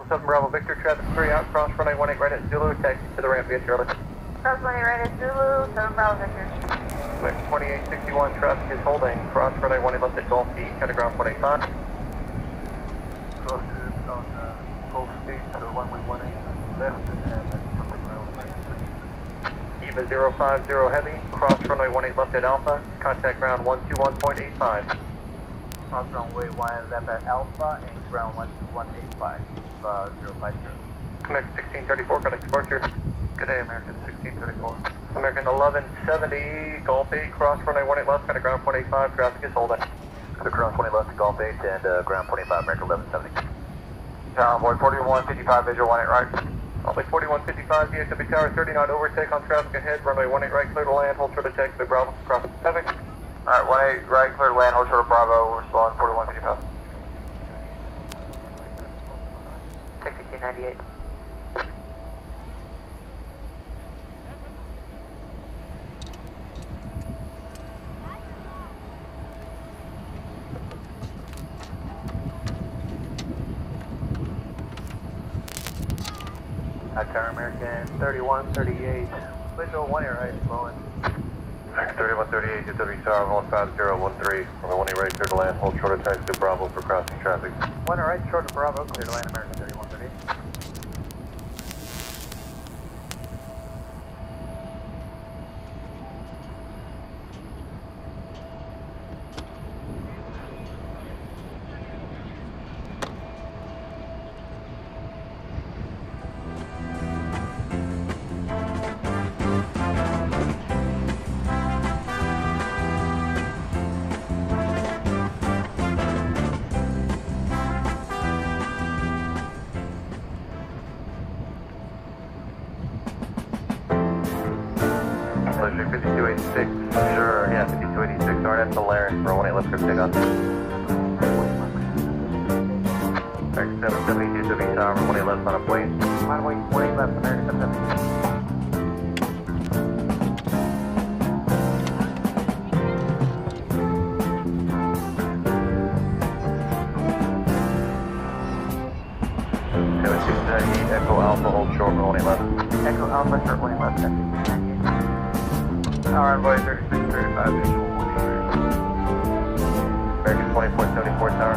7 Bravo Victor, traffic 3 out, cross runway 18 right at Zulu, taxi to the ramp via Charlie. Cross runway right at Zulu, 7 Bravo Victor. West 2861, traffic is holding, cross runway 18 left at Gulf Beach, headed ground 185. Cross on Gulf Beach to runway 18 left and then Eva 050 heavy, cross runway 18 left at Alpha, contact ground 121.85. cross runway 1 left at Alpha and ground 12185, 050. American 1634, got departure. Good day, American 1634. American 1170, Gulf 8, cross runway 18 left, kind of ground 185, traffic is holding. The ground 20 left to Gulf 8 and ground 25, American 1170. Tower 4155, visual 18 right. Only 4155, DFW Tower 30 knot overtake on traffic ahead, runway 18 right, clear to land, hold short of taxi, Bravo, cross traffic. Alright, 18 right, clear to land, hold short of Bravo, respond 4155. 6298. Tower American 3138, visual 18 right, flowing. 3138, DFW Tower 15013, runway 18 right, clear to land, hold short of taxi, Bravo for crossing traffic. 18 right, short of Bravo, clear to land, American 3138. Pleasure 5286, sure, yeah, 5286, RNF to Laren, for 18 left, clear takeoff. American 770, DFW Tower 18 left on a plate. Runway 20 left, American 770. Echo Alpha, hold short, 18 left. Echo Alpha, short 18 left, 10. Tower runway 3635, visual 183. American 2474 Tower.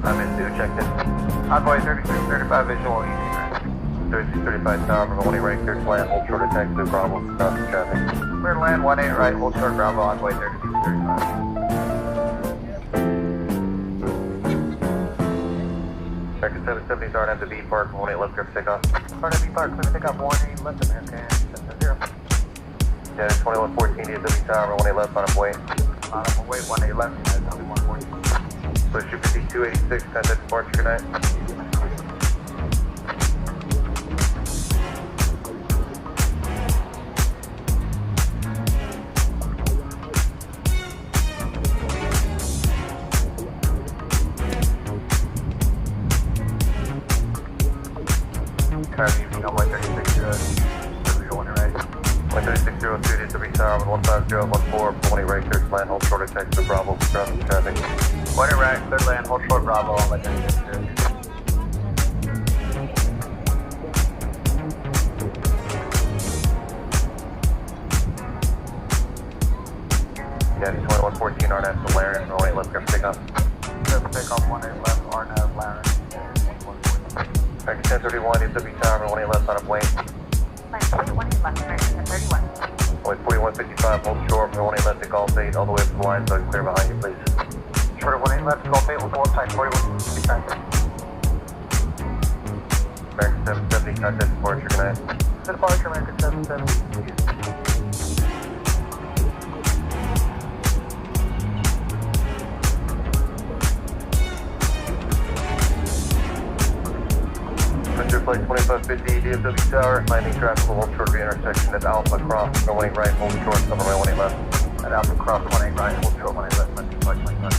I'm in, do check in. Envoy 3635, visual 83. 3635 Tower, from 18 right, clear to land, hold short of taxi, Bravo, crossing traffic. Clear to land, 18 right, hold short Bravo, envoy 3635. American 770's RNF to B Park, 18 left, clear for takeoff. RNB Park, clear to take off 18 left, American 770. Yeah, 2114, DFW Tower, 18 left on a way. On up and wait, 18 left, that's only 140. Push 5286, contact departure, good night. Tower evening on 136, visual 18 right. 13602, DFW Tower, 15014, 18 right, clear to land, hold short of taxi, Bravo, crossing traffic. 18 right, clear to land, hold short Bravo, on 136. Yeah, 2114, RNF to Laren, 18 left, clear for takeoff. Clear for takeoff, 18 left, RNAV, Laren, 140. American 1031, DFW Tower, 18 left on a plane. Line 18 left, American 1031. Only 4155, hold short from 18 left to Gulf 8, all the way up to the line, so I can clear behind you, please. Short of 18 left, Gulf 8, will go upside 4155. American 770, contact departure, good night. Good departure, American 770. Center flight 2550, DFW Tower, landing traffic will hold short of the intersection at Alpha Cross, 18 right, hold short, cover my 18 left. At Alpha Cross, 18 right, hold short 18 left, landing flight 25.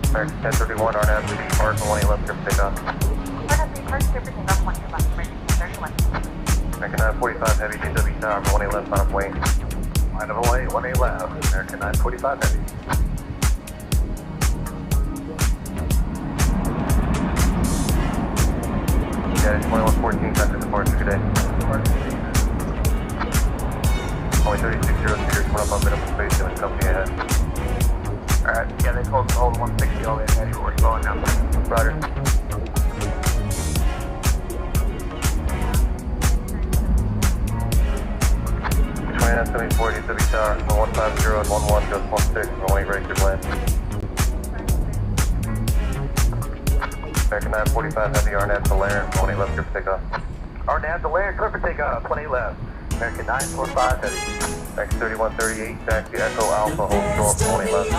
American 1031, RNAV to B Park, 18 left, clear for takeoff. RNAV Park, clear for takeoff, 18 left, American 1031. 945 Heavy, DFW Tower, 18 left, line of way. Line of way, 18 left, American 945 Heavy. Yeah, it's 2114, contact departure, good day. Only 3602, you're coming up on minimum space, and it's company ahead. Alright, yeah, they told us to hold 160 all the way ahead, we're going now. Roger. China 74, DFW Tower, 150 and 11, just 16, runway right, clear land. American 945 Heavy, RNAV to Lair, 20 left, clear for takeoff. RNAV to Lair, clear for takeoff, 20 left. American 945 Heavy. X 3138, taxi Echo Alpha, hold short, 20 left.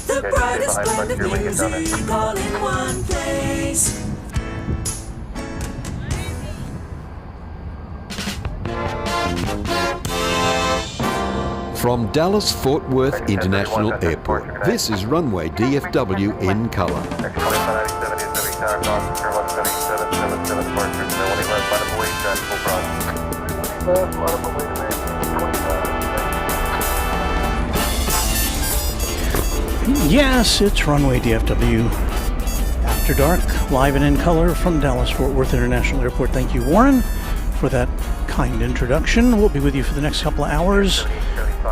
The Yeah, brightest just stay behind front blend of here when you get down there. music all in one place. From Dallas-Fort Worth International Airport, this is Runway DFW in color. X 2597, DFW Tower, cross, clear 177, departure, 20 left, line of way, track, full cross. Left, line of way, 25. Yes, it's Runway DFW After Dark, live and in color from Dallas-Fort Worth International Airport. Thank you, Warren, for that kind introduction. We'll be with you for the next couple of hours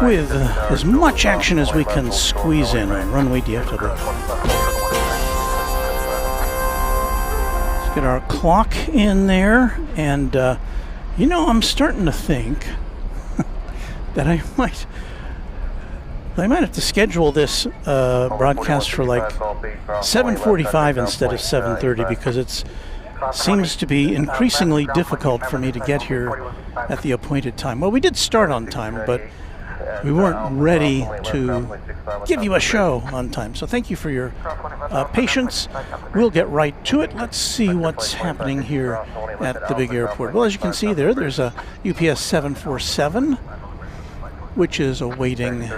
with as much action as we can squeeze in on Runway DFW. Let's get our clock in there, and you know, I'm starting to think that I might have to schedule this broadcast for like 7:45 instead of 7:30, because it seems to be increasingly difficult for me to get here at the appointed time. Well, we did start on time, but we weren't ready to give you a show on time. So thank you for your patience. We'll get right to it. Let's see what's happening here at the big airport. Well, as you can see there's a UPS 747, which is awaiting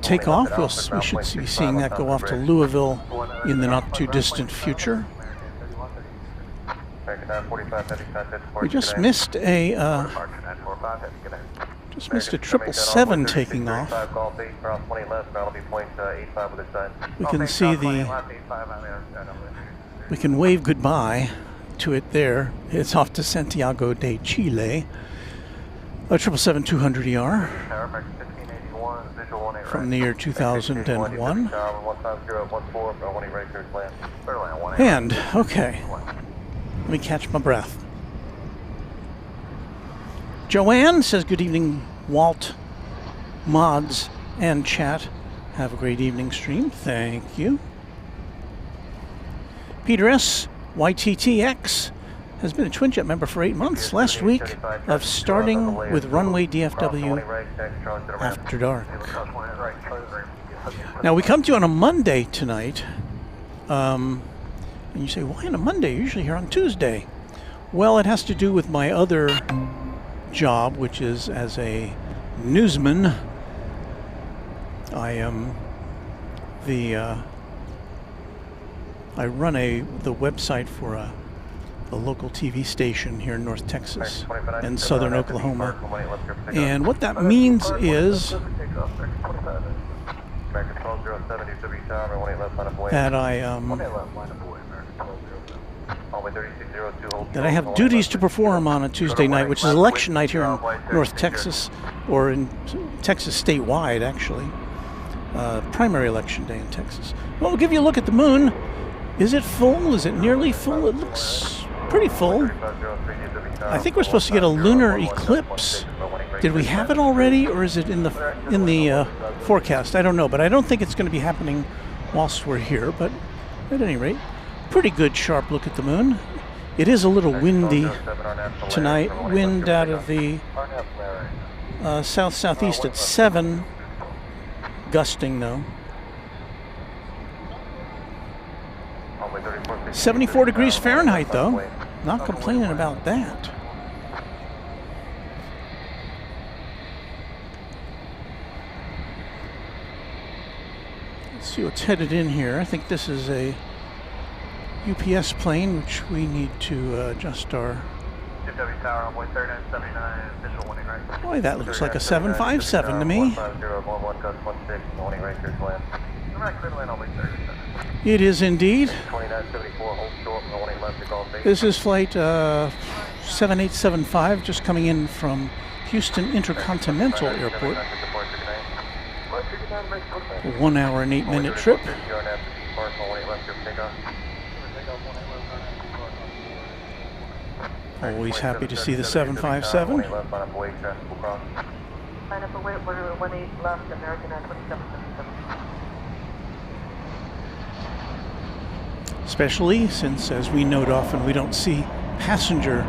takeoff. We should be seeing that go off to Louisville in the not too distant future. We just missed a 777 taking off. We can see we can wave goodbye to it there. It's off to Santiago de Chile. A 777-200ER from the year 2001. And, okay, let me catch my breath. Joanne says, good evening, Walt, mods, and chat. Have a great evening stream. Thank you. Peter S., YTTX, has been a Twin Jet member for 8 months. Last week of starting with Runway DFW After Dark. Now, we come to you on a Monday tonight. And you say, why on a Monday? You're usually here on Tuesday. Well, it has to do with my other job, which is as a newsman. I am I run the website for a local TV station here in North Texas and southern Oklahoma. And what that means is that I have duties to perform on a Tuesday night, which is election night here in North Texas, or in Texas statewide, actually. Primary election day in Texas. Well, we'll give you a look at the moon. Is it full? Is it nearly full? It looks pretty full. I think we're supposed to get a lunar eclipse. Did we have it already, or is it in the forecast? I don't know, but I don't think it's going to be happening whilst we're here. But at any rate, pretty good sharp look at the moon. It is a little windy tonight. Wind out of the south-southeast at 7, gusting though. 74 degrees Fahrenheit though. Not complaining about that. Let's see what's headed in here. I think this is a UPS plane, which we need to adjust our... DFW Tower, runway 3979, visual winning right. Boy, that looks like a 757 to me. 150, 11, gust 16, warning right clear to land. I'm not clear to land, I'll make 37. It is indeed. 2974, hold short, warning left to Gulf base. This is flight 7875, just coming in from Houston Intercontinental Airport. A 1 hour and 8 minute trip. Always happy to see the 757. Line up away, 18 left, American at 2777. Especially since, as we note often, we don't see passenger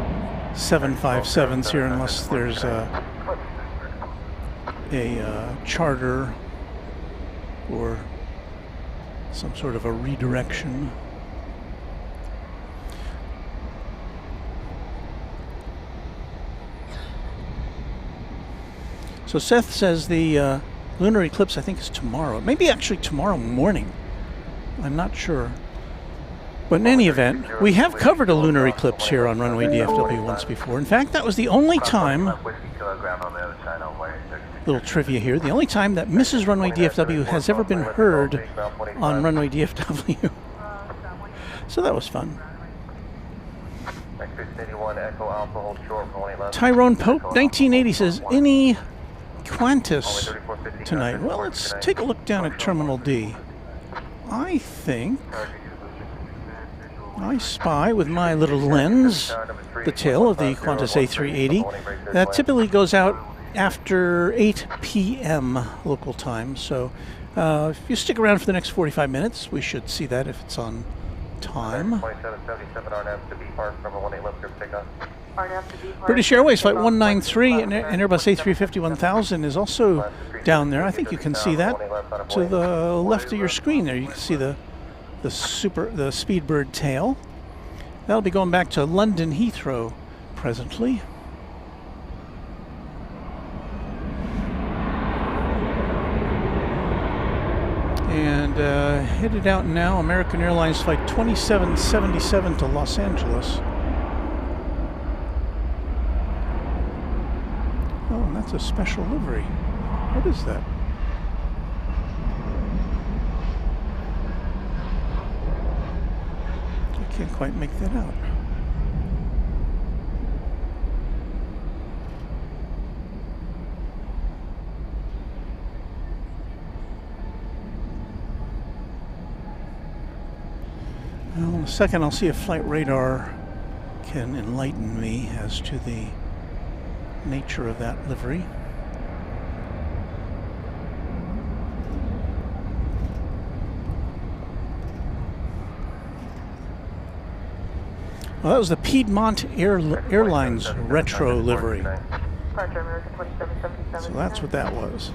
757s here unless there's a charter or some sort of a redirection. So Seth says the lunar eclipse, I think, is tomorrow. Maybe actually tomorrow morning. I'm not sure. But in any event, we have covered a lunar eclipse here on Runway DFW once before. In fact, that was the only time, little trivia here, the only time that Mrs. Runway DFW has ever been heard on Runway DFW. So that was fun. Tyrone Pope, 1980, says, any Qantas tonight? Well, let's take a look down at Terminal D. I think I spy with my little lens the tail of the Qantas A380. That typically goes out after 8 p.m. local time. So if you stick around for the next 45 minutes, we should see that if it's on time. British Airways Flight 193 and Airbus A350-1000 is also down there. I think you can see that to the left of your screen there. You can see the Speedbird tail. That'll be going back to London Heathrow presently. And headed out now, American Airlines Flight 2777 to Los Angeles. Oh, and that's a special livery. What is that? I can't quite make that out. Well, in a second I'll see if flight radar can enlighten me as to the nature of that livery. Well, that was the Piedmont Airlines retro livery. So that's what that was.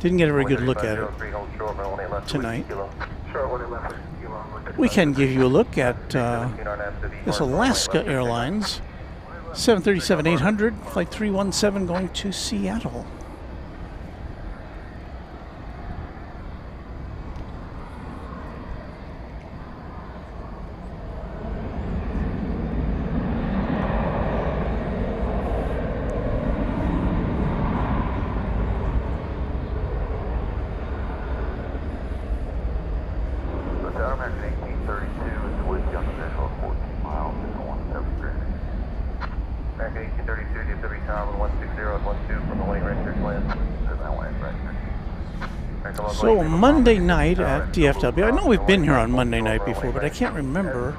Didn't get a very good look at it tonight. We can give you a look at this Alaska Airlines 737-800, Flight 317 going to Seattle. So Monday night at DFW, I know we've been here on Monday night before, but I can't remember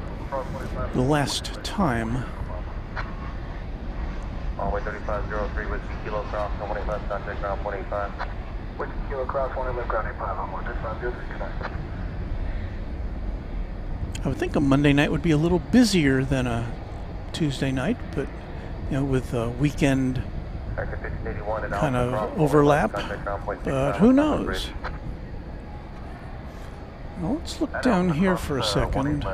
the last time. Runway 3503 with Kilo Cross, 1 left, contact ground 185. Which Kilo Cross, 1 left, ground 85, I'm 135, connect. I would think a Monday night would be a little busier than a Tuesday night, but you know, with a weekend kind of overlap, but who knows? Well, let's look down here for a second.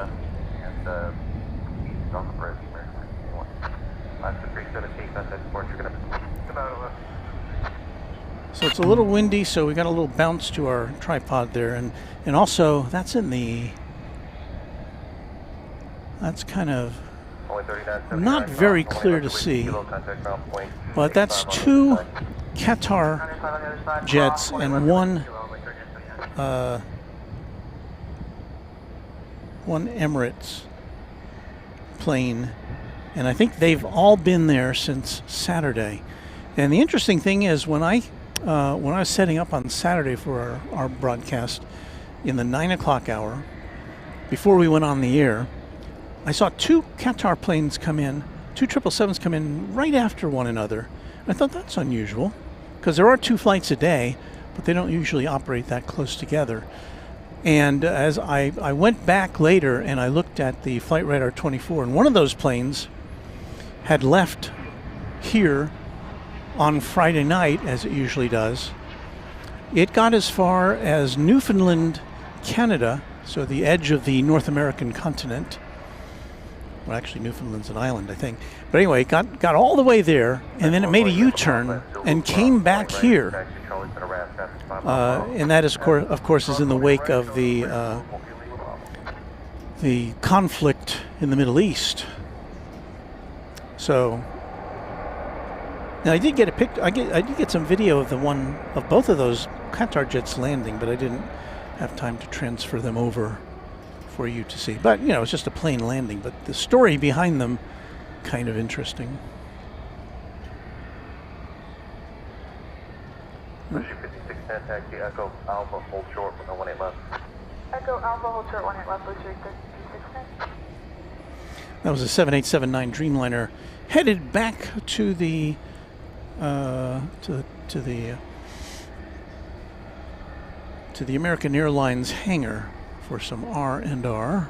So it's a little windy, so we got a little bounce to our tripod there, and also that's in the That's kind of Only 39, not very clear to see, but that's two Qatar jets and one Emirates plane, and I think they've all been there since Saturday. And the interesting thing is, when I was setting up on Saturday for our broadcast in the 9 o'clock hour, before we went on the air, I saw two Qatar planes come in, two 777s come in right after one another. I thought that's unusual, because there are 2 flights a day, but they don't usually operate that close together. And as I went back later and I looked at the Flight Radar 24, and one of those planes had left here on Friday night, as it usually does. It got as far as Newfoundland, Canada, so the edge of the North American continent. Well, actually, Newfoundland's an island, I think. But anyway, it got all the way there, and then it made a U-turn and came back here. And that, is, of course, is in the wake of the conflict in the Middle East. So, now I did get a picture. I did get some video of both of those Qatar jets landing, but I didn't have time to transfer them over for you to see. But, it's just a plane landing, but the story behind them, kind of interesting. Issue 5610, taxi Echo Alpha, hold short with 18 left. Echo Alpha, hold short, 18 left, Lucy 5610. That was a 7879 Dreamliner headed back to the to the American Airlines hangar for some R&R.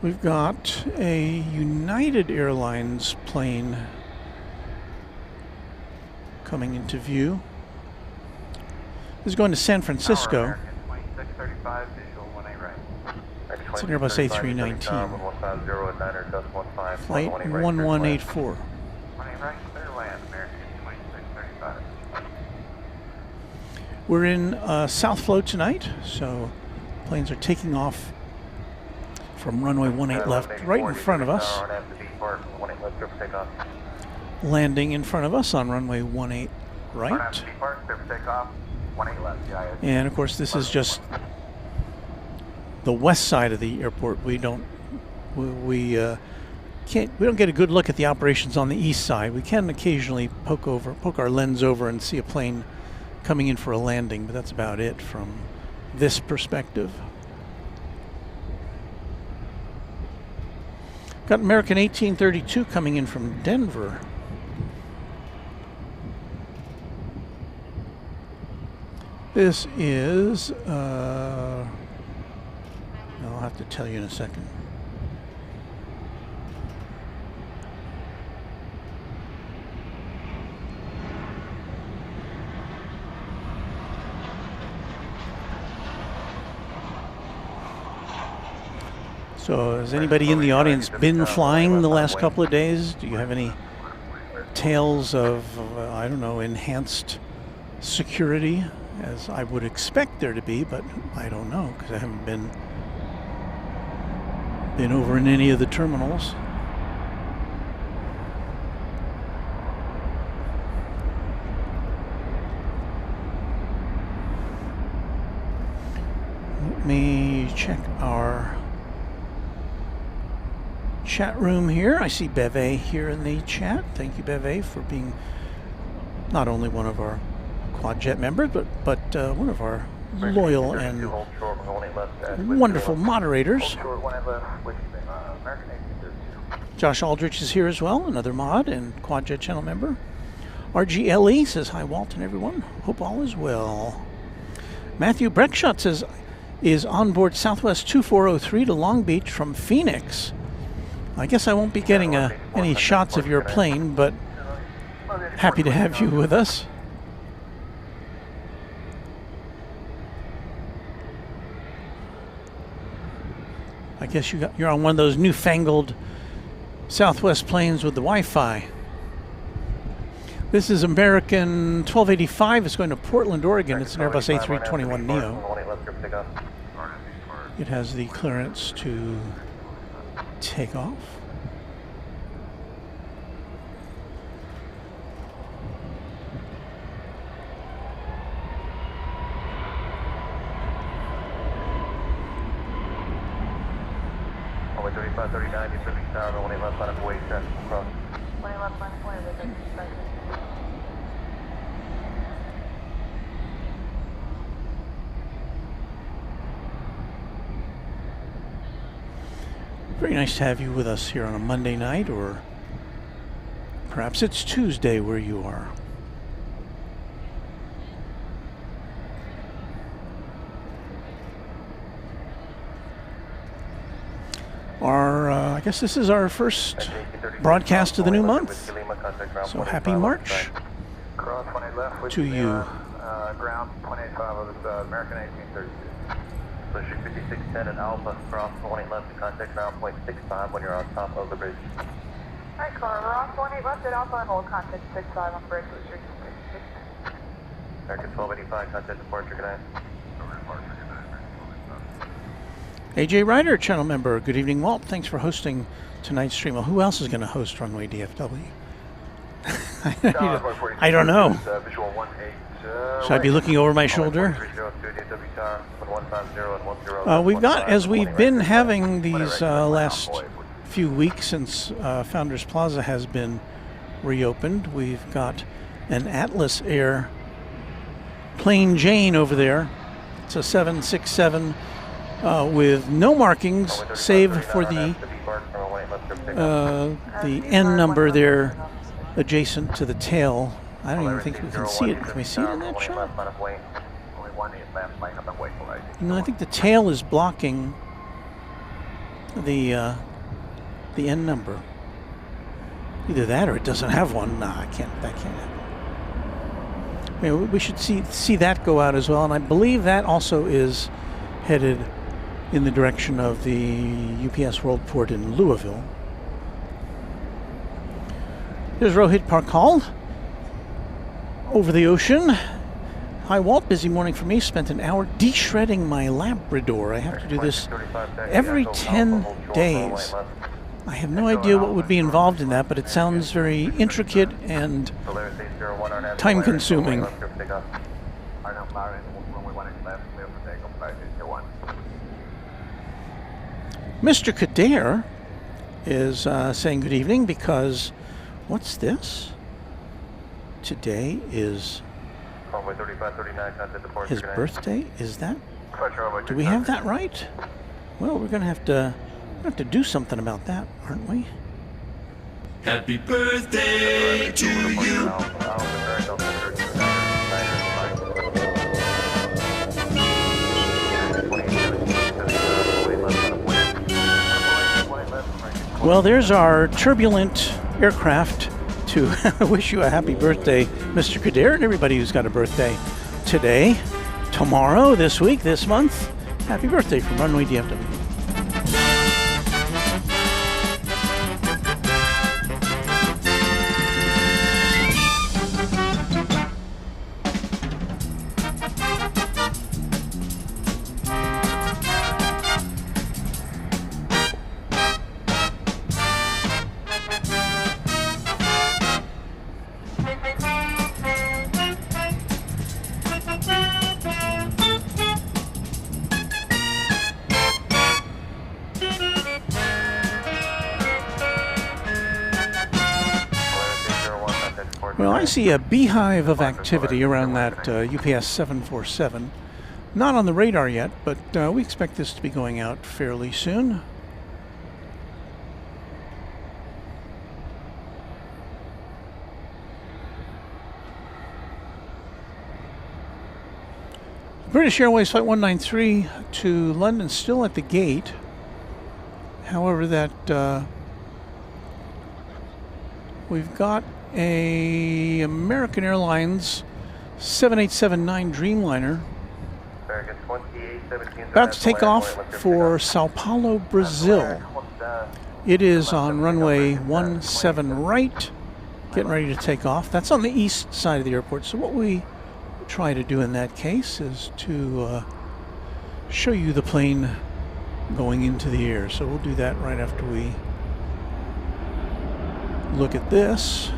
We've got a United Airlines plane coming into view. This is going to San Francisco. It's an Airbus A319. Flight 1184. We're in South Flow tonight, so planes are taking off from runway 18 left, right in front of us. Landing in front of us on runway 18 right. And of course, this is just the west side of the airport. We don't get a good look at the operations on the east side. We can occasionally poke our lens over and see a plane coming in for a landing, but that's about it from this perspective. Got American 1832 coming in from Denver. This is, I'll have to tell you in a second. So has anybody in the audience been flying the last couple of days? Do you have any tales of, I don't know, enhanced security, as I would expect there to be, but I don't know because I haven't been over in any of the terminals. Let me check our chat room here. I see Beve here in the chat. Thank you, Beve, for being not only one of our Quadjet members, but one of our loyal and wonderful moderators. Josh Aldrich is here as well, another mod and Quadjet channel member. RGLE says, hi, Walt and everyone. Hope all is well. Matthew Breckshot says, is on board Southwest 2403 to Long Beach from Phoenix. I guess I won't be getting any shots of your plane, but happy to have you with us. I guess you're on one of those newfangled Southwest planes with the Wi-Fi. This is American 1285. It's going to Portland, Oregon. It's an Airbus A321neo. It has the clearance to take off. Runway 3539, DFW Tower, runway left line of way, traffic across. 20 left line, 20 left line. Very nice to have you with us here on a Monday night, or perhaps it's Tuesday where you are. I guess this is our first broadcast of the new month. So happy March Cross 28 left with to you. Ground 185 of the American 1832. So shoot 5610 at Alpha, cross 18 left to contact ground point 65 when you're on top of the bridge. Alright, car, we're off 18 left at Alpha and hold contact 65 on bridge with your American 1285, contact departure, good night. AJ Ryder, channel member. Good evening, Walt. Thanks for hosting tonight's stream. Well, who else is going to host Runway DFW? I don't know. Should I be looking over my shoulder? We've got, as we've been having these last few weeks since Founders Plaza has been reopened, we've got an Atlas Air Plain Jane over there. It's a 767 with no markings, save for the N number there adjacent to the tail. I don't even think we can see it. Can we see it in that shot? No, I think the tail is blocking the N number. Either that or it doesn't have one. Nah, I can't. That can't happen. I mean, we should see that go out as well, and I believe that also is headed in the direction of the UPS Worldport in Louisville. There's Rohit Parkal over the ocean. Hi Walt, busy morning for me. Spent an hour de-shredding my Labrador. I have to do this every 10 days. I have no idea what would be involved in that, but it sounds very intricate and time-consuming. Mr. Kader is saying good evening because, what's this? Today is his birthday? Is that? Do we have that right? Well, we're going to have to do something about that, aren't we? Happy birthday to you. Well, there's our turbulent aircraft to wish you a happy birthday, Mr. Kader, and everybody who's got a birthday today, tomorrow, this week, this month. Happy birthday from Runway DFW. Well, I see a beehive of activity around that UPS 747. Not on the radar yet, but we expect this to be going out fairly soon. British Airways Flight 193 to London still at the gate. However, that we've got a American Airlines 7879 Dreamliner about to take off for Sao Paulo, Brazil. It is on runway 17 right, getting ready to take off. That's on the east side of the airport. So what we try to do in that case is to show you the plane going into the air. So we'll do that right after we look at this.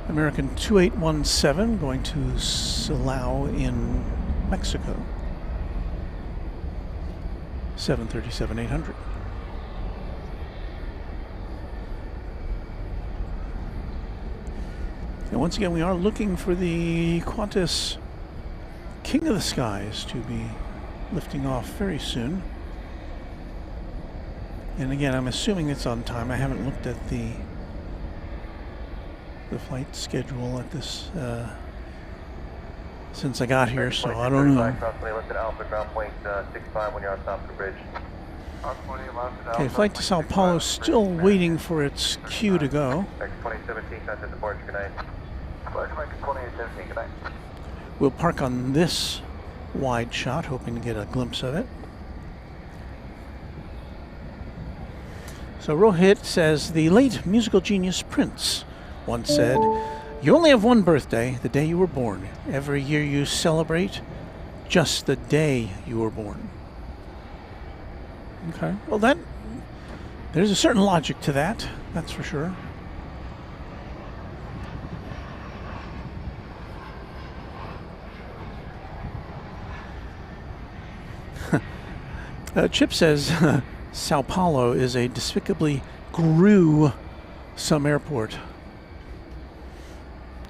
American 2817 going to Silao in Mexico. 737-800. And once again, we are looking for the Qantas King of the Skies to be lifting off very soon. And again, I'm assuming it's on time. I haven't looked at the flight schedule at this since I got here, so I don't know. Okay, flight to Sao Paulo still waiting for its cue to go. We'll park on this wide shot, hoping to get a glimpse of it. So Rohit says, the late musical genius Prince once said, "You only have one birthday, the day you were born. Every year you celebrate just the day you were born." Okay, well there's a certain logic to that, that's for sure. Chip says Sao Paulo is a despicably gruesome airport.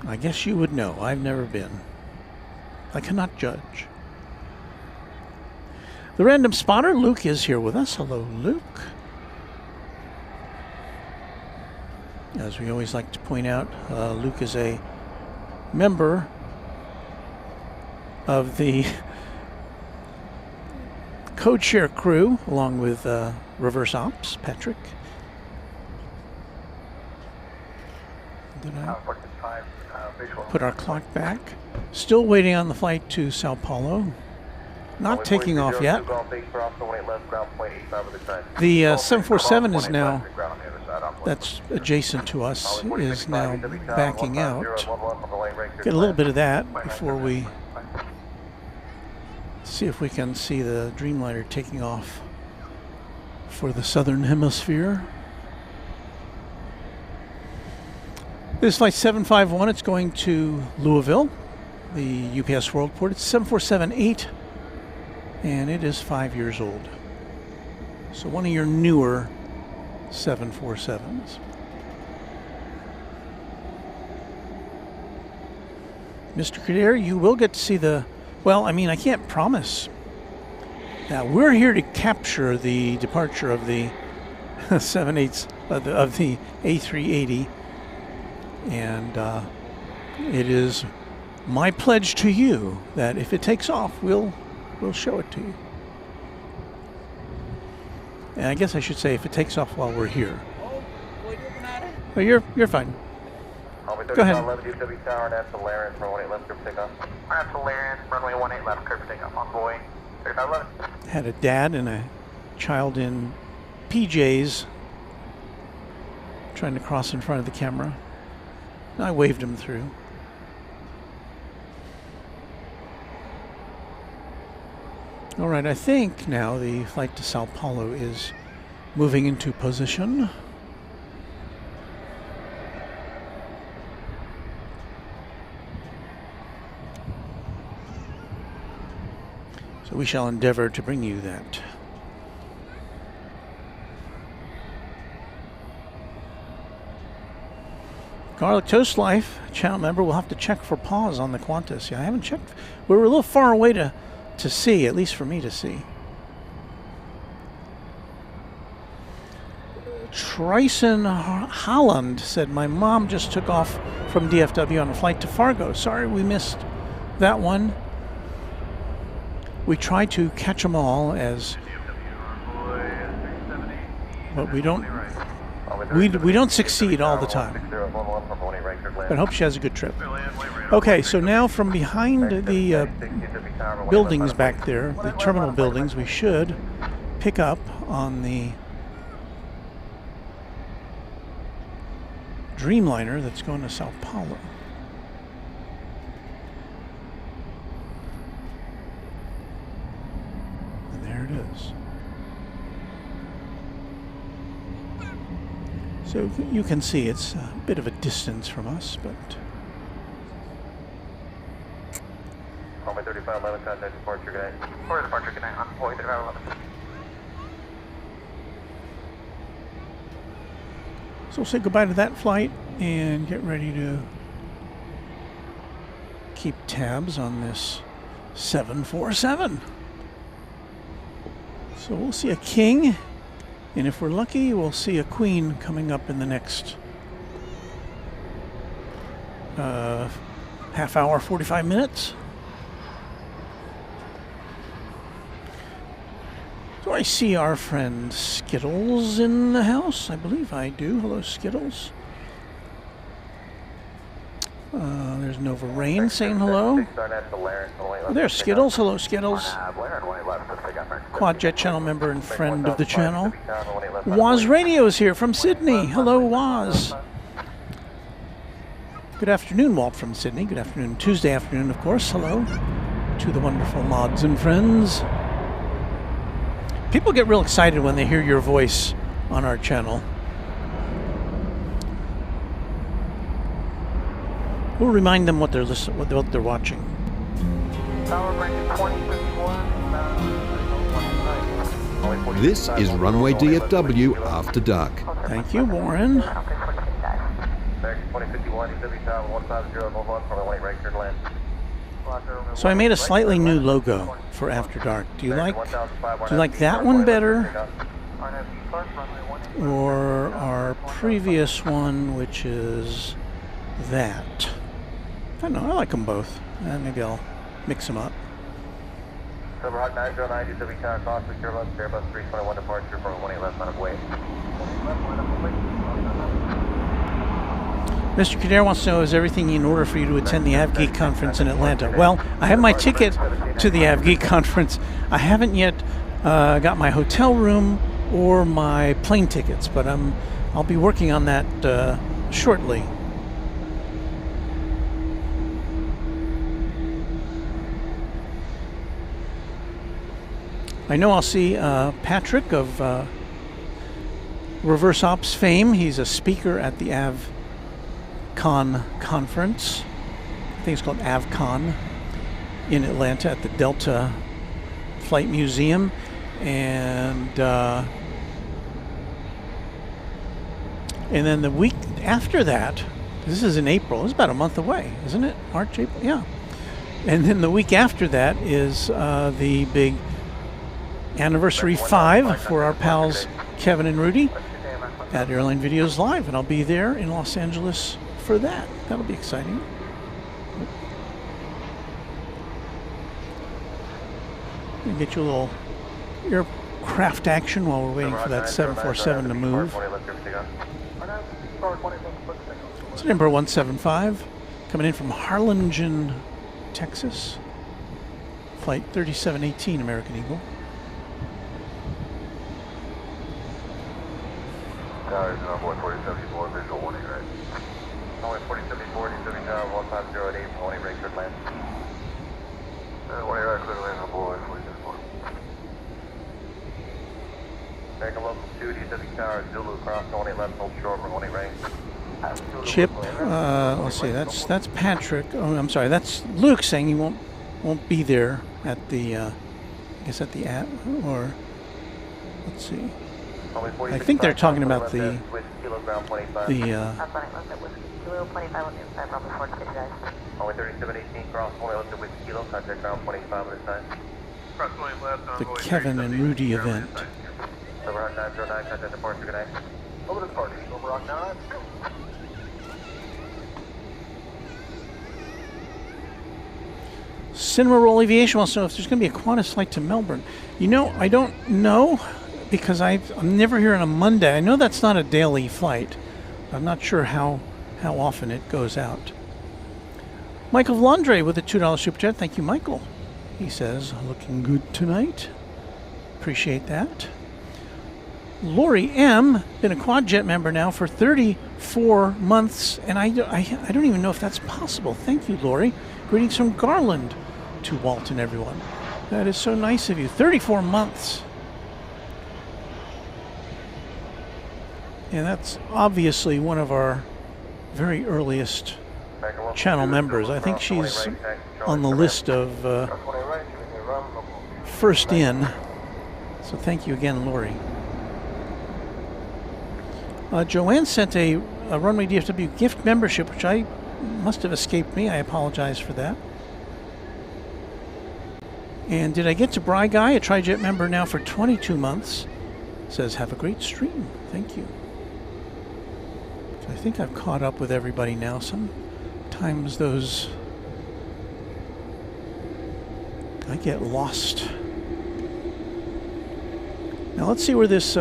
I guess you would know. I've never been. I cannot judge. The random spotter, Luke, is here with us. Hello, Luke. As we always like to point out, Luke is a member of the code share crew, along with Reverse Ops, Patrick. Did I put our clock back? Still waiting on the flight to Sao Paulo. Not taking off yet. The 747 is now, that's adjacent to us, is now backing out. Get a little bit of that before we see if we can see the Dreamliner taking off for the southern hemisphere. This is flight 751. It's going to Louisville, the UPS World Port. It's 747-8, and it is 5 years old. So one of your newer 747s. Mr. Kadir, you will get to see the, well, I mean, I can't promise. Now, we're here to capture the departure of the 78s, of the A380. And it is my pledge to you that if it takes off, we'll show it to you. And I guess I should say if it takes off while we're here. Well, you're fine. Go ahead. DFW Tower, and that's Valerian, runway 18 left, curve takeoff. That's Valerian, runway 18 left, curve takeoff. Envoy 3511. Had a dad and a child in PJs trying to cross in front of the camera. I waved him through. All right, I think now the flight to Sao Paulo is moving into position. So we shall endeavor to bring you that. Garlic Toast Life, channel member, will have to check for pause on the Qantas. Yeah, I haven't checked. We're a little far away to see, at least for me to see. Tryson Holland said, my mom just took off from DFW on a flight to Fargo. Sorry we missed that one. We try to catch them all but we don't succeed all the time. But I hope she has a good trip. Okay, so now from behind the buildings back there, the terminal buildings, we should pick up on the Dreamliner that's going to Sao Paulo. And there it is. So you can see it's a bit of a distance from us, but... Runway 3511, contact departure, good night. For departure, good night. On Hawaii 3511. So we'll say goodbye to that flight and get ready to keep tabs on this 747. So we'll see a king, and if we're lucky, we'll see a queen coming up in the next half hour, 45 minutes. Do I see our friend Skittles in the house? I believe I do. Hello, Skittles. There's Nova Rain saying hello. Oh, there's Skittles. Hello, Skittles. Quad Jet channel member and friend of the channel. Waz Radio is here from Sydney. Hello, Waz. Good afternoon, Walt from Sydney. Good afternoon, Tuesday afternoon, of course. Hello to the wonderful mods and friends. People get real excited when they hear your voice on our channel. We'll remind them what they're listening, what they're watching. This is Runway DFW After Dark. Thank you, Warren. So I made a slightly new logo for After Dark. Do you like that one better, or our previous one, which is that? I don't know. I like them both. Maybe I'll mix them up. Silverhawk 909, DFW Tower, cross secure bus, Airbus 321 departure for 18 left line of way. Mr. Kader wants to know, is everything in order for you to attend the AvGeek conference in Atlanta? Well, I have my ticket to the AvGeek conference. I haven't yet got my hotel room or my plane tickets, but I'll be working on that shortly. I know I'll see Patrick of Reverse Ops fame. He's a speaker at the AvCon conference. I think it's called AvCon in Atlanta at the Delta Flight Museum. And then the week after that, this is in April, it's about a month away, isn't it? March, April, yeah. And then the week after that is the big Anniversary 5 for our pals Kevin and Rudy at Airline Videos Live, and I'll be there in Los Angeles for that. That'll be exciting. And get you a little aircraft action while we're waiting for that 747 to move. It's number 175 coming in from Harlingen, Texas. Flight 3718 American Eagle. Towers on board 4074, visual warning, right? Only 4074, DFW Tower, 150 at 8, warning, right, clear land. Warning, right, clear land on board 4074. American Local 2, DFW Tower, Zulu, cross, warning left, hold short, warning right. Chip, let's see, that's Patrick. Oh, I'm sorry, that's Luke saying he won't be there at the, I guess at the or let's see. I think they're talking about the Kevin and Rudy event. Cinema Roll Aviation wants to know if there's going to be a Qantas flight to Melbourne. You know, I don't know, because I'm never here on a Monday. I know that's not a daily flight. I'm not sure how often it goes out. Michael Vlandre with a $2 super chat. Thank you, Michael. He says, looking good tonight. Appreciate that. Lori M, been a Quad Jet member now for 34 4 months, and I don't even know if that's possible. Thank you, Lori. Greetings from Garland to Walt and everyone. That is so nice of you. 34 months. And that's obviously one of our very earliest channel members. I think she's on the list of first in. So thank you again, Lori. Joanne sent a Runway DFW gift membership, which I must have escaped me. I apologize for that. And did I get to Bry Guy, a TriJet member now for 22 months? Says, have a great stream. Thank you. So I think I've caught up with everybody now. Sometimes those... I get lost. Now let's see where this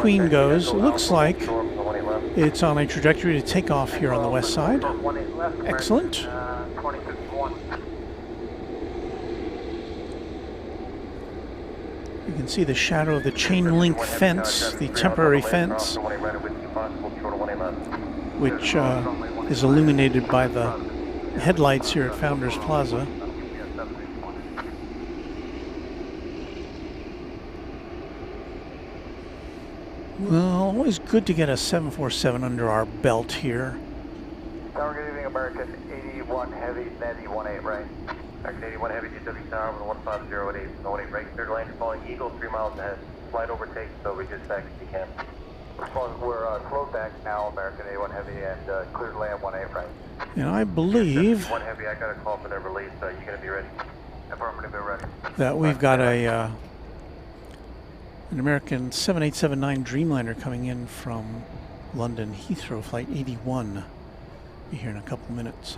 Queen goes. It looks like it's on a trajectory to take off here on the west side. Excellent. You can see the shadow of the chain link fence, the temporary fence, which is illuminated by the headlights here at Founders Plaza. Well, always good to get a 747 under our belt here. Tower, good evening, American 81 Heavy, net 18, right? American 81 Heavy, DFW Tower with 150 at 18 right. Clear to land, following Eagle, 3 miles ahead. Flight overtake, so reduce back if you can. We're slowed back now, American 81 Heavy, and clear to land 18, right? And I believe 1 Heavy, I got a call for their release, so you're going to be ready. Affirmative, be ready. that we've got an American 7879 Dreamliner coming in from London Heathrow, flight 81. Be here in a couple minutes.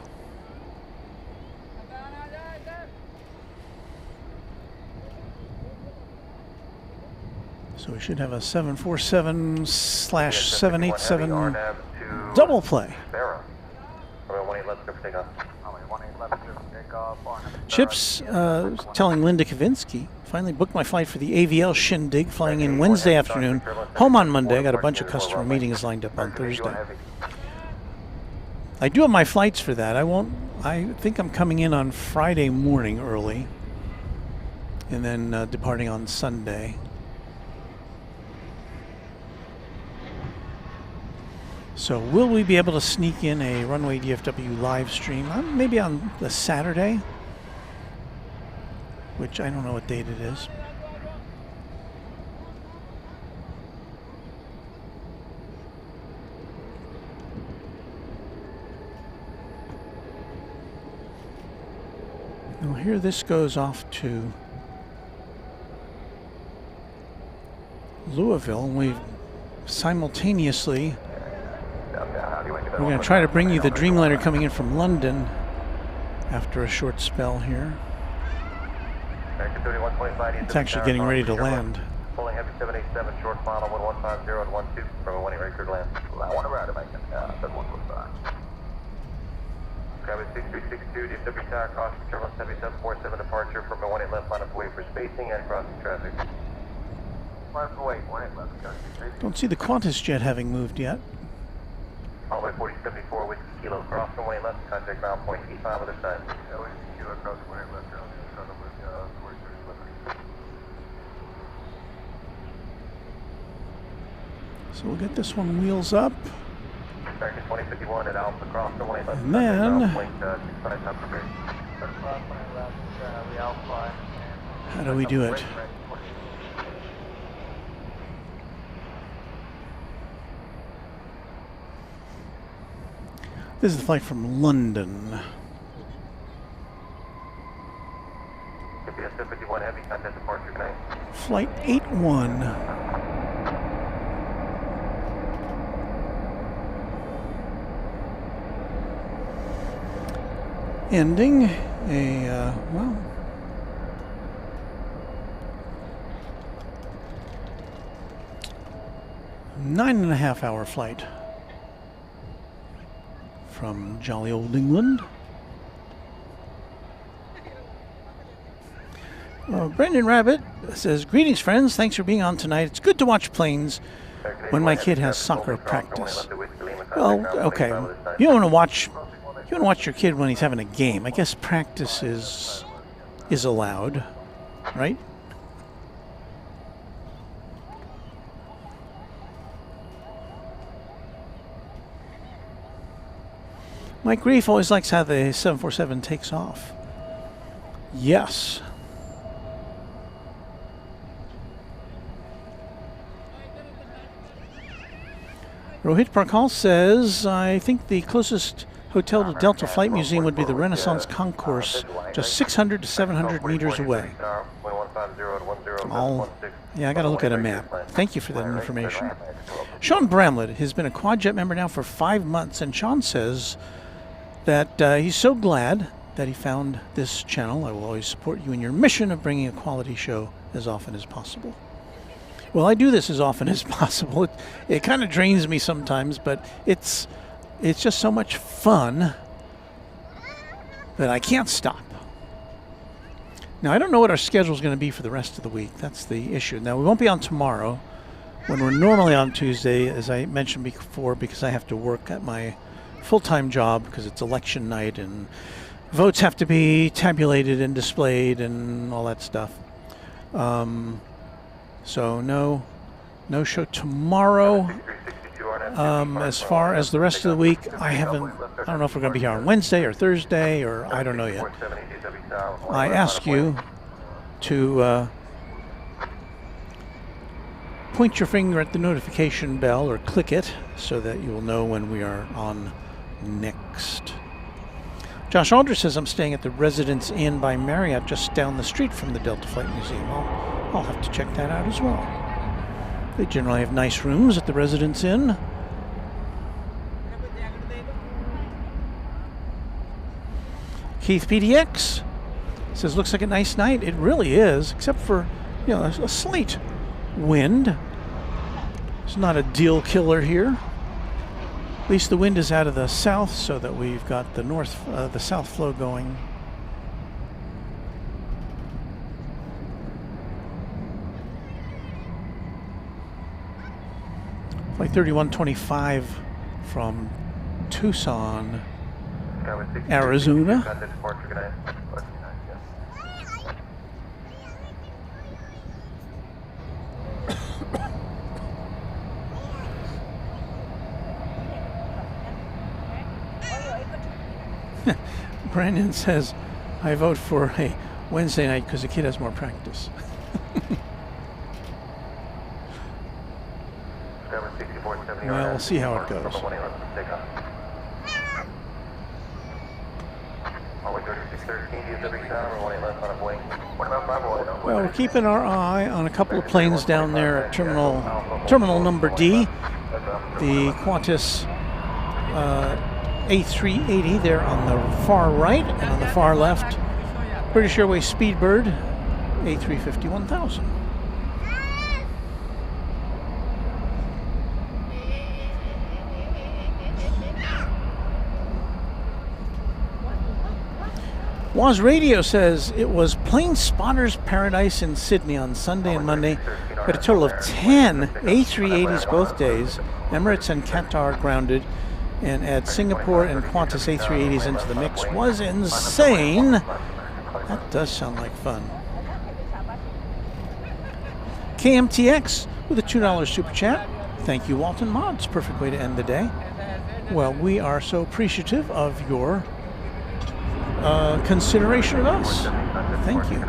So we should have a 747/787 double play. Chips telling Linda Kavinsky, finally booked my flight for the AVL Shindig, flying in Wednesday afternoon, home on Monday. I got a bunch of customer meetings lined up on Thursday. I do have my flights for that. I think I'm coming in on Friday morning early, and then departing on Sunday. So will we be able to sneak in a Runway DFW live stream? Maybe on the Saturday, which I don't know what date it is. Now here this goes off to Louisville, and we've simultaneously we're going to try to bring you the Dreamliner coming in from London after a short spell here. It's actually getting ready to land. Pulling heavy 787 short final 1150 and 12 from 18 right clear land. I want to ride him, I can, 7145. Grab it 6362, DFW Tower, crossing Terminal 7747 departure from 18 left, line up away for spacing and crossing traffic. Line up away, 18 left, spacing. Don't see the Qantas jet having moved yet. All the way 4074 with Kilo, cross from 18 left, contact ground point 85 other side. Yeah, with Kilo, cross 18 left, ground, start with 4030 left. So we'll get this one wheels up. American 2051 at Alpha, cross from 18 left, And then, how do we do it? This is the flight from London. Flight 81. Ending a, well, nine-and-a-half-hour flight from jolly old England. Brendan Rabbit says, greetings friends, thanks for being on tonight. It's good to watch planes when my kid has soccer practice. Well, okay, you don't want to watch. You want to watch your kid when he's having a game. I guess practice is allowed, right? Mike Reef always likes how the 747 takes off. Yes. Rohit Parkal says, I think the closest hotel to Delta Flight Museum would be the Renaissance Concourse, just 600 to 700 meters away. Yeah, I got to look at a map. Thank you for that information. Sean Bramlett has been a Quadjet member now for 5 months, and Sean says that he's so glad that he found this channel. I will always support you in your mission of bringing a quality show as often as possible. Well, I do this as often as possible. It kind of drains me sometimes, but it's just so much fun that I can't stop. Now, I don't know what our schedule is going to be for the rest of the week. That's the issue. Now, we won't be on tomorrow when we're normally on Tuesday, as I mentioned before, because I have to work at my full-time job because it's election night and votes have to be tabulated and displayed and all that stuff. So no show tomorrow. As far as the rest of the week, I don't know if we're going to be here on Wednesday or Thursday, or I don't know yet. I ask you to point your finger at the notification bell or click it so that you will know when we are on next. Josh Aldridge says, I'm staying at the Residence Inn by Marriott just down the street from the Delta Flight Museum. I'll have to check that out as well. They generally have nice rooms at the Residence Inn. Keith PDX says, looks like a nice night. It really is, except for, a slight wind. It's not a deal killer here. At least the wind is out of the south, so that we've got the south flow going. Flight 3125 from Tucson, Arizona. Brandon says, I vote for a Wednesday night because the kid has more practice. Well, we'll see how it goes. Well, we're keeping our eye on a couple of planes down there at terminal number D. The Qantas A380 there on the far right, and on the far left, British Airways Speedbird A350 1000. Woz Radio says it was plane spotter's paradise in Sydney on Sunday and Monday, but a total of 10 A380s both days. Emirates and Qatar grounded, and add Singapore and Qantas A380s into the mix was insane. That does sound like fun. KMTX with a $2 super chat. Thank you, Walton Mods. Perfect way to end the day. Well, we are so appreciative of your consideration of us. Thank you.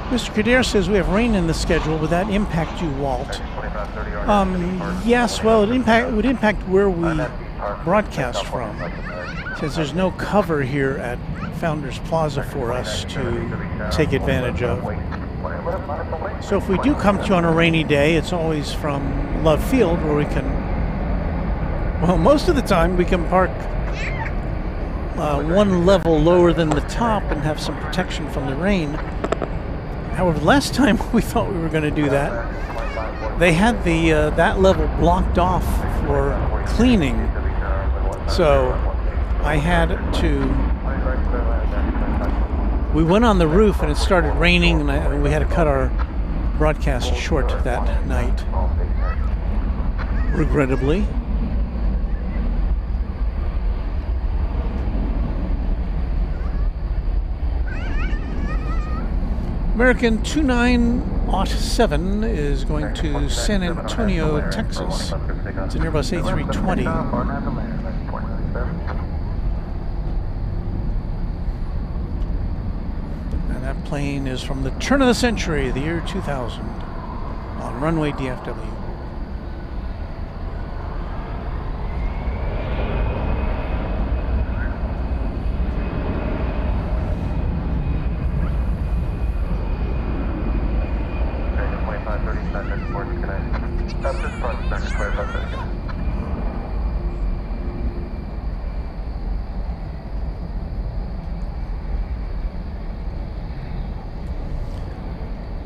Mr. Kadir says we have rain in the schedule. Would that impact you, Walt? Yes, well, it would impact where we broadcast from, since there's no cover here at Founders Plaza for us to take advantage of. So if we do come to you on a rainy day, it's always from Love Field, where we can, well, most of the time we can park one level lower than the top and have some protection from the rain. However, last time we thought we were going to do that, they had the that level blocked off for cleaning. So I had to. We went on the roof and it started raining, and we had to cut our broadcast short that night, regrettably. American 2907 is going to San Antonio, Texas. It's an Airbus A320. And that plane is from the turn of the century, the year 2000, on Runway DFW.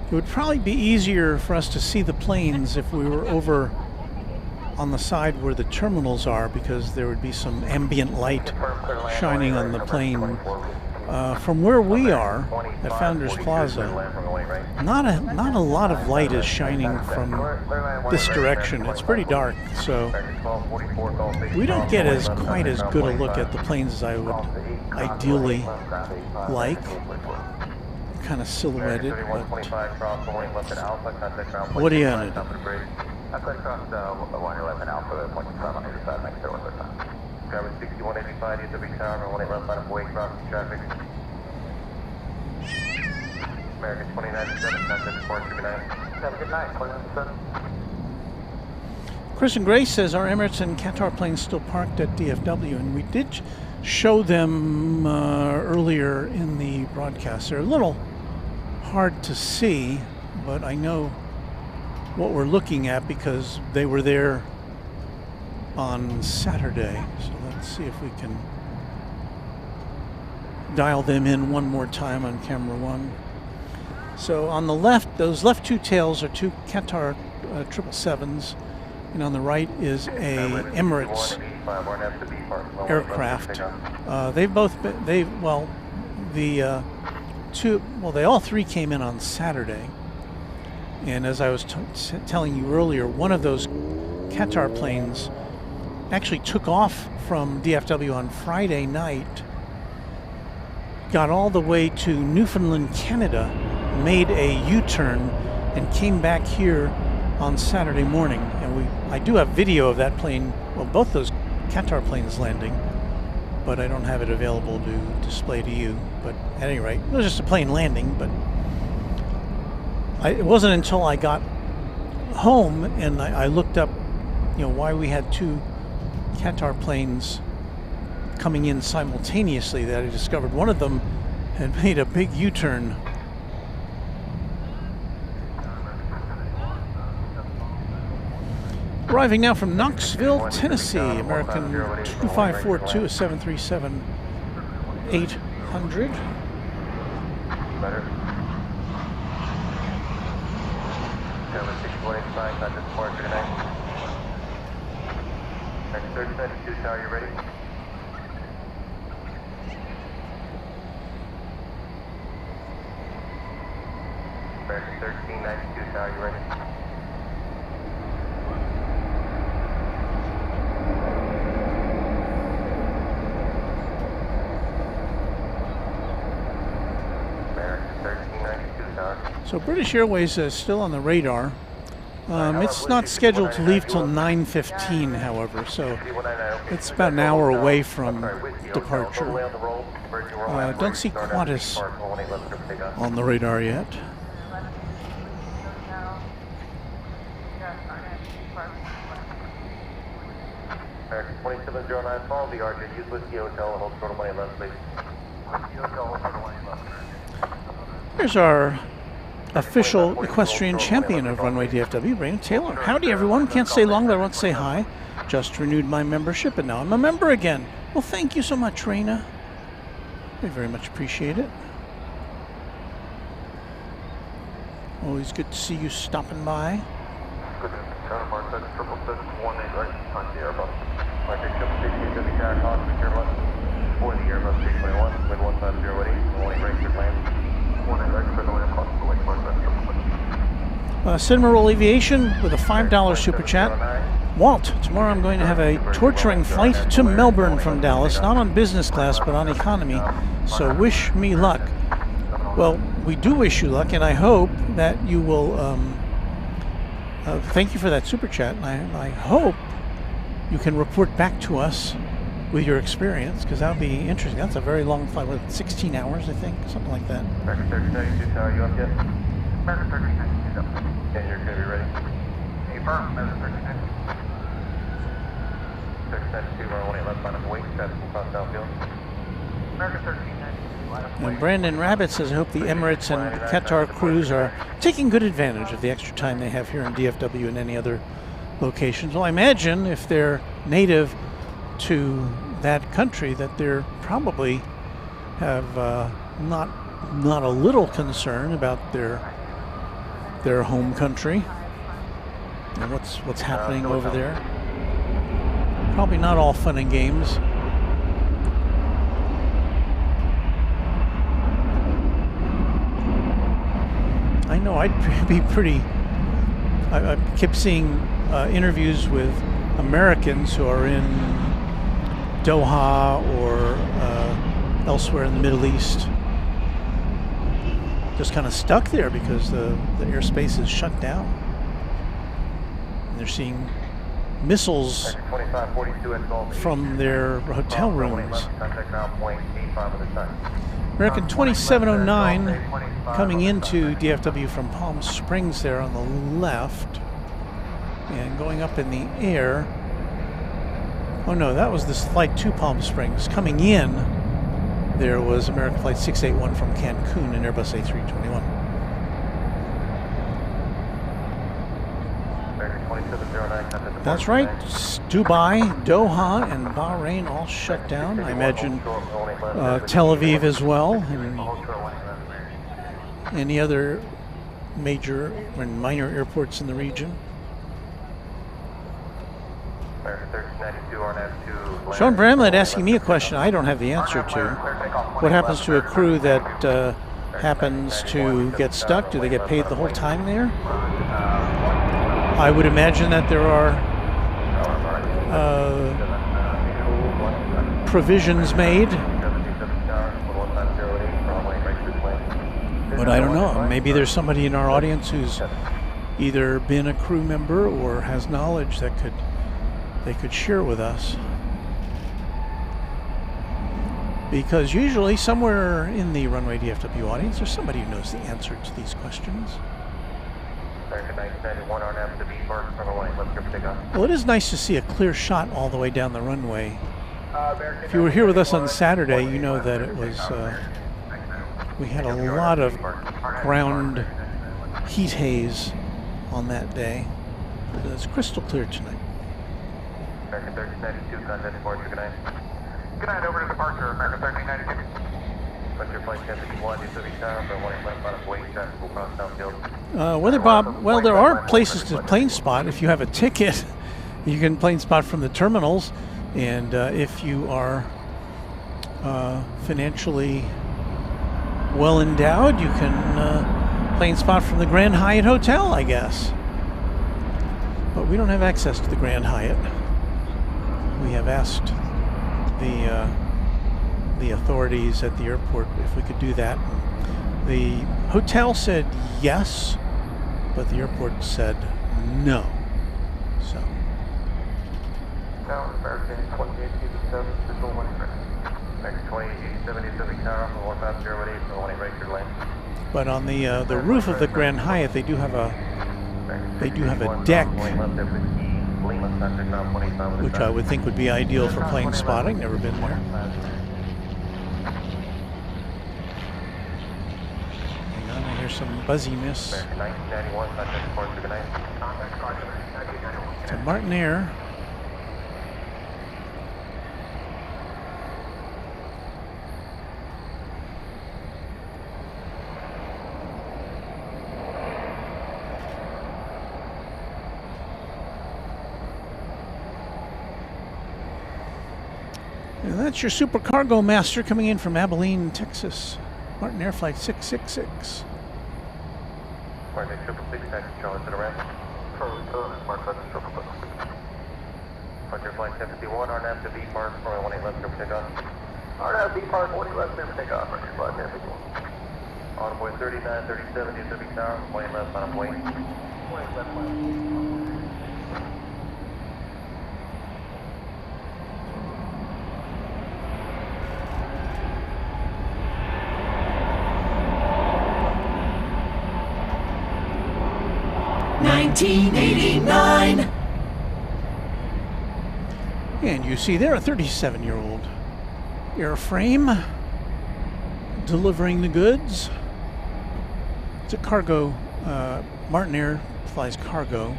It would probably be easier for us to see the planes if we were over on the side where the terminals are, because there would be some ambient light shining on the plane. From where we are at Founders Plaza, not a lot of light is shining from this direction. It's pretty dark, so we don't get quite as good a look at the planes as I would ideally like. Kind of silhouetted, but what are you gonna do? Driver 6185, DFW Tower, 18 left line of way, crossing traffic. American 2907, contact report, 39. Have a good night, 2907. Chris and Grace says our Emirates and Qatar planes still parked at DFW, and we did show them earlier in the broadcast. They're a little hard to see, but I know what we're looking at because they were there on Saturday. So let's see if we can dial them in one more time on camera one. So on the left, those left two tails are two Qatar 777s, and on the right is a Emirates aircraft. They've both been, they all three came in on Saturday. And as I was telling you earlier, one of those Qatar planes actually took off from DFW on Friday night, got all the way to Newfoundland, Canada, made a U-turn, and came back here on Saturday morning. And I do have video of that plane, well, both those Qatar planes landing, but I don't have it available to display to you. But at any rate, it was just a plane landing. But it wasn't until I got home and I looked up, why we had two Qatar planes coming in simultaneously that I discovered one of them had made a big U-turn. Arriving now from Knoxville, Tennessee, American 2542, a 737 800. Better. Driver 6185, contact report, 39. Next 3092 tower, you ready? American 1392 tower, you ready? So British Airways is still on the radar. It's not scheduled to leave till 9:15, however, so it's about an hour away from departure. Don't see Qantas on the radar yet. American 2709, follow the RJ, use Whiskey Hotel, hold short of 1 left, please. Whiskey Hotel, hold short of 1 left. Here's our official equestrian champion of Runway DFW, Raina Taylor. Howdy, everyone. Can't stay long, but I want to say hi. Just renewed my membership, and now I'm a member again. Well, thank you so much, Raina. I very much appreciate it. Always good to see you stopping by. Good. Tower Mark 777-18 right on the Airbus. Mark 660 DFW Tower, calling secure left. For the Airbus 321, wind 150 118 right, clear land. 18 right, clear the land, across the lake, Mark 777. Cinema Roll Aviation with a $5 super chat. Walt, tomorrow I'm going to have a torturing flight to Melbourne from Dallas, not on business class, but on economy, so wish me luck. Well, we do wish you luck, and I hope that you will, thank you for that super chat, and I hope you can report back to us with your experience, because that would be interesting. That's a very long flight, what, 16 hours, I think, something like that. American 1392 Tower, you up yet? American 1392, up. And you're going to be ready? Affirm, American 1392. 692, runway 18 left, line of wait, traffic across downfield. American 1392, line of And wait. Brandon Rabbit says, I hope the Emirates and Qatar crews are taking good advantage of the extra time they have here in DFW and any other locations. Well, I imagine if they're native to that country that they're probably have not a little concern about their home country and what's happening over there. Probably not all fun and games. I know I'd be pretty. I kept seeing interviews with Americans who are in Doha or elsewhere in the Middle East, just kind of stuck there because the airspace is shut down. And they're seeing missiles from their hotel rooms. American 2709 coming into DFW from Palm Springs there on the left and going up in the air. Oh no, that was this flight to Palm Springs. Coming in, there was American Flight 681 from Cancun and Airbus A321. That's right. Dubai, Doha, and Bahrain all shut down. I imagine Tel Aviv as well, and any other major and minor airports in the region. Sean Bramlett asking me a question I don't have the answer to. What happens to a crew that happens to get stuck? Do they get paid the whole time there? I would imagine that there are provisions made, but I don't know. Maybe there's somebody in our audience who's either been a crew member or has knowledge that they could share with us. Because usually somewhere in the Runway DFW audience there's somebody who knows the answer to these questions. Well, it is nice to see a clear shot all the way down the runway. If you were here with us on Saturday, you know that it was, we had a lot of ground heat haze on that day. But it's crystal clear tonight. American 1392, contact departure, good night. Good night, over to departure, American 1392. Departure flight 1051, DFW Tower, for 18 left, line of wait, traffic will cross downfield. Weather Bob, well, there are places to plane spot. If you have a ticket, you can plane spot from the terminals. And if you are financially well endowed, you can plane spot from the Grand Hyatt Hotel, I guess. But we don't have access to the Grand Hyatt. We have asked the authorities at the airport if we could do that. The hotel said yes, but the airport said no. So. Tower, American 2887, visual 1 Next 2887, DFW Tower, for 1 passenger, 18 for 18 right, clear lane. But on the roof of the Grand Hyatt, they do have a deck, which I would think would be ideal for plane spotting. Never been there. Hang on, I hear some buzziness. American 1991, contact departure, good night. To Martinair. And that's your Super Cargo Master coming in from Abilene, Texas. Martin Air Flight 666. Martin 666, taxi Charlie to the ramp. Mark 7, Departure flight 751, RNAV to B Park, runway 18 left, clear for takeoff. RNAV B Park, 40 left, clear for takeoff. Mark 5, 751. Envoy 3937, DFW Tower, 20 left, on way. 20 left, 1989. And you see there a 37-year-old airframe delivering the goods. It's a cargo. Martin Air flies cargo,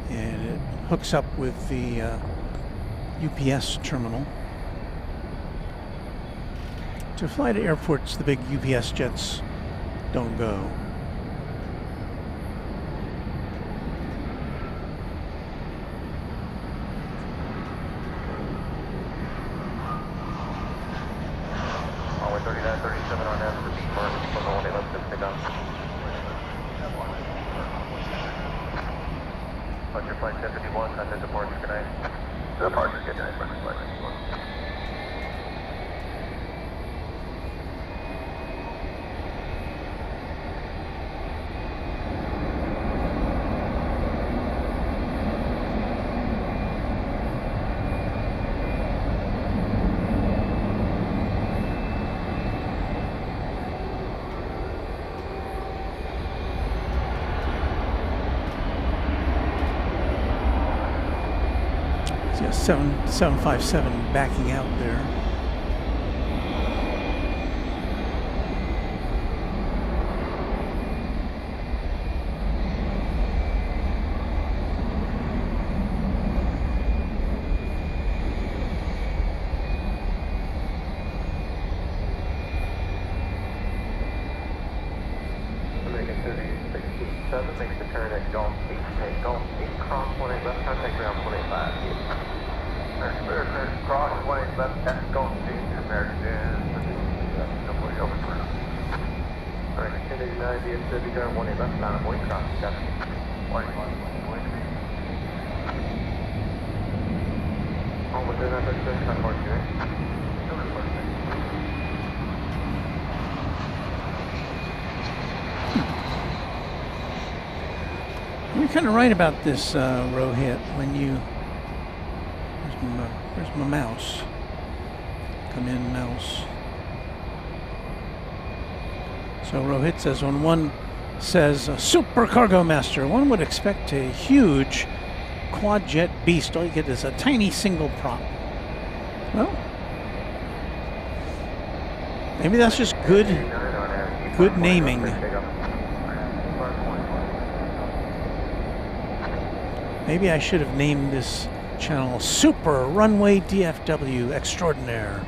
and it hooks up with the UPS terminal. To fly to airports, the big UPS jets don't go. Envoy 3937, RNAV to B Park, runway 18 left, clear for takeoff. Departure flight 751, contact departure, good night. Departure, good night, Mark 5, 751. See a 757 backing out there. American 37, makes the turn at Gulf 8, take Gulf 8, cross 18 left, contact ground 185. American cross 18 left, at Gulf 8, American, complete over for now. American 1089, DFW ground 18 left, line of way, cross 7, 1 Home within that 36, contact you. You're kind of right about this, Rohit, when you... Where's my mouse? Come in, mouse. So Rohit says, when one says Super Cargo Master, one would expect a huge quad-jet beast. All you get is a tiny single prop. Well, maybe that's just good naming. Maybe I should have named this channel Super Runway DFW Extraordinaire.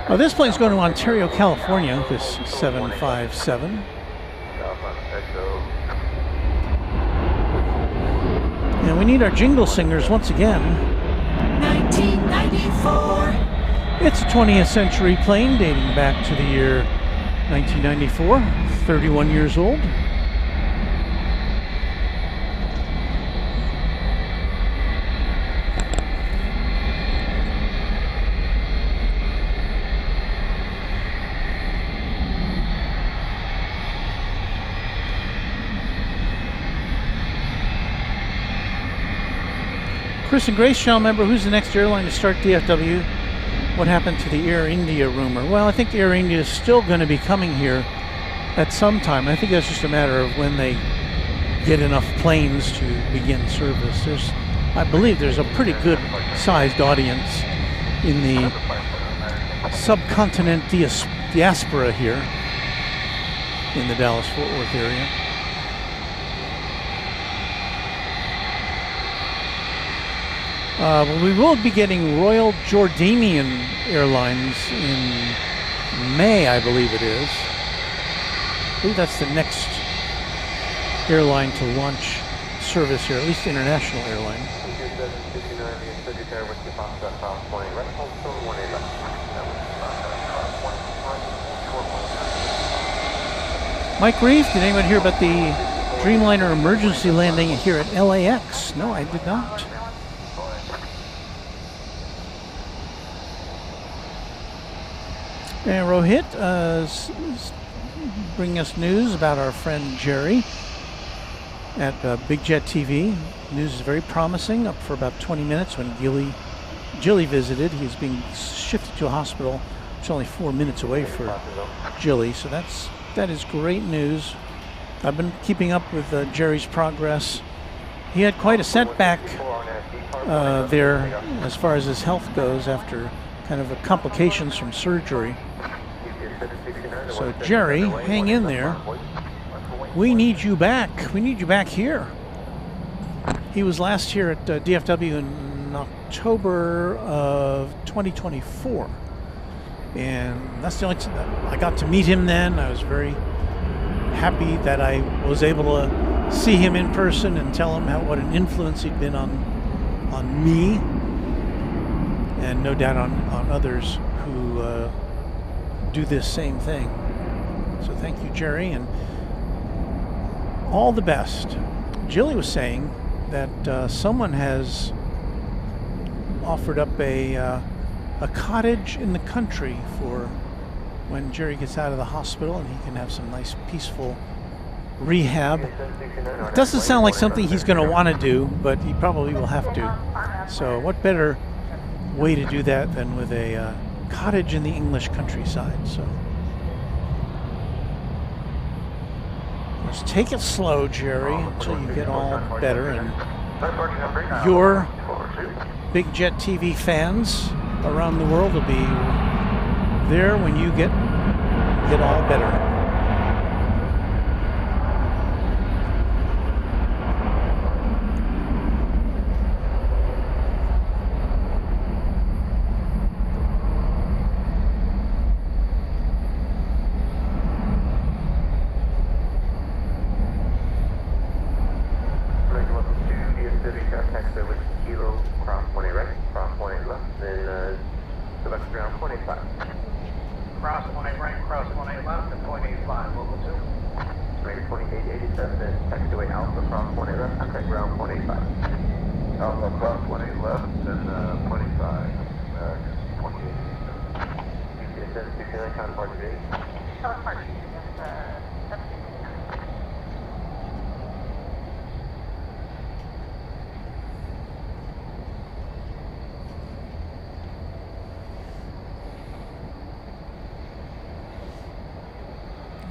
Oh, this plane's going to Ontario, California, this 757. And we need our jingle singers once again. 1994. It's a 20th century plane dating back to the year 1994, 31 years old. Chris and Grace shall remember, who's the next airline to start DFW? What happened to the Air India rumor? Well, I think Air India is still going to be coming here at some time. I think that's just a matter of when they get enough planes to begin service. I believe there's a pretty good sized audience in the subcontinent diaspora here in the Dallas-Fort Worth area. Well, we will be getting Royal Jordanian Airlines in May, I believe it is. I believe that's the next airline to launch service here, at least international airline. Mike Reeve, did anyone hear about the Dreamliner emergency landing here at LAX? No, I did not. And Rohit is bringing us news about our friend Jerry at Big Jet TV. News is very promising, up for about 20 minutes when Jilly visited. He's being shifted to a hospital. It's only 4 minutes away for Jilly, so that is great news. I've been keeping up with Jerry's progress. He had quite a setback there as far as his health goes after kind of complications from surgery. So Jerry, hang in there. We need you back. We need you back here. He was last here at DFW in October of 2024. And that's the only time I got to meet him then. I was very happy that I was able to see him in person and tell him what an influence he'd been on me, and no doubt on others who do this same thing. So thank you, Jerry, and all the best. Jilly was saying that someone has offered up a cottage in the country for when Jerry gets out of the hospital and he can have some nice peaceful rehab. It doesn't sound like something he's going to want to do, but he probably will have to. So what better way to do that than with a cottage in the English countryside. So just take it slow, Jerry, until you get all better, and your Big Jet TV fans around the world will be there when you get all better.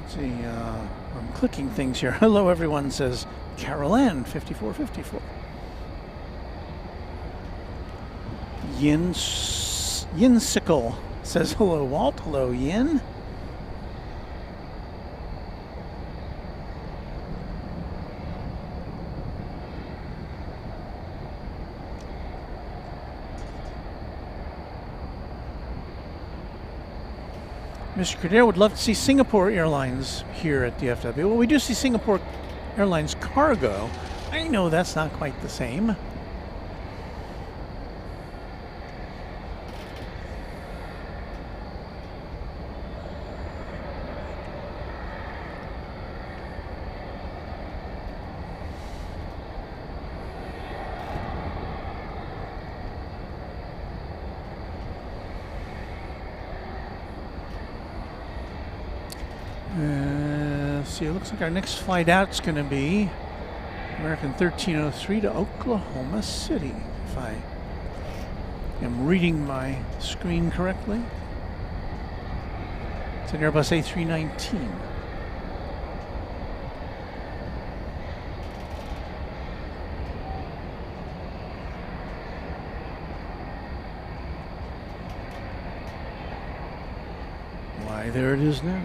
See, I'm clicking things here. Hello, everyone, says Carol Ann, 5454. Yinsicle says hello, Walt. Hello, Yin. Mr. Cordero would love to see Singapore Airlines here at DFW. Well, we do see Singapore Airlines cargo. I know that's not quite the same. See, it looks like our next flight out is going to be American 1303 to Oklahoma City, if I am reading my screen correctly. It's an Airbus A319. Why, there it is now.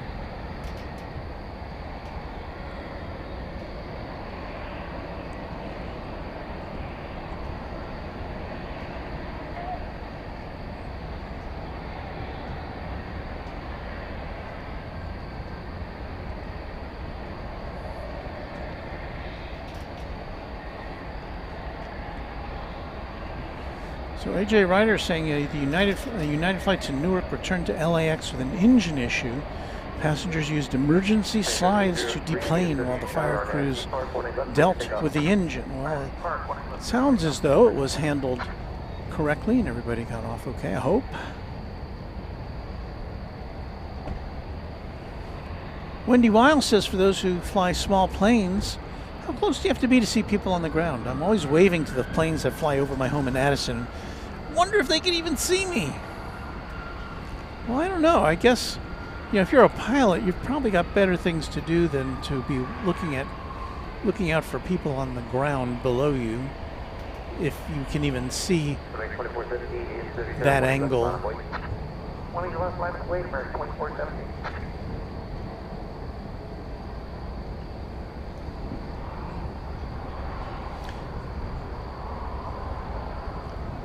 So AJ Ryder saying the United flight to Newark returned to LAX with an engine issue. Passengers used emergency slides to deplane while the fire crews dealt with the engine. Well, it sounds as though it was handled correctly and everybody got off okay, I hope. Wendy Weil says, for those who fly small planes, how close do you have to be to see people on the ground? I'm always waving to the planes that fly over my home in Addison. Wonder if they can even see me. Well, I don't know. I guess, you know, if you're a pilot, you've probably got better things to do than to be looking out for people on the ground below you, if you can even see that angle.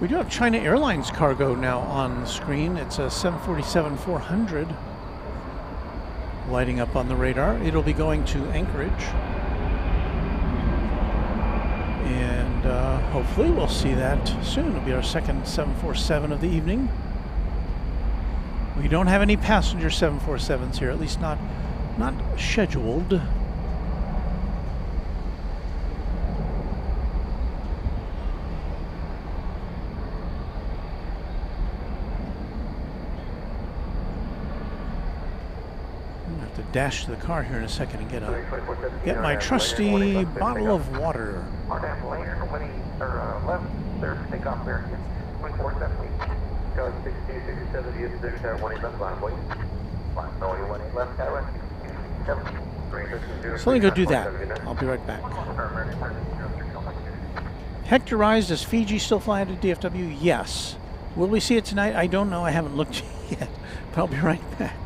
We do have China Airlines cargo now on the screen. It's a 747-400 lighting up on the radar. It'll be going to Anchorage. And hopefully we'll see that soon. It'll be our second 747 of the evening. We don't have any passenger 747s here, at least not scheduled. Dash to the car here in a second and get my trusty bottle of water. So let me go do that. I'll be right back. Hectorized, does Fiji still fly to DFW? Yes. Will we see it tonight? I don't know. I haven't looked yet, but I'll be right back.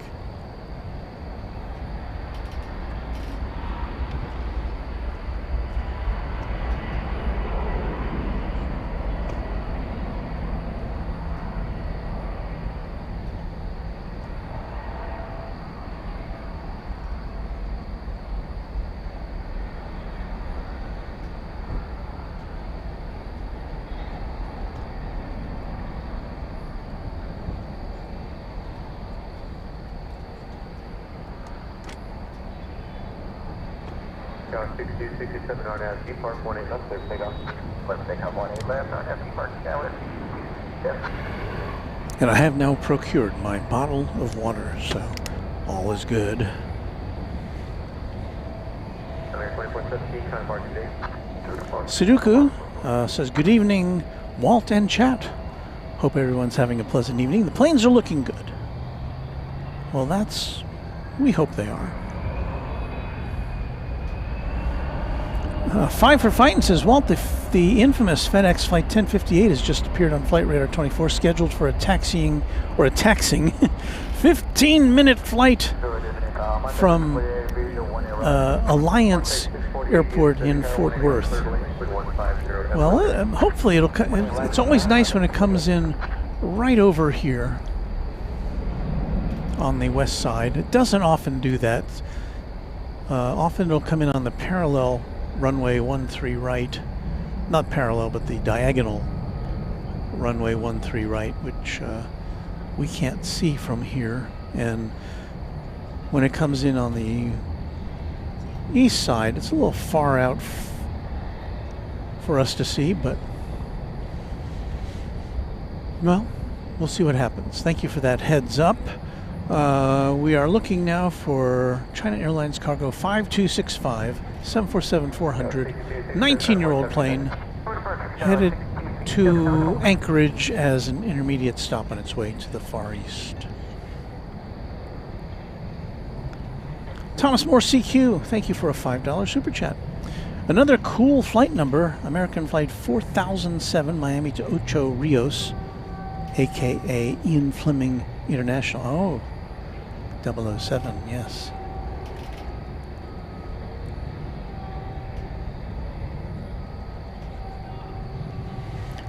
And I have now procured my bottle of water, so all is good. Sudoku says, good evening, Walt and chat. Hope everyone's having a pleasant evening. The planes are looking good. Well, we hope they are. Five for Fighting says, Walt, the infamous FedEx Flight 1058 has just appeared on Flight Radar 24, scheduled for a taxing 15-minute flight from Alliance Airport in Fort Worth. Well, hopefully it's always nice when it comes in right over here on the west side. It doesn't often do that. Often it'll come in on the parallel runway 13 right, not parallel, but the diagonal runway 13 right, which we can't see from here. And when it comes in on the east side, it's a little far out for us to see, but well, we'll see what happens. Thank you for that heads up. We are looking now for China Airlines cargo 5265, 747-400, 19-year-old plane, headed to Anchorage as an intermediate stop on its way to the Far East. Thomas Moore CQ, thank you for a $5 super chat. Another cool flight number, American Flight 4007, Miami to Ocho Rios, aka Ian Fleming International. Oh, 007, yes.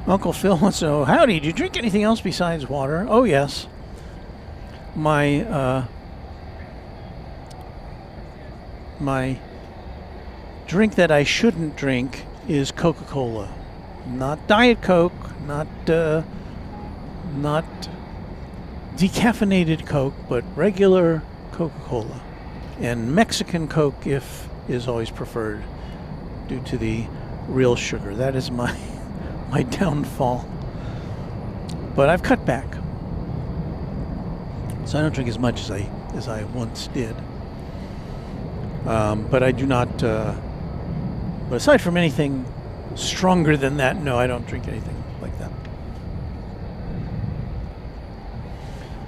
Uncle Phil wants to know, howdy, do you drink anything else besides water? Oh, yes. My drink that I shouldn't drink is Coca-Cola. Not Diet Coke, not not decaffeinated Coke, but regular Coca-Cola. And Mexican Coke, if is always preferred due to the real sugar. That is my downfall. But I've cut back, so I don't drink as much as I once did. But I do not. But aside from anything stronger than that, no, I don't drink anything like that.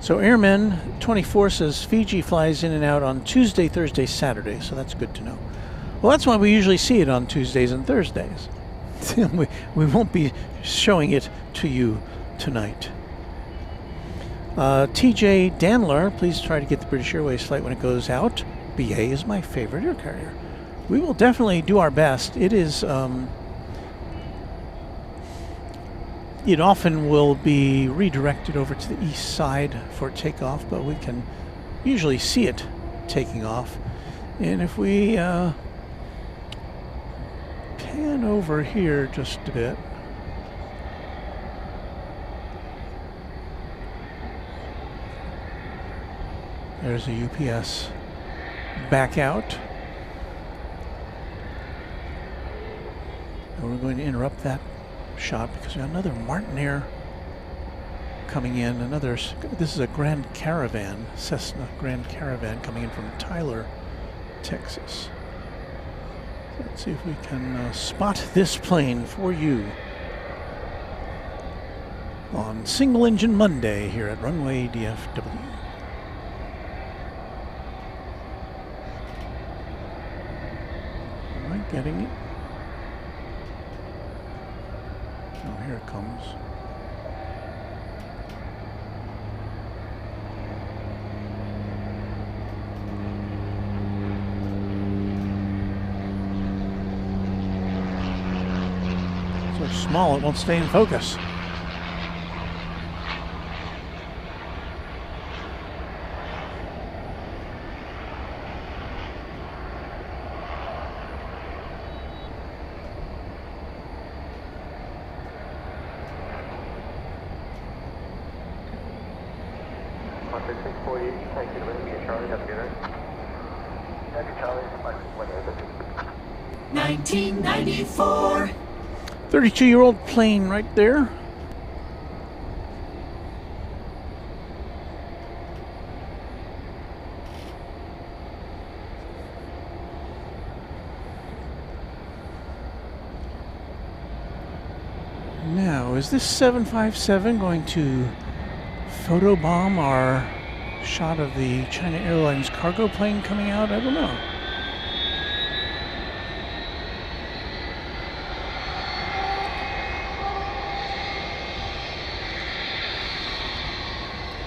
So Airman 24 says Fiji flies in and out on Tuesday, Thursday, Saturday. So that's good to know. Well, that's why we usually see it on Tuesdays and Thursdays. we won't be showing it to you tonight. TJ Danler, please try to get the British Airways flight when it goes out. BA is my favorite air carrier. We will definitely do our best. It is, it often will be redirected over to the east side for takeoff, but we can usually see it taking off. And if we pan over here just a bit, there's a UPS back out. And we're going to interrupt that shot because we have another Martinair coming in. This is a Grand Caravan, Cessna Grand Caravan coming in from Tyler, Texas. So let's see if we can spot this plane for you on Single Engine Monday here at Runway DFW. Am I getting it? Oh, here it comes. So small it won't stay in focus. Thank you. Let me get Charlie. Have a good night. Thank you, Charlie. 1994. 32-year-old plane right there. Now, is this 757 going to photobomb our shot of the China Airlines cargo plane coming out? I don't know.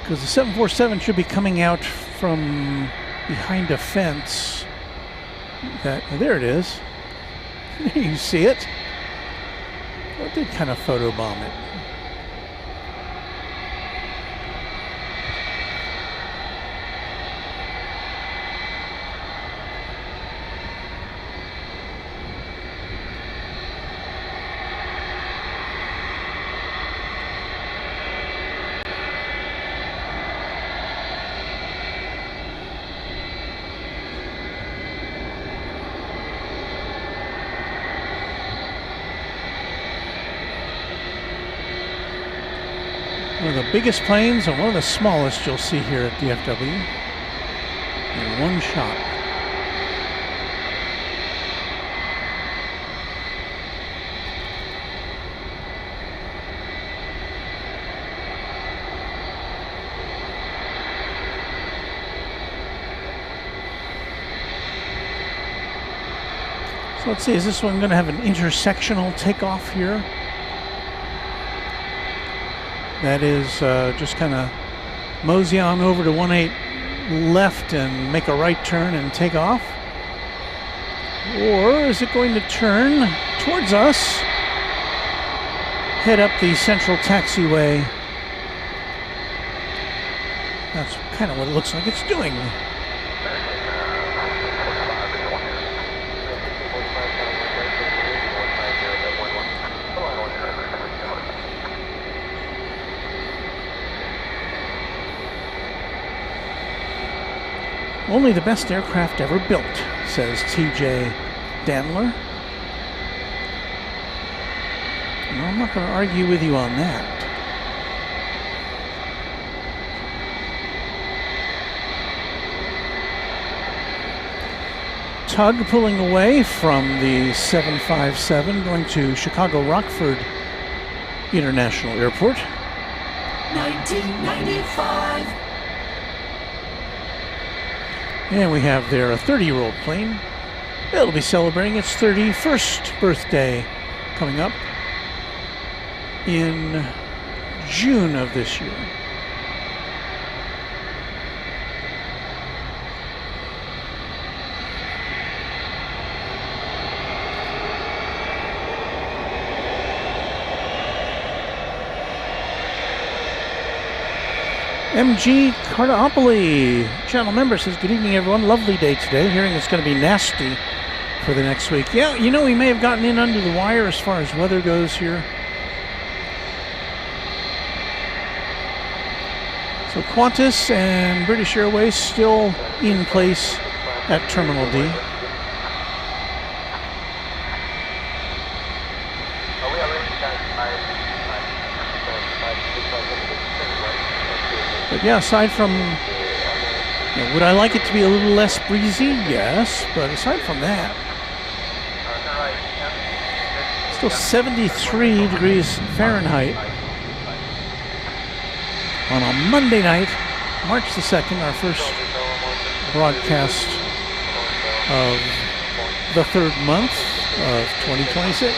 Because the 747 should be coming out from behind a fence. There it is. You see it? Well, it did kind of photobomb it. One of the biggest planes and one of the smallest you'll see here at DFW in one shot. So let's see, is this one going to have an intersectional takeoff here? That is just kind of mosey on over to 18 left and make a right turn and take off? Or is it going to turn towards us, head up the central taxiway? That's kind of what it looks like it's doing. Only the best aircraft ever built, says TJ Danler. No, I'm not going to argue with you on that. Tug pulling away from the 757, going to Chicago Rockford International Airport. 1995. And we have there a 30-year-old plane. It'll be celebrating its 31st birthday coming up in June of this year. MG Cardopoly channel member says, good evening everyone, lovely day today. Hearing it's going to be nasty for the next week. Yeah, you know, we may have gotten in under the wire as far as weather goes here. So Qantas and British Airways still in place at Terminal D. But yeah, aside from, you know, would I like it to be a little less breezy? Yes, but aside from that, still 73 degrees Fahrenheit on a Monday night, March the 2nd, our first broadcast of the third month of 2026.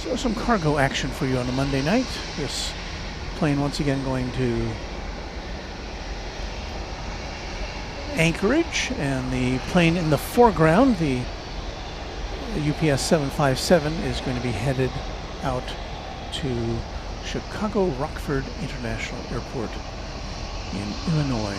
So some cargo action for you on a Monday night. This plane once again going to Anchorage, and the plane in the foreground, the UPS 757, is going to be headed out to Chicago Rockford International Airport in Illinois.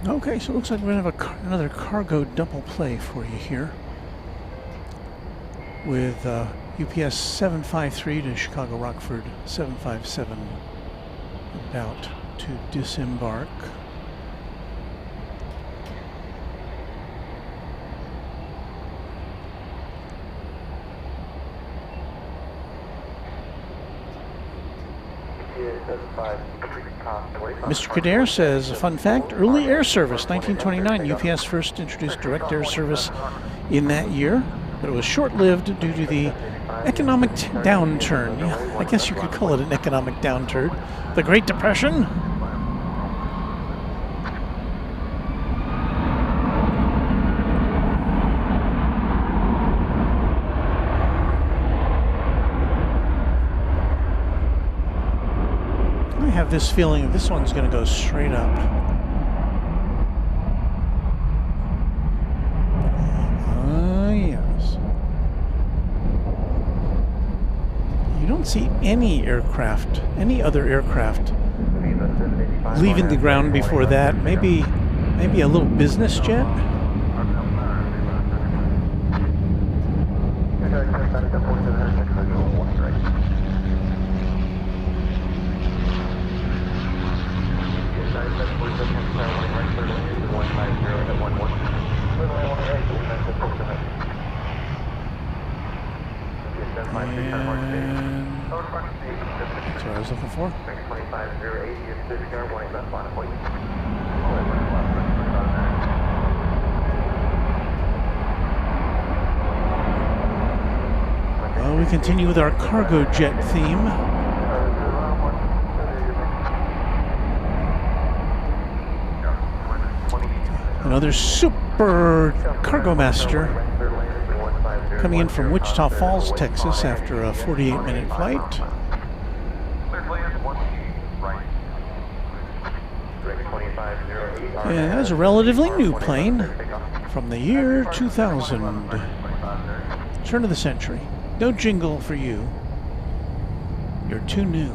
Okay, so it looks like we're going to have another cargo double play for you here with UPS 753 to Chicago Rockford 757 about to disembark. Mr. Kader says, a fun fact, early air service, 1929. UPS first introduced direct air service in that year, but it was short-lived due to the economic downturn. Yeah, I guess you could call it an economic downturn. The Great Depression. this feeling this one's going to go straight up. Yes. You don't see any aircraft, any other aircraft leaving the ground before that. Maybe a little business jet. That's what I was looking for. Well, we continue with our cargo jet theme. Another super cargo master coming in from Wichita Falls, Texas after a 48-minute flight. And that was a relatively new plane from the year 2000. Turn of the century. No jingle for you. You're too new.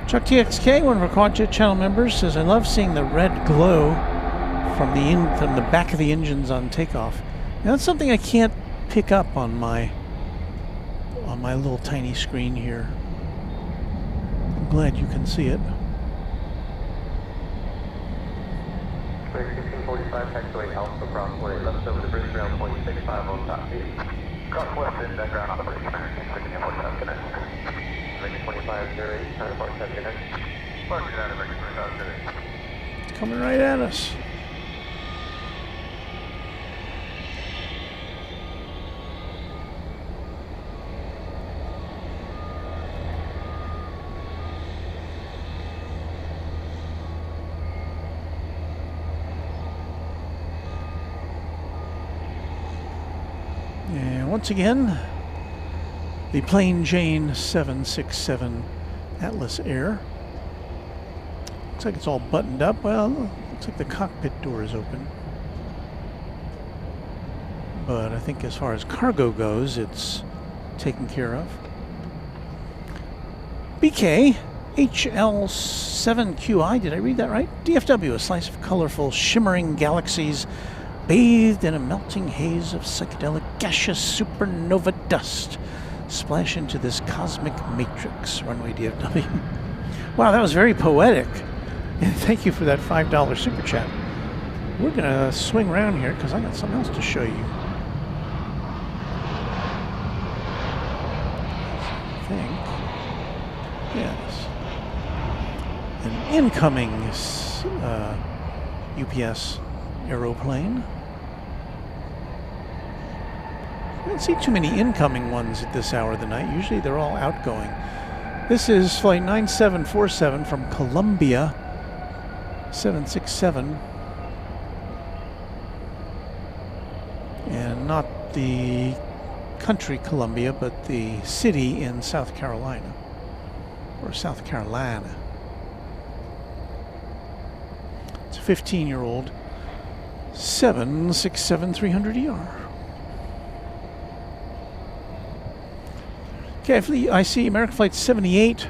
Chuck TXK, one of our Quad Jet channel members, says, "I love seeing the red glow from the back of the engines on takeoff." Now, that's something I can't pick up on my little tiny screen here. I'm glad you can see it. 1645, taxiway Alpha Crossway, left over the bridge ground, 0.65 on top speed. Crosswest in that ground on the bridge, 1645 connect. 2508, turn apart, 7 connect. Mark it out of 2508. It's coming right at us. And once again, the plain Jane 767 Atlas Air. Looks like it's all buttoned up. Well, looks like the cockpit door is open. But I think as far as cargo goes, it's taken care of. BK HL7QI, did I read that right? DFW, a slice of colorful, shimmering galaxies bathed in a melting haze of psychedelic gaseous supernova dust. Splash into this cosmic matrix. Runway DFW. Wow, that was very poetic. And thank you for that $5 super chat. We're going to swing around here because I got something else to show you. I think. Yes. An incoming UPS aeroplane. I don't see too many incoming ones at this hour of the night. Usually they're all outgoing. This is flight 9747 from Columbia 767. And not the country Columbia, but the city in South Carolina. Or South Carolina. It's a 15-year-old 767-300ER. Okay, I see American Flight 78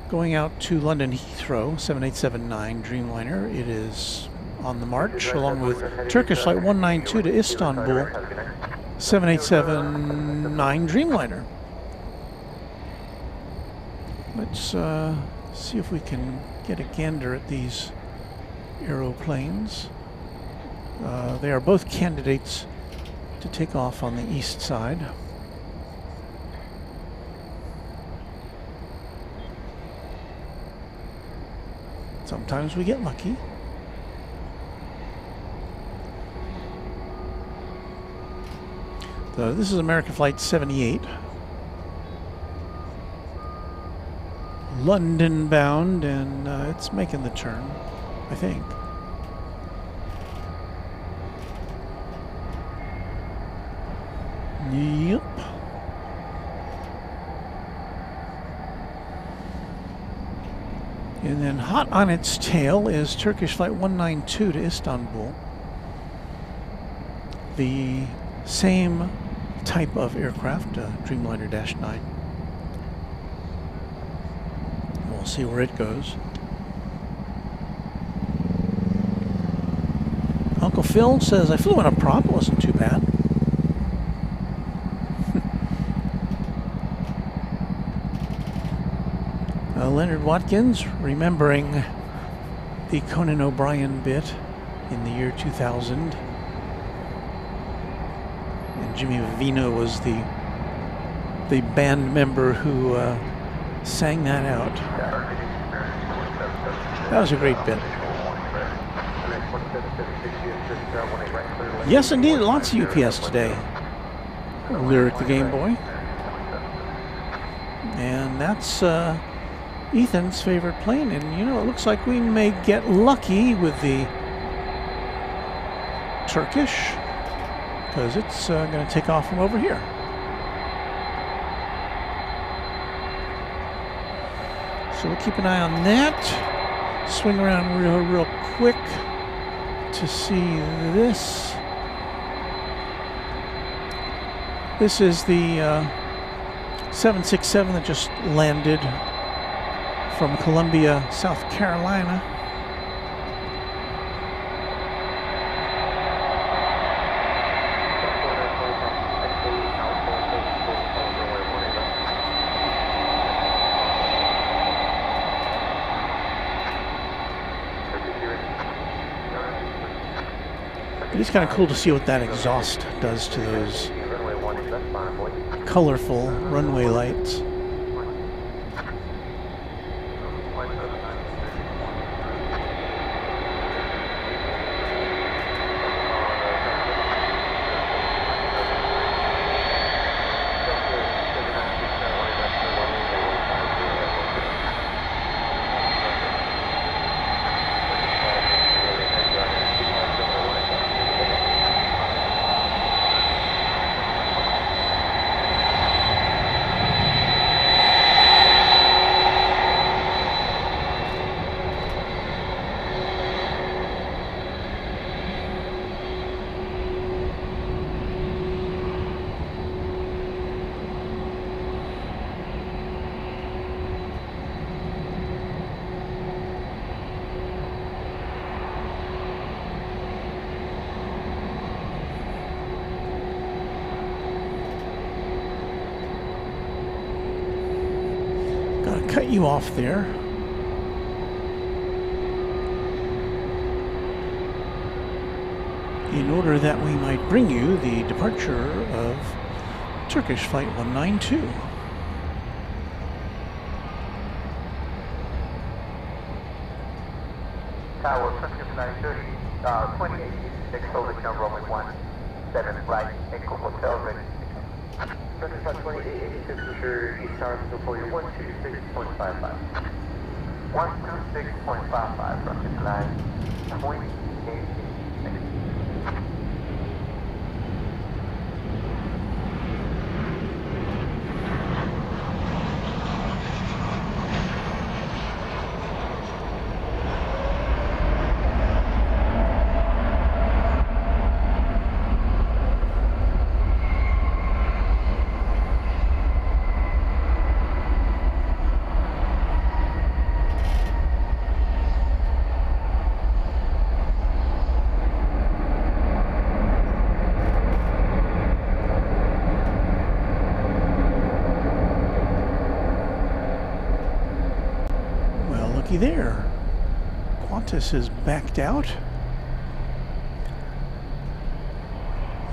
going out to London Heathrow, 7879 Dreamliner. It is on the march, along with Turkish Flight 192 to Istanbul, 7879 Dreamliner. Let's see if we can get a gander at these aeroplanes. They are both candidates to take off on the east side. Sometimes we get lucky. So this is American Flight 78. London bound, and it's making the turn, I think. Yep. And then hot on its tail is Turkish Flight 192 to Istanbul. The same type of aircraft, Dreamliner Dash 9. We'll see where it goes. Uncle Phil says, I flew in a prop, it wasn't too bad. Leonard Watkins, remembering the Conan O'Brien bit in the year 2000. And Jimmy Vivino was the band member who sang that out. That was a great bit. Yes, indeed, lots of UPS today. Lyric the Game Boy. And that's Ethan's favorite plane, and you know, it looks like we may get lucky with the Turkish, because it's going to take off from over here. So we'll keep an eye on that. Swing around real quick to see this. This is the 767 that just landed from Columbia, South Carolina. It is kind of cool to see what that exhaust does to those colorful runway lights. Cut you off there. In order that we might bring you the departure of Turkish Flight 192. Tower, Turkish 930, 2886, over number only 17 flight, Echo Hotel, ready. Turkish Flight 2886, Mr. East Tower, for you, 126.55. 126.55, Turkish line, 2886. There. Qantas has backed out.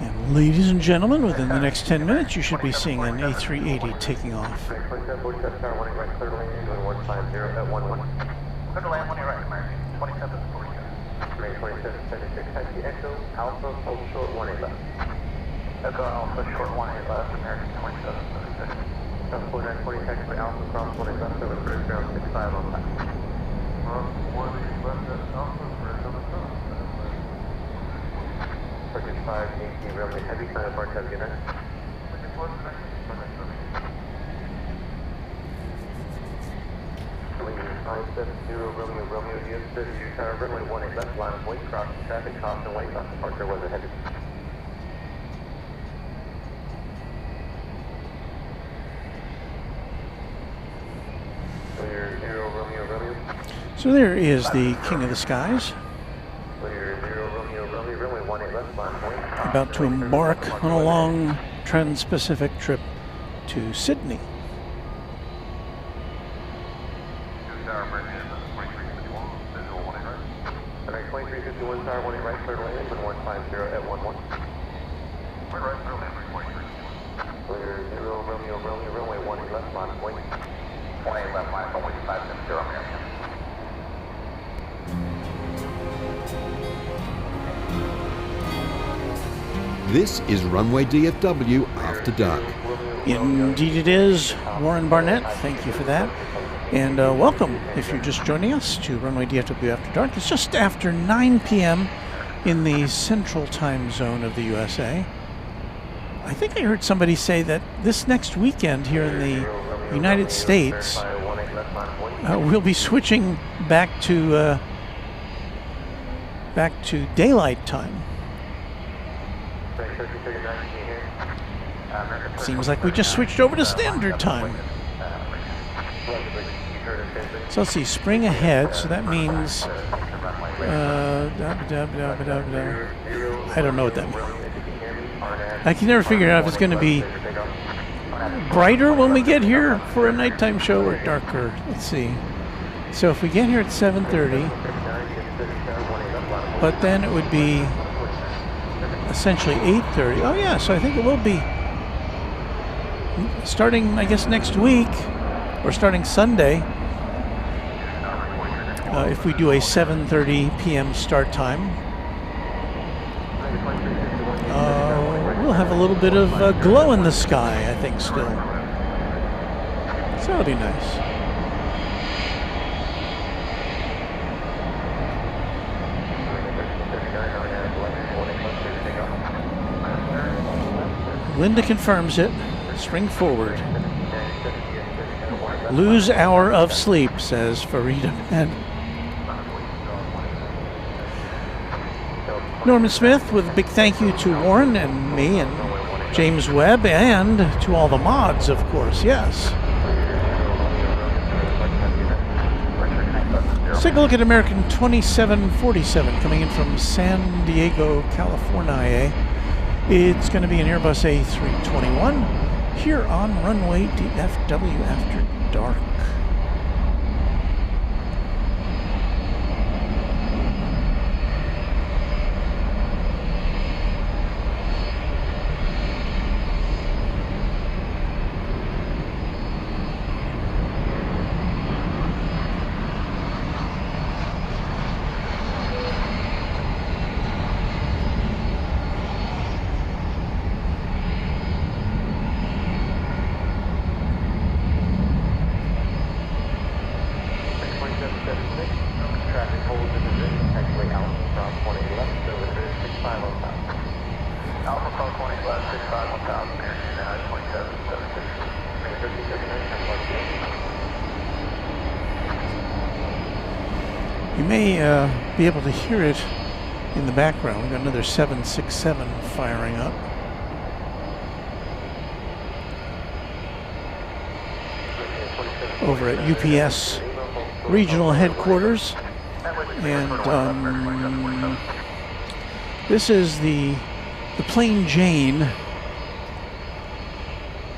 And Ladies and gentlemen, within the next 10 minutes, you should be seeing an A380 taking off. 2747 tower, 1 right, clear to land, doing 150 at 11. Clear to land, 1 right, American. 2747. May 2776, taxi Echo, Alpha, hold short, 18 left. Echo Alpha, short 18 left, American 2776. South 4940, taxi Alpha, cross 18 left, over bridge ground 65 on left. 18 left at Alpha, bridge on the top. Purchase 5, AC, Runway Heavy, sign up, Mark, have a good night. Leaving 570 Romeo DFW Tower, runway 18 left, line of weight, crossing traffic, cost and weight, off departure, weather heavy. Clear 0 Romeo. So there is the King of the Skies, Clear 0 Romeo, runway 18 left, line of weight. about to embark on a long trans-Pacific trip to Sydney. Tower, American 2351, visual 18 right. Alright, 2351 Tower, 18 right, clear to land, wind 150 at 11. 1 right, clear to land, 23. Clear 0 Romeo, runway 18 left, line of weight. 18 left, line, 570 American. This is Runway DFW After Dark. Indeed it is. Warren Barnett, thank you for that. And welcome, if you're just joining us, to Runway DFW After Dark. It's just after 9 p.m. in the central time zone of the USA. I think I heard somebody say that this next weekend here in the United States, we'll be switching back to daylight time. Seems like we just switched over to standard time. So let's see, spring ahead, so that means, I don't know what that means. I can never figure out if it's going to be brighter when we get here for a nighttime show or darker. Let's see. So if we get here at 7:30, but then it would be essentially 8:30. Oh yeah, so I think it will be starting, I guess, next week, or starting Sunday, if we do a 7:30 p.m. start time. We'll have a little bit of glow in the sky, I think, still. So that'll be nice. Linda confirms it. Spring forward. Lose hour of sleep, says Farida. And Norman Smith with a big thank you to Warren and me and James Webb, and to all the mods, of course, yes. Let's take a look at American 2747 coming in from San Diego, California. It's going to be an Airbus A321 here on Runway DFW After Dark. You may be able to hear it in the background. We've got another 767 firing up. Over at UPS Regional Headquarters. And this is the Plain Jane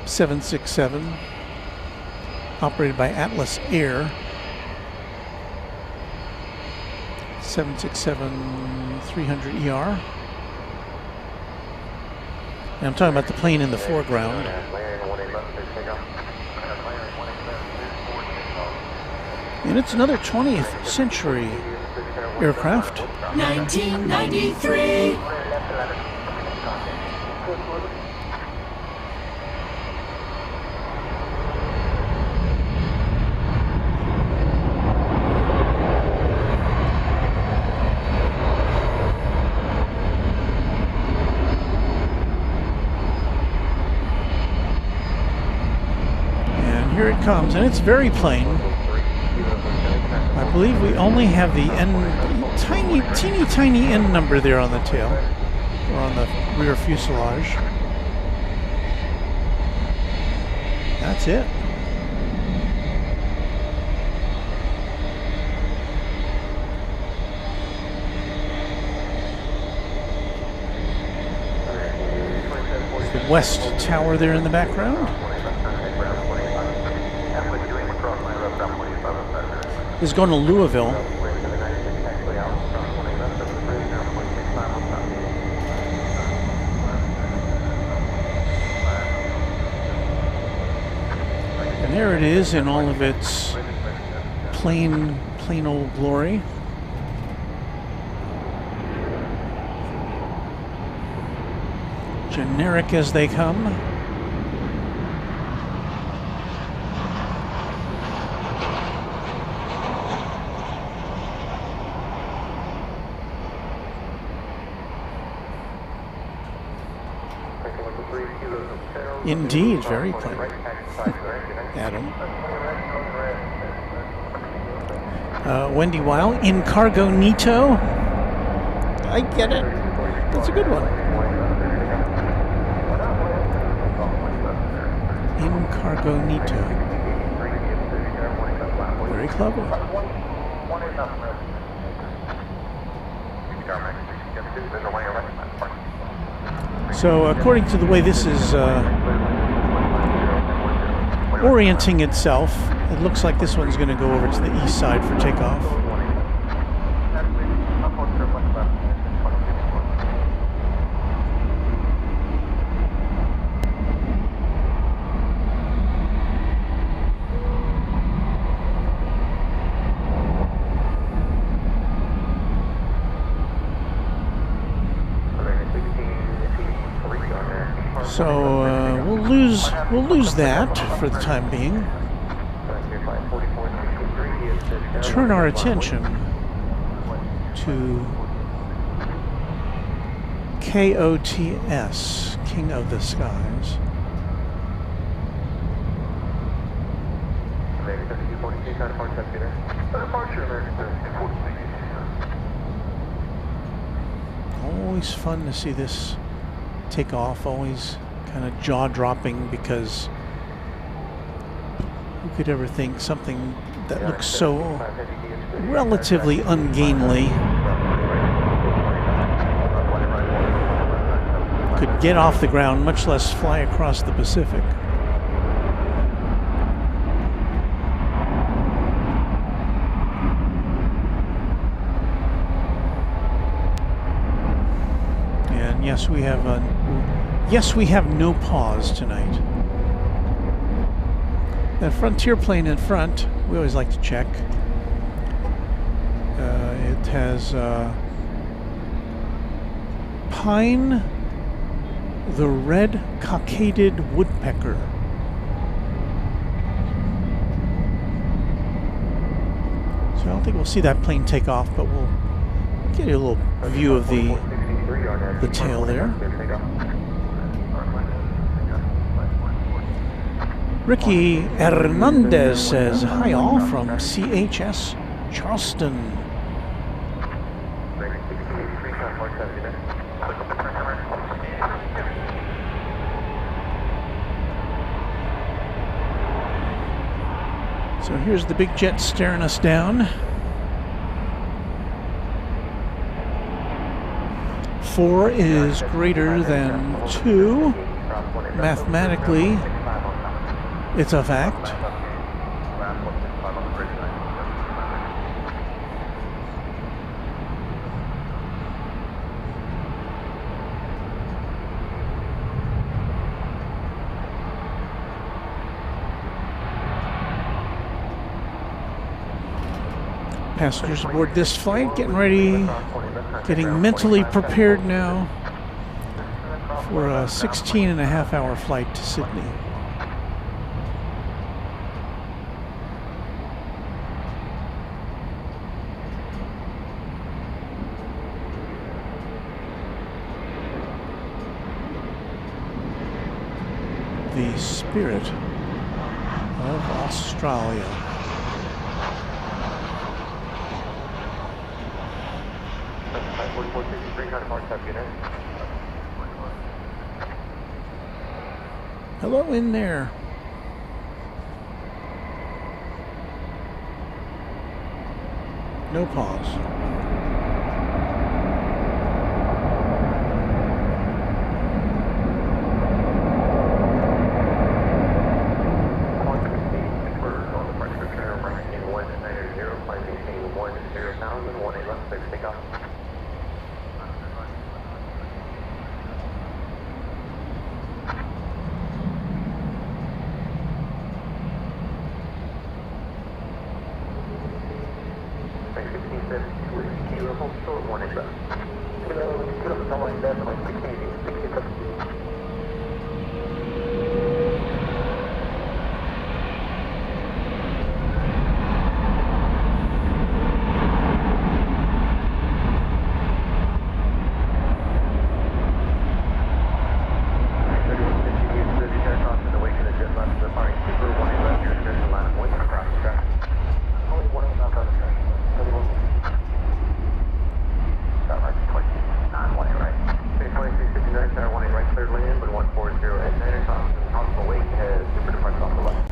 767, operated by Atlas Air. 767-300ER. And I'm talking about the plane in the foreground. And it's another 20th century aircraft. 1993. And here it comes, and it's very plain. I believe we only have the teeny tiny end number there on the tail, or on the rear fuselage. That's it. The West Tower there in the background. This is going to Louisville. And there it is in all of its plain old glory. Generic as they come. Indeed, very plain. Adam. Wendy Weil, Incognito. I get it. That's a good one. Incognito. Very clever. So according to the way this is orienting itself, it looks like this one's going to go over to the east side for takeoff. So we'll lose that for the time being. Turn our attention to KOTS, King of the Skies. Always fun to see this take off, always kind of jaw-dropping, because who could ever think something that looks so relatively ungainly could get off the ground, much less fly across the Pacific. And yes, we have no pause tonight. That Frontier plane in front, we always like to check. It has Pine the red cockaded woodpecker. So I don't think we'll see that plane take off, but we'll get you a little view of the tail there. Ricky Hernandez says, hi all from CHS Charleston. So here's the big jet staring us down. 4 is greater than 2. Mathematically, it's a fact. Passengers aboard this flight getting ready, getting mentally prepared now for a 16.5-hour flight to Sydney. The Spirit of Australia. Hello in there. No pause.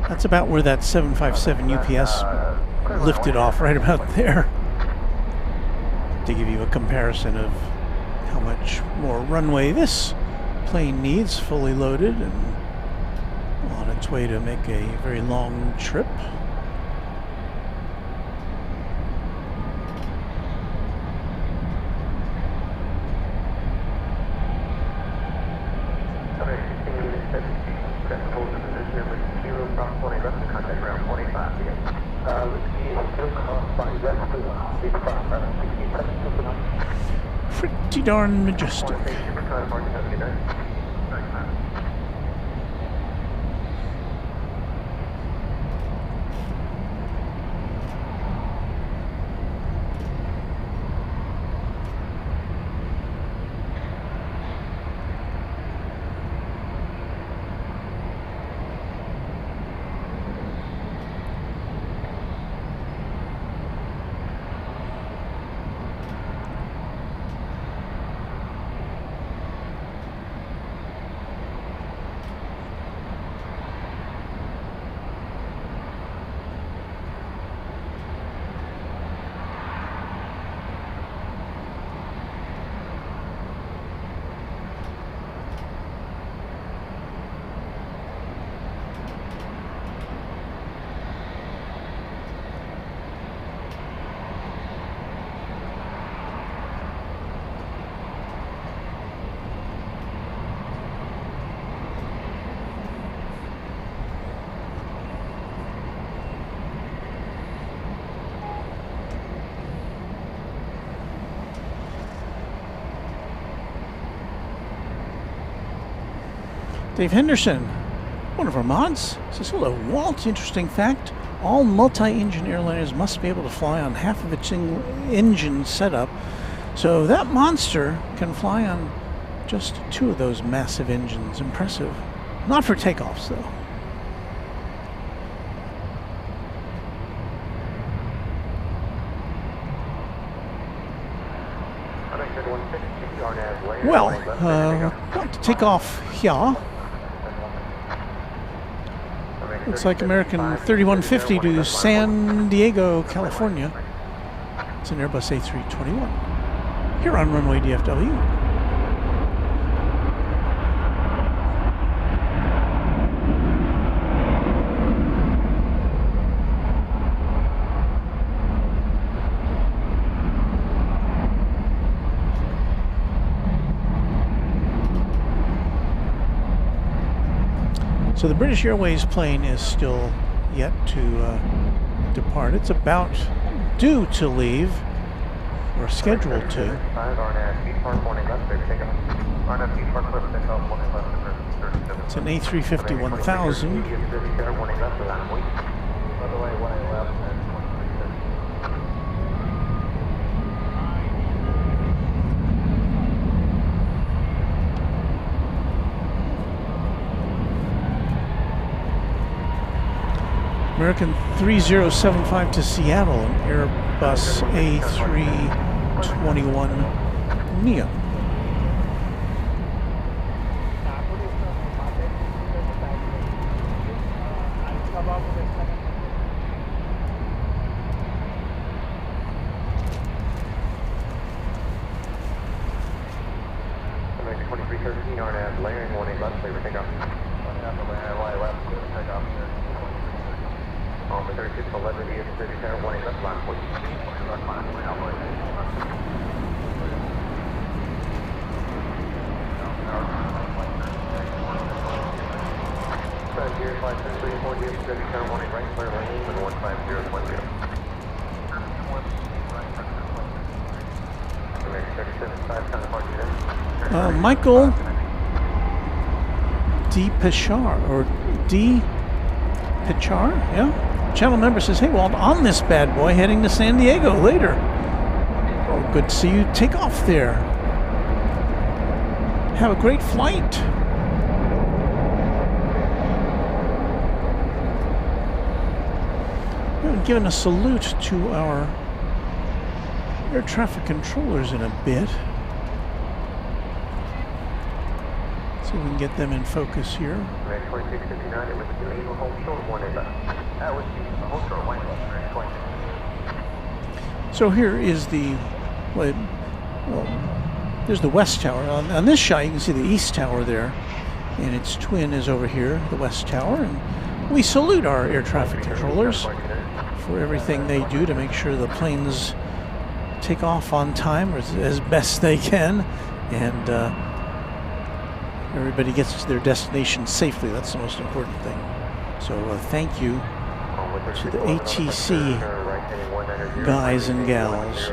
That's about where that 757 UPS lifted off, right about there. To give you a comparison of how much more runway this plane needs, fully loaded and on its way to make a very long trip. Pretty darn majestic. Dave Henderson, one of our mods, says, hello, Walt. Interesting fact, all multi-engine airliners must be able to fly on half of its engine setup. So that monster can fly on just 2 of those massive engines. Impressive. Not for takeoffs, though. Well, about to take off here. Looks like American 3150 to San Diego, California. It's an Airbus A321 here on Runway DFW. So the British Airways plane is still yet to depart. It's about due to leave, or scheduled to. 5 RNAV, Beach Park, warning left, clear to take off. RNAV, Beach Park, clear for takeoff, warning left, clear for 37. It's an A350 1000. Warning left, land wait. By the way, 1 left and 136. American 3075 to Seattle, an Airbus A321 Neo. American 2313, RNAV, layering, warning left, clear for takeoff. Left, clear for takeoff. On the 3611 DFW warning left, land wait. Left, land wait, warning right, clear lane, and 15010. American 37.5, time departure in. Michael D. Pichar, or D. Pichar, yeah. Channel member says, hey, Walt, on this bad boy heading to San Diego later. Oh, good to see you take off there. Have a great flight. We haven't given a salute to our air traffic controllers in a bit. See if we can get them in focus here. American 2659, it was illegal hold short, warning left. That was the hold short, warning left, American 26. So here is the, well, there's the west tower. On this shot, you can see the east tower there, and its twin is over here, the west tower. And we salute our air traffic controllers for everything they do to make sure the planes take off on time, or as best they can, and everybody gets to their destination safely. That's the most important thing. So thank you to the ATC guys and gals.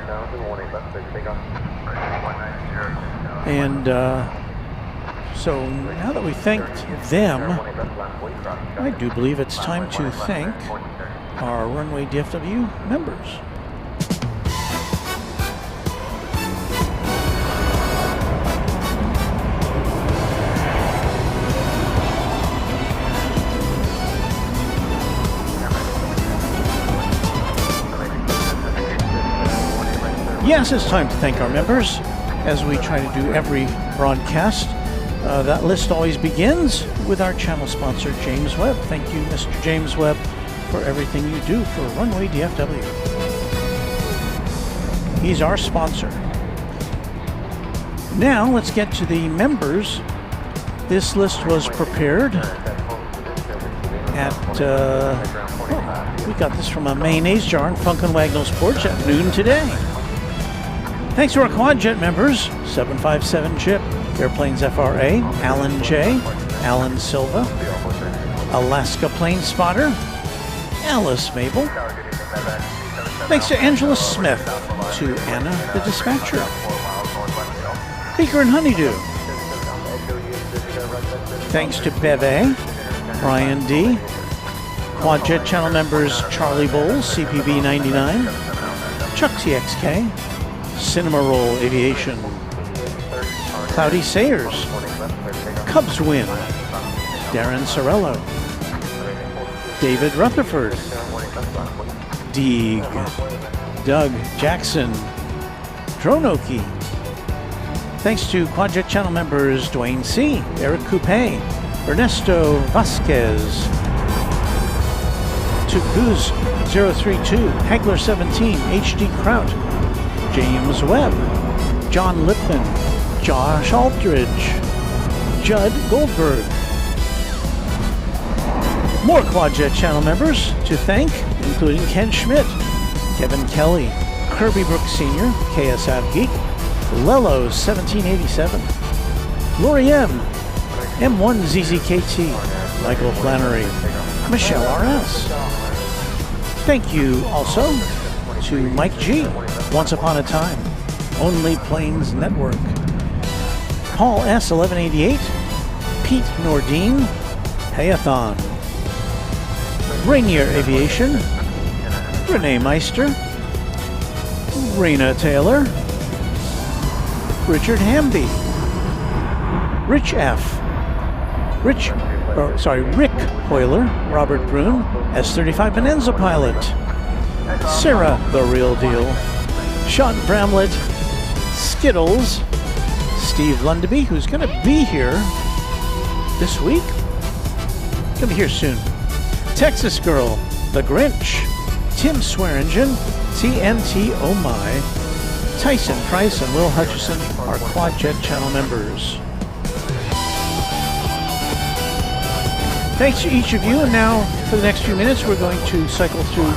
And so now that we thanked them, I do believe it's time to thank our Runway DFW members. Yes, it's time to thank our members, as we try to do every broadcast. That list always begins with our channel sponsor, James Webb. Thank you, Mr. James Webb, for everything you do for Runway DFW. He's our sponsor. Now, let's get to the members. This list was prepared at, we got this from a mayonnaise jar in Funk and Wagnall's porch at noon today. Thanks to our quad jet members, 757 Chip, Airplanes FRA, Alan J, Alan Silva, Alaska Plane Spotter, Alice Mabel. Thanks to Angela Smith, to Anna the Dispatcher, Beaker and Honeydew. Thanks to Beve, Brian D, quad jet channel members Charlie Bowles, CPB 99, Chuck TXK, Cinema Roll Aviation, Cloudy Sayers, Cubs Win, Darren Sorello, David Rutherford, Deeg, Doug Jackson, Dronoki. Thanks to Quadjet channel members Dwayne C., Eric Coupe, Ernesto Vasquez, to Goose 032, Hagler 17, HD Kraut, James Webb, John Lipman, Josh Aldridge, Judd Goldberg. More Quadjet channel members to thank, including Ken Schmidt, Kevin Kelly, Kirby Brooks Sr., KSF Geek, Lello 1787, Lori M, M1 ZZKT, Michael Flannery, Michelle RS. Thank you also to Mike G, Once Upon a Time, Only Planes Network, Paul S. 1188, Pete Nordine, Payathon, Rainier Aviation, Renee Meister, Raina Taylor, Richard Hamby, Rich F, Rick Hoyler, Robert Brune, S-35 Bonanza pilot, Sarah the Real Deal, Sean Bramlett, Skittles, Steve Lundaby, who's going to be here this week, going to be here soon, Texas Girl, The Grinch, Tim Swearingen, TNT Oh My, Tyson Price, and Will Hutchison are Quadjet channel members. Thanks to each of you, and now for the next few minutes we're going to cycle through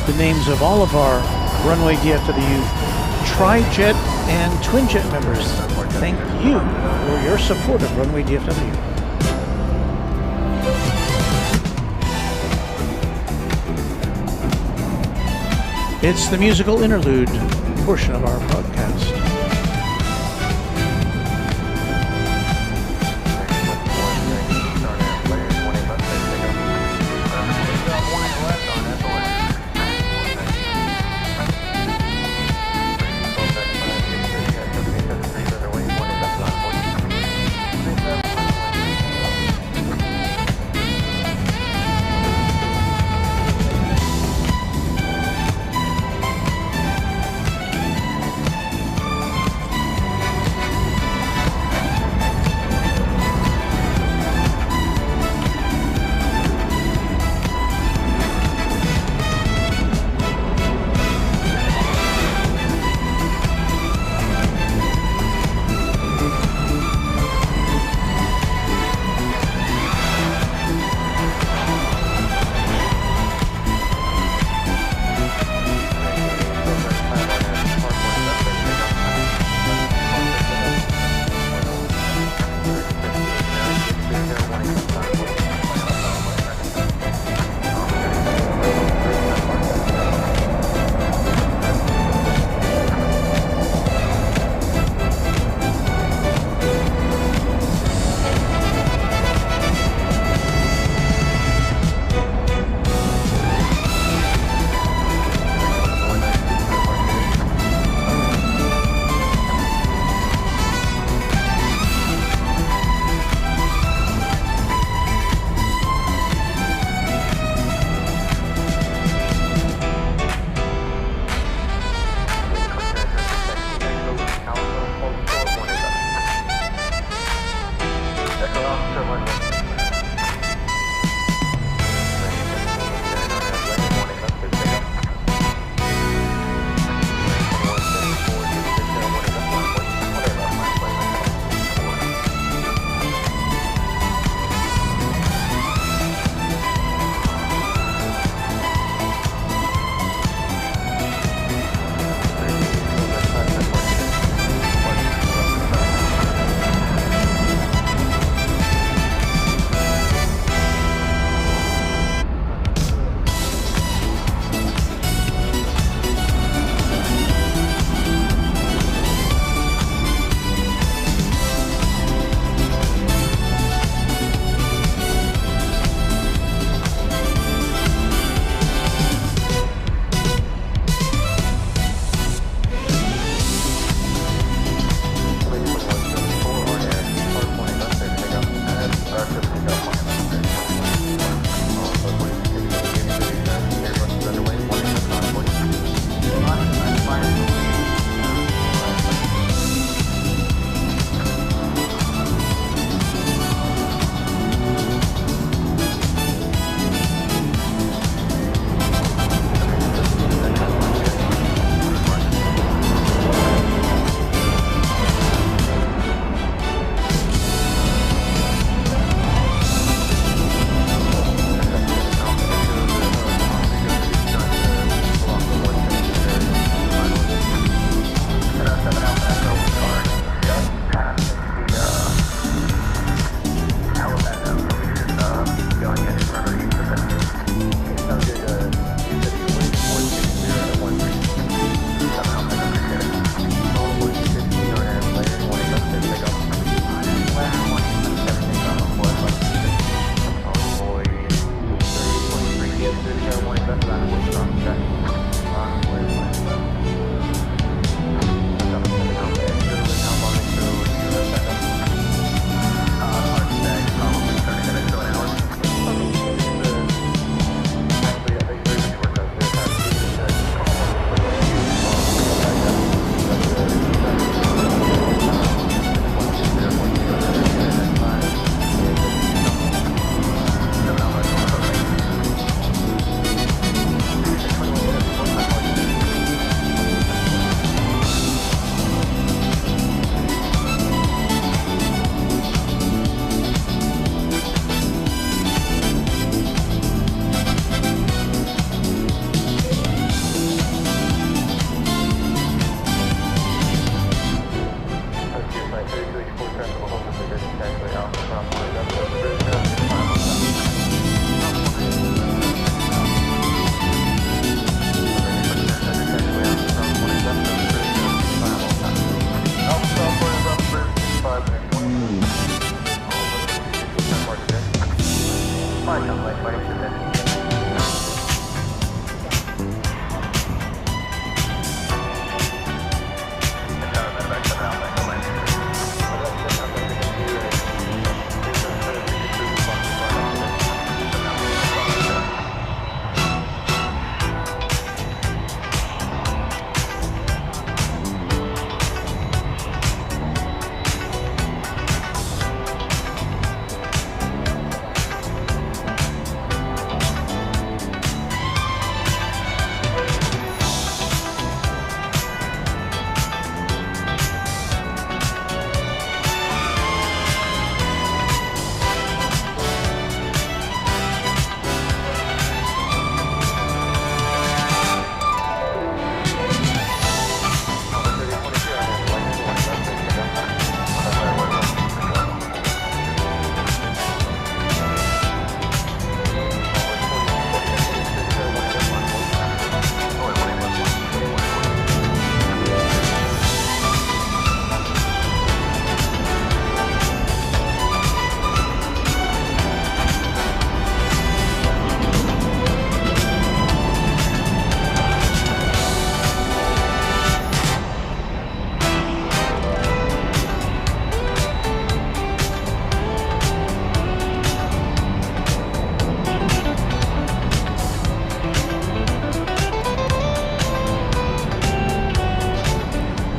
the names of all of our Runway DFW Tri-Jet and Twinjet members. Thank you for your support of Runway DFW. It's the musical interlude portion of our broadcast.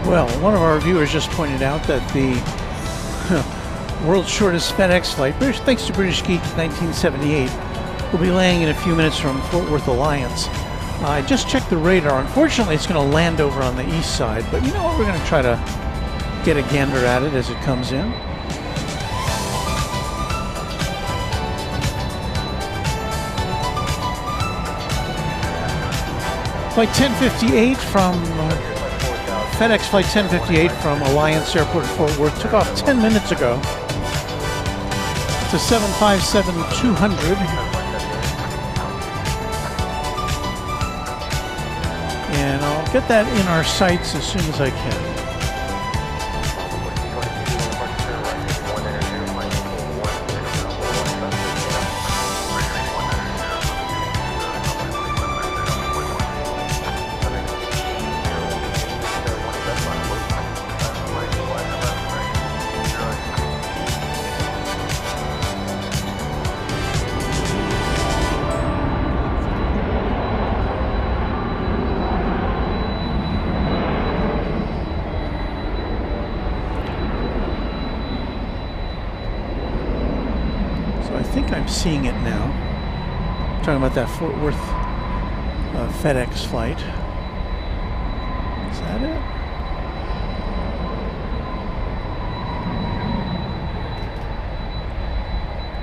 Well, one of our viewers just pointed out that the world's shortest FedEx flight, thanks to British Geek 1978, will be landing in a few minutes from Fort Worth Alliance. I just checked the radar. Unfortunately, it's going to land over on the east side, but you know what? We're going to try to get a gander at it as it comes in. Flight 1058 from FedEx Flight 1058 from Alliance Airport in Fort Worth took off 10 minutes ago. It's a 757-200. And I'll get that in our sights as soon as I can. Seeing it now. I'm talking about that Fort Worth FedEx flight. Is that it?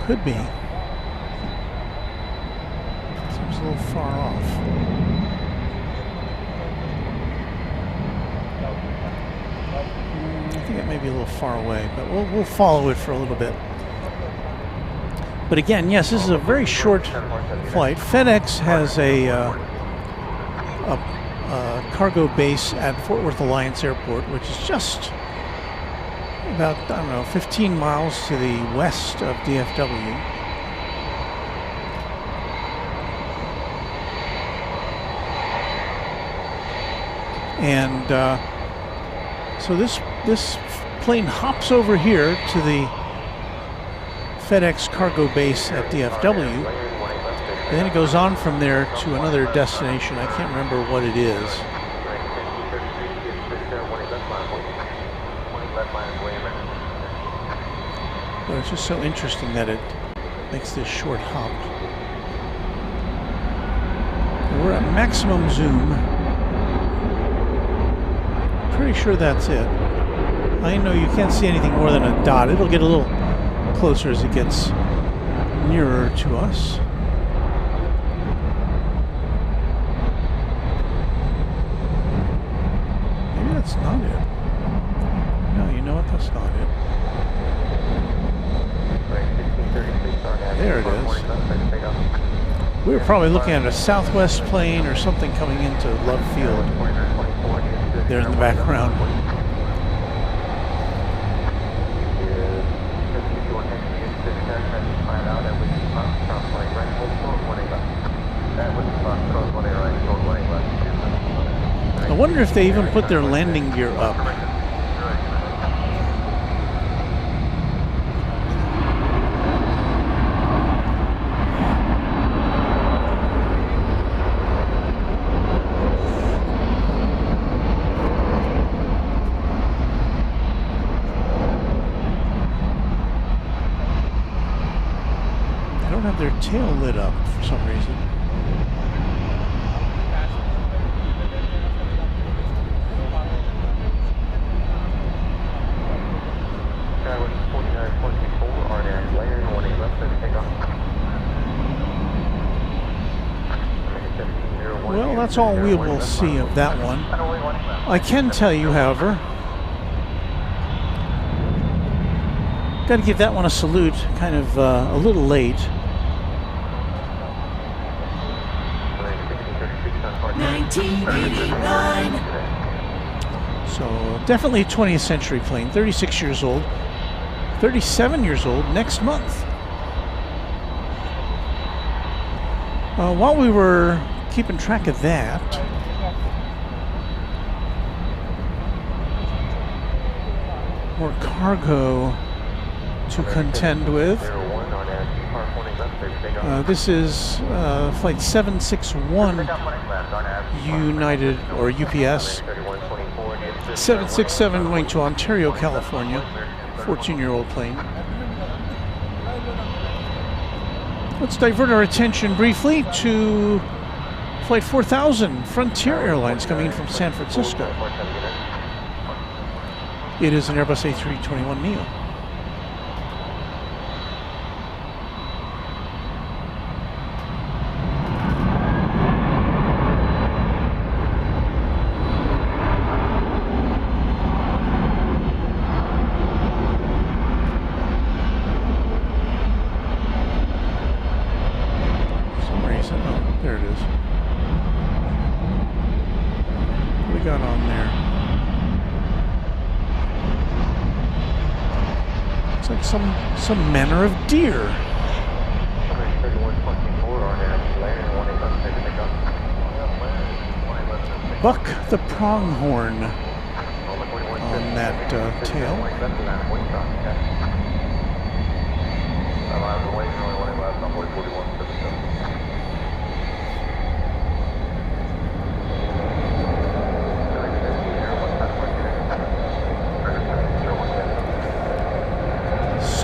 Could be. Seems a little far off. I think it may be a little far away, but we'll follow it for a little bit. But again, yes, this is a very short flight. FedEx has a cargo base at Fort Worth Alliance Airport, which is just about, I don't know, 15 miles to the west of DFW. And so this plane hops over here to the FedEx cargo base at DFW, and then it goes on from there to another destination. I can't remember what it is. But it's just so interesting that it makes this short hop. And we're at maximum zoom. Pretty sure that's it. I know you can't see anything more than a dot. It'll get a little closer as it gets nearer to us. Maybe that's not it. No, you know what? That's not it. There it is. We were probably looking at a Southwest plane or something coming into Love Field there in the background. I wonder if they even put their landing gear up. They don't have their tail lit up for some reason. Well, that's all we will see of that one. I can tell you, however, got to give that one a salute, kind of a little late. 1989. So definitely a 20th century plane, 36 years old, 37 years old next month. While we were keeping track of that, more cargo to contend with. This is flight 761 United or UPS 767 going to Ontario, California. 14-year-old plane. Let's divert our attention briefly to Flight 4000, Frontier Airlines, coming in from San Francisco. It is an Airbus A321neo. For some reason, oh, there it is. What we got on there? It's like some manner of deer. Buck the pronghorn on that tail.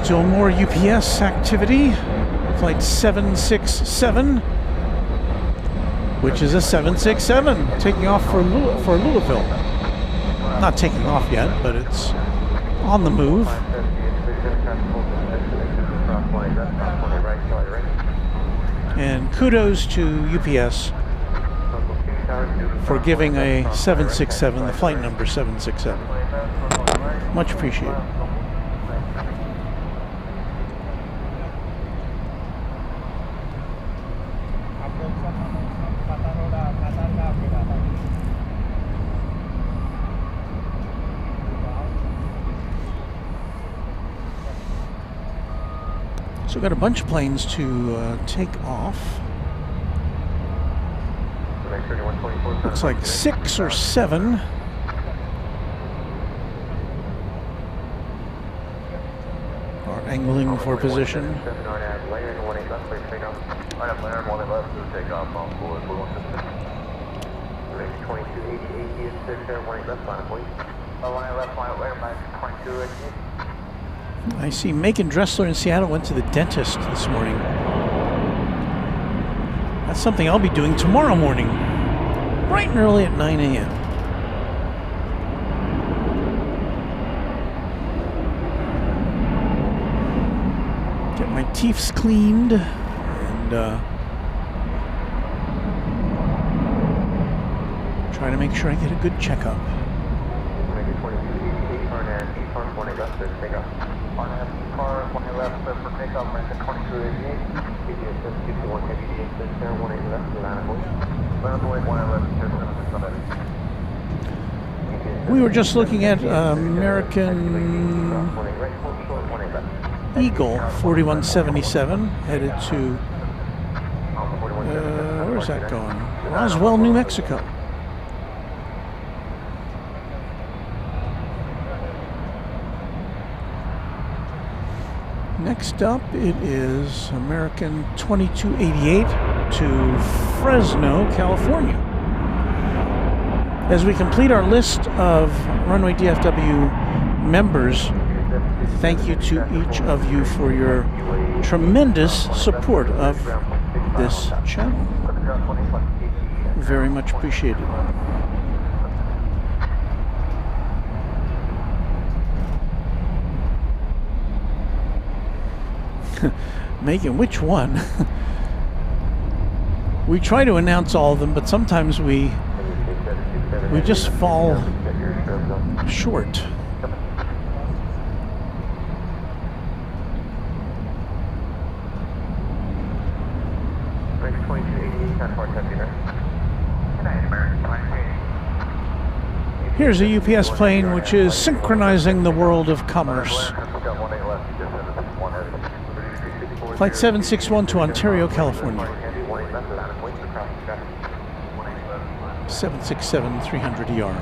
Still more UPS activity. Flight 767, which is a 767 taking off for Louisville. Not taking off yet, but it's on the move. And kudos to UPS for giving a 767 the flight number 767. Much appreciated. So we've got a bunch of planes to take off. Looks like 6 or 7. Are angling for position. I see Macon Dressler in Seattle went to the dentist this morning. That's something I'll be doing tomorrow morning, bright and early at 9 a.m. Get my teeth cleaned and try to make sure I get a good checkup. We were just looking at American Eagle 4177 headed to where's that going? Roswell, New Mexico. Next up, it is American 2288 to Fresno, California. As we complete our list of Runway DFW members, thank you to each of you for your tremendous support of this channel. Very much appreciated. Megan, which one? We try to announce all of them, but sometimes we just fall short. Here's a UPS plane which is synchronizing the world of commerce. Flight 761 to Ontario, California. 767 300 ER.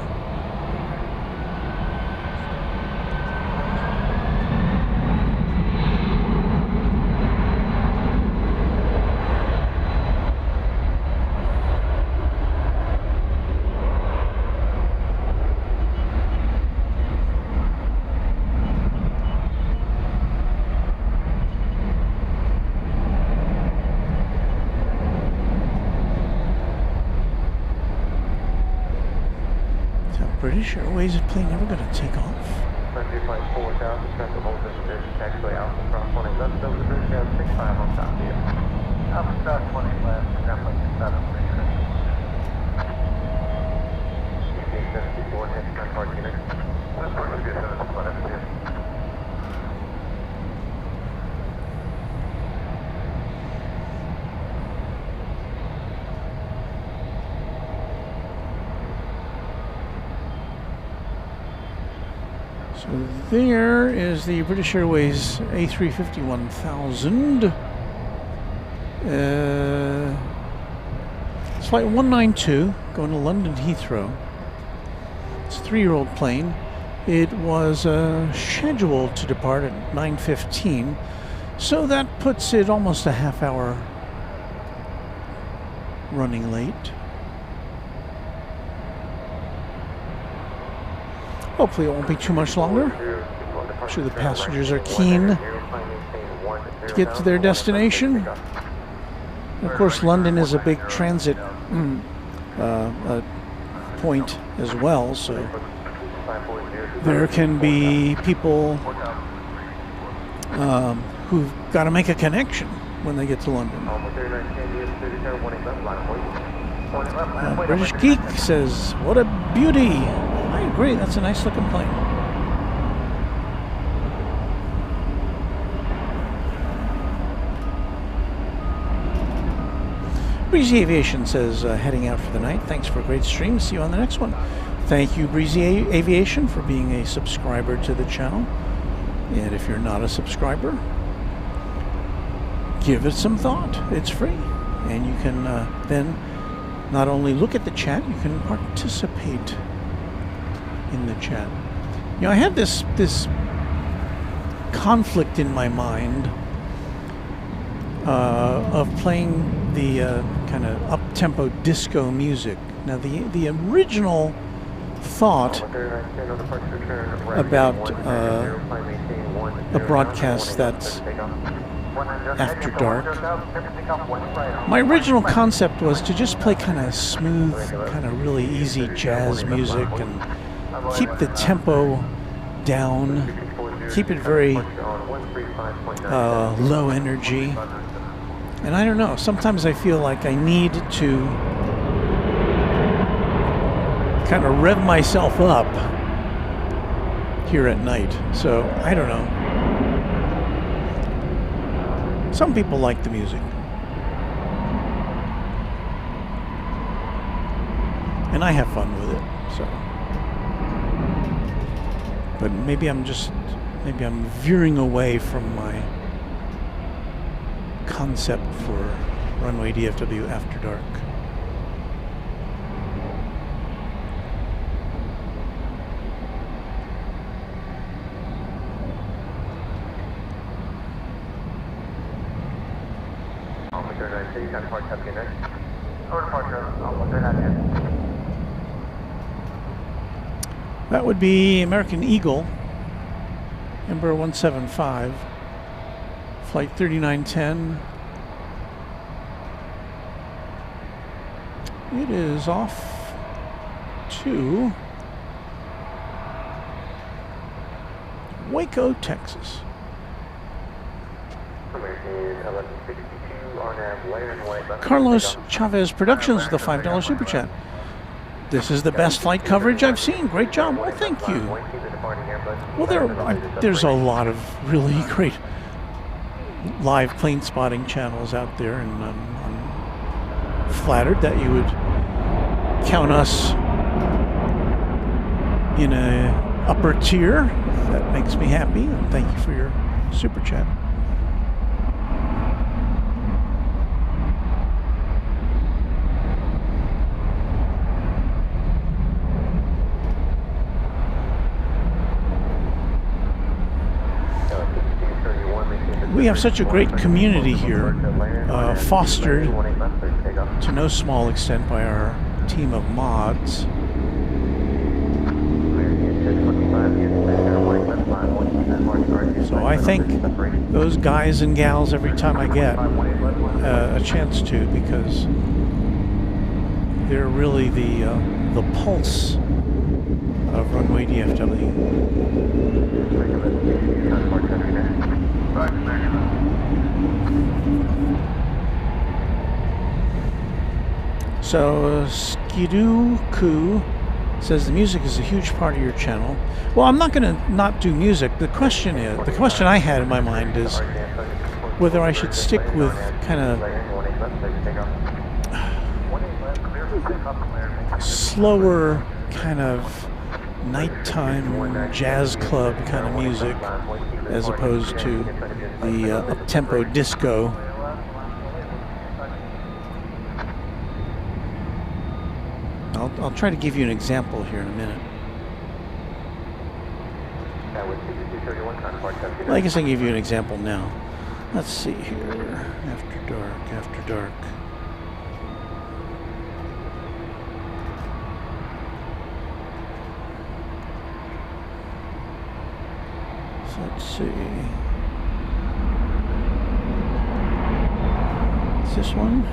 British Airways plane never going to take off? Runway flight 4000, traffic hold this position, taxiway Alpha Cross 20 left, over the bridge, down 65 on top here. Alpha Cross 20 left, traffic 7, DFW 74, next time park unit. This one would be a 7 So there is the British Airways A350-1000. It's flight 192 going to London Heathrow. It's a 3-year-old plane. It was scheduled to depart at 9:15, so that puts it almost a half hour running late. Hopefully it won't be too much longer. I'm sure the passengers are keen to get to their destination. Of course, London is a big transit point as well, so there can be people who've got to make a connection when they get to London. British Geek says, "What a beauty!" I agree, that's a nice looking plane. Breezy Aviation says, heading out for the night. Thanks for a great stream. See you on the next one. Thank you, Breezy Aviation, for being a subscriber to the channel. And if you're not a subscriber, give it some thought. It's free. And you can then not only look at the chat, you can participate in the chat. You know, I had this conflict in my mind of playing the kind of up-tempo disco music. Now, the original thought about a broadcast that's After Dark, my original concept was to just play kind of smooth, kind of really easy jazz music and keep the tempo down, keep it very low energy. And I don't know, sometimes I feel like I need to kind of rev myself up here at night. So, I don't know. Some people like the music. And I have fun with it, so. But maybe I'm veering away from my concept for Runway DFW After Dark. That would be American Eagle, Embraer 175, flight 3910. It is off to Waco, Texas. Carlos Chavez Productions with a $5 super chat. This is the best flight coverage I've seen. Great job. Well, thank you. Well, there's a lot of really great live plane spotting channels out there, and I'm flattered that you would count us in a upper tier. That makes me happy, and thank you for your super chat. We have such a great community here, fostered to no small extent by our team of mods. So I thank those guys and gals every time I get a chance to, because they're really the pulse of Runway DFW. So Skidoo Koo says the music is a huge part of your channel. Well, I'm not going to not do music. The question I had in my mind is whether I should stick with kind of slower, kind of nighttime jazz club kind of music as opposed to the up-tempo disco. I'll try to give you an example here in a minute. Well, I guess I can give you an example now. Let's see here. After dark, after dark. So let's see. Is this one?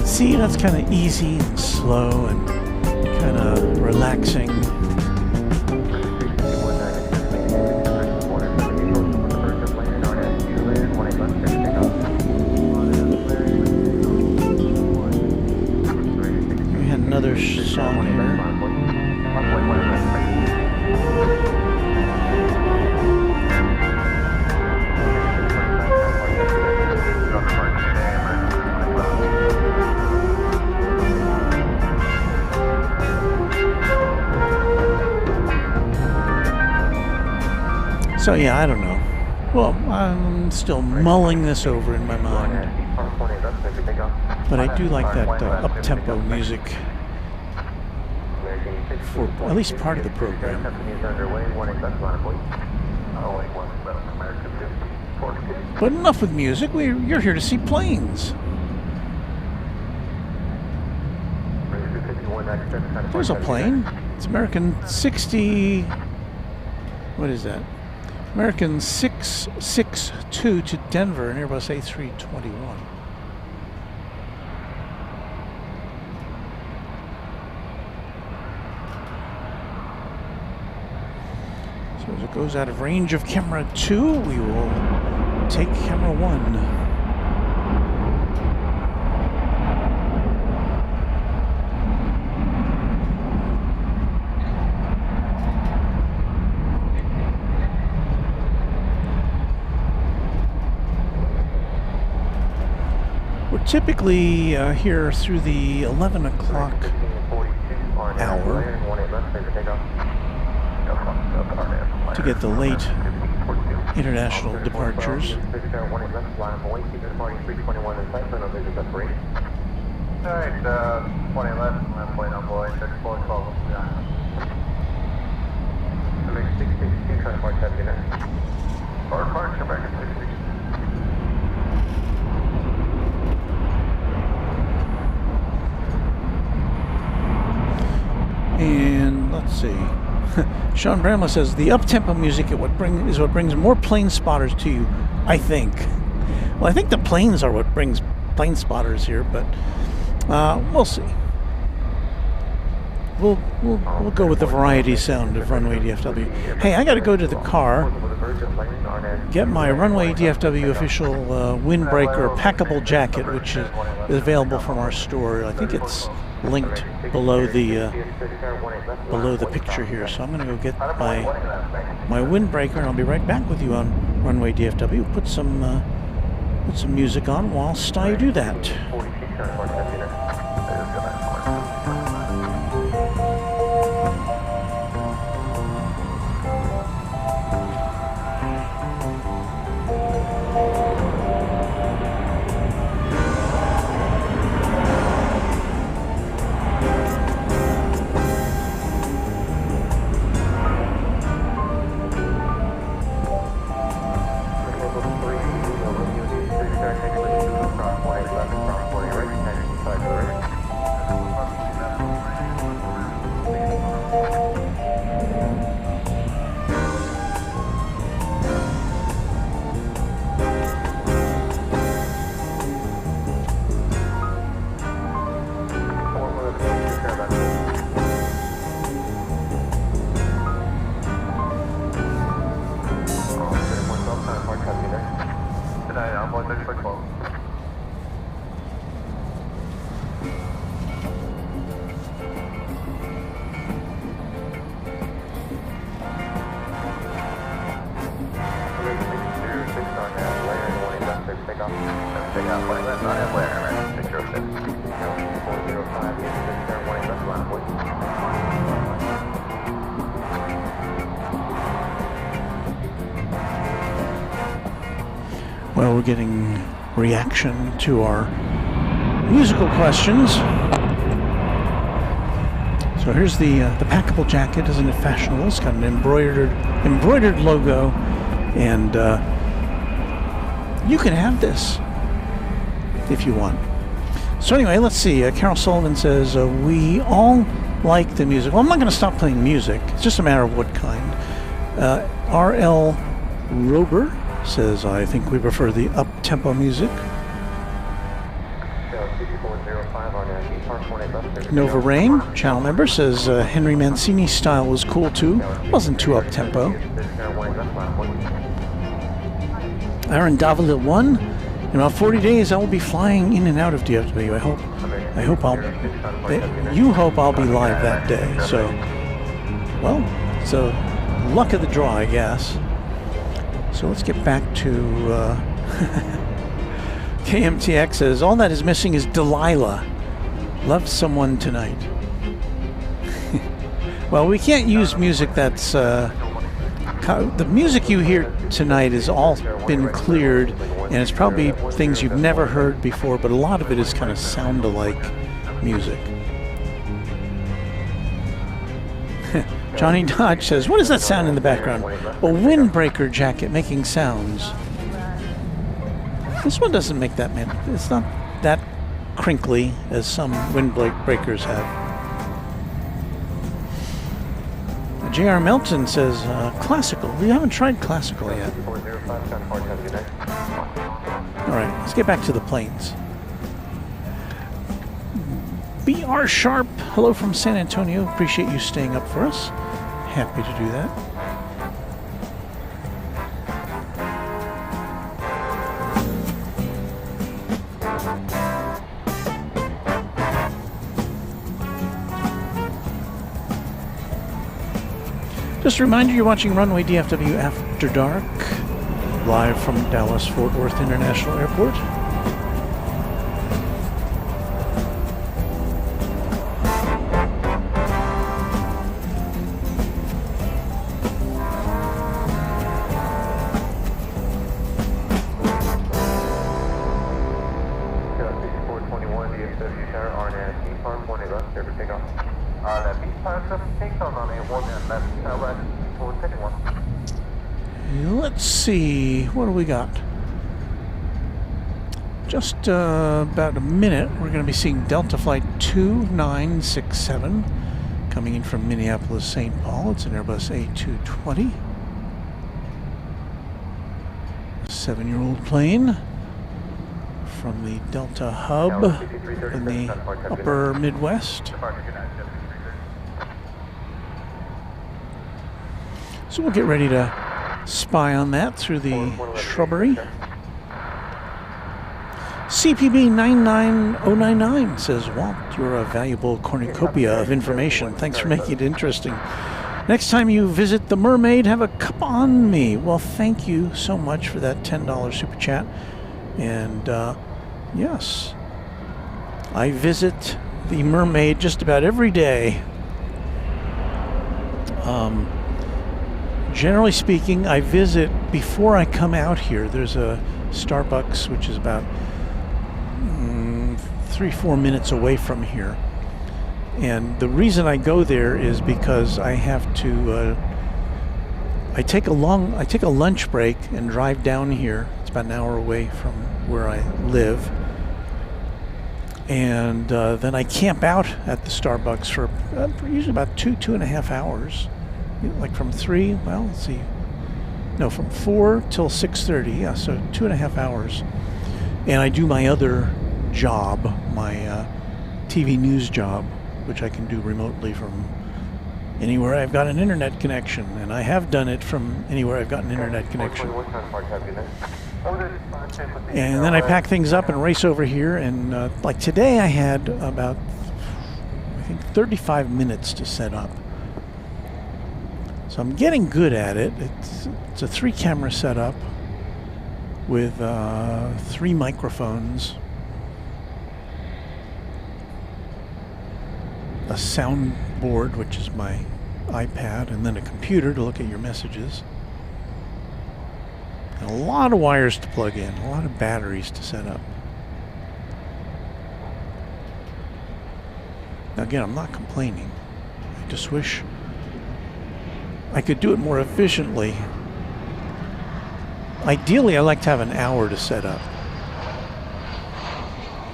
See, that's kind of easy and slow and kind of relaxing. We had another song here. So yeah, I don't know. Well, I'm still mulling this over in my mind. But I do like that up-tempo music for at least part of the program. But enough with music. You're here to see planes. There's a plane. It's American 60... What is that? American 662 to Denver, an Airbus A321. So as it goes out of range of camera 2, we will take camera 1. Typically here through the 11 o'clock hour to get the late international departures. Alright, 20 left, I'm playing on boy, 6412. American 662, transport 7 unit. Or parks, American 662. And let's see. Sean Bramlett says the up-tempo music is what brings more plane spotters to you, I think. Well, I think the planes are what brings plane spotters here, but we'll see. We'll go with the variety sound of Runway DFW. Hey, I got to go to the car, get my Runway DFW official windbreaker packable jacket, which is available from our store. I think it's linked below the picture here. So I'm going to go get my windbreaker, and I'll be right back with you on Runway DFW. Put some music on whilst I do that. 136.12. Well, we're getting reaction to our musical questions. So here's the packable jacket. Isn't it fashionable? It's got an embroidered logo, and you can have this if you want. So anyway, let's see. Carol Sullivan says we all like the music. Well, I'm not going to stop playing music. It's just a matter of what kind. R.L. Rober says, I think we prefer the up-tempo music. Nova Rain, channel member, says Henry Mancini's style was cool too. Wasn't too up-tempo. Aaron Davila 1, in about 40 days I will be flying in and out of DFW. You hope I'll be live that day. So, well, it's a luck of the draw, I guess. So let's get back to KMTX says, all that is missing is Delilah. Loved someone tonight. Well, we can't use music that's... the music you hear tonight has all been cleared, and it's probably things you've never heard before, but a lot of it is kind of sound-alike music. Johnny Dodge says, what is that sound in the background? A windbreaker jacket making sounds. This one doesn't make that many. It's not that crinkly as some windbreakers have. J.R. Melton says, classical. We haven't tried classical yet. Alright, let's get back to the planes. B.R. Sharp, hello from San Antonio. Appreciate you staying up for us. Happy to do that. Just a reminder, you're watching Runway DFW After Dark, live from Dallas Fort Worth International Airport. Let's see, what do we got? Just about a minute, we're going to be seeing Delta Flight 2967 coming in from Minneapolis, St. Paul. It's an Airbus A220. A 7-year-old plane from the Delta hub in the upper Midwest. So we'll get ready to spy on that through the shrubbery. CPB 99099 says, Walt, you're a valuable cornucopia of information. Thanks for making it interesting. Next time you visit the Mermaid, have a cup on me. Well, thank you so much for that $10 super chat. And yes, I visit the Mermaid just about every day. Generally speaking, I visit before I come out here. There's a Starbucks which is about 3-4 minutes away from here, and the reason I go there is because I have to I take a lunch break and drive down here. It's about an hour away from where I live, and then I camp out at the Starbucks for usually about 2.5 hours. Like from 3, well, let's see, no, from 4 till 6:30, yeah, so 2.5 hours. And I do my other job, my TV news job, which I can do remotely from anywhere I've got an internet connection, and I have done it from anywhere I've got an internet connection. And then I pack things up and race over here. And like today I had about, I think, 35 minutes to set up. So I'm getting good at it. It's a 3-camera setup with 3 microphones, a soundboard, which is my iPad, and then a computer to look at your messages. And a lot of wires to plug in, a lot of batteries to set up. Now again, I'm not complaining. I just wish I could do it more efficiently. Ideally, I like to have an hour to set up.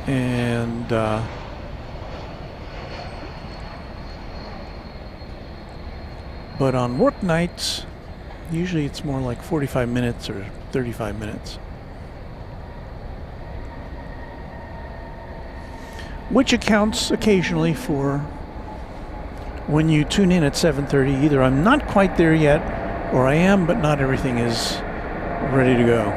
And but on work nights, usually it's more like 45 minutes or 35 minutes. Which accounts occasionally for when you tune in at 7:30, either I'm not quite there yet, or I am, but not everything is ready to go.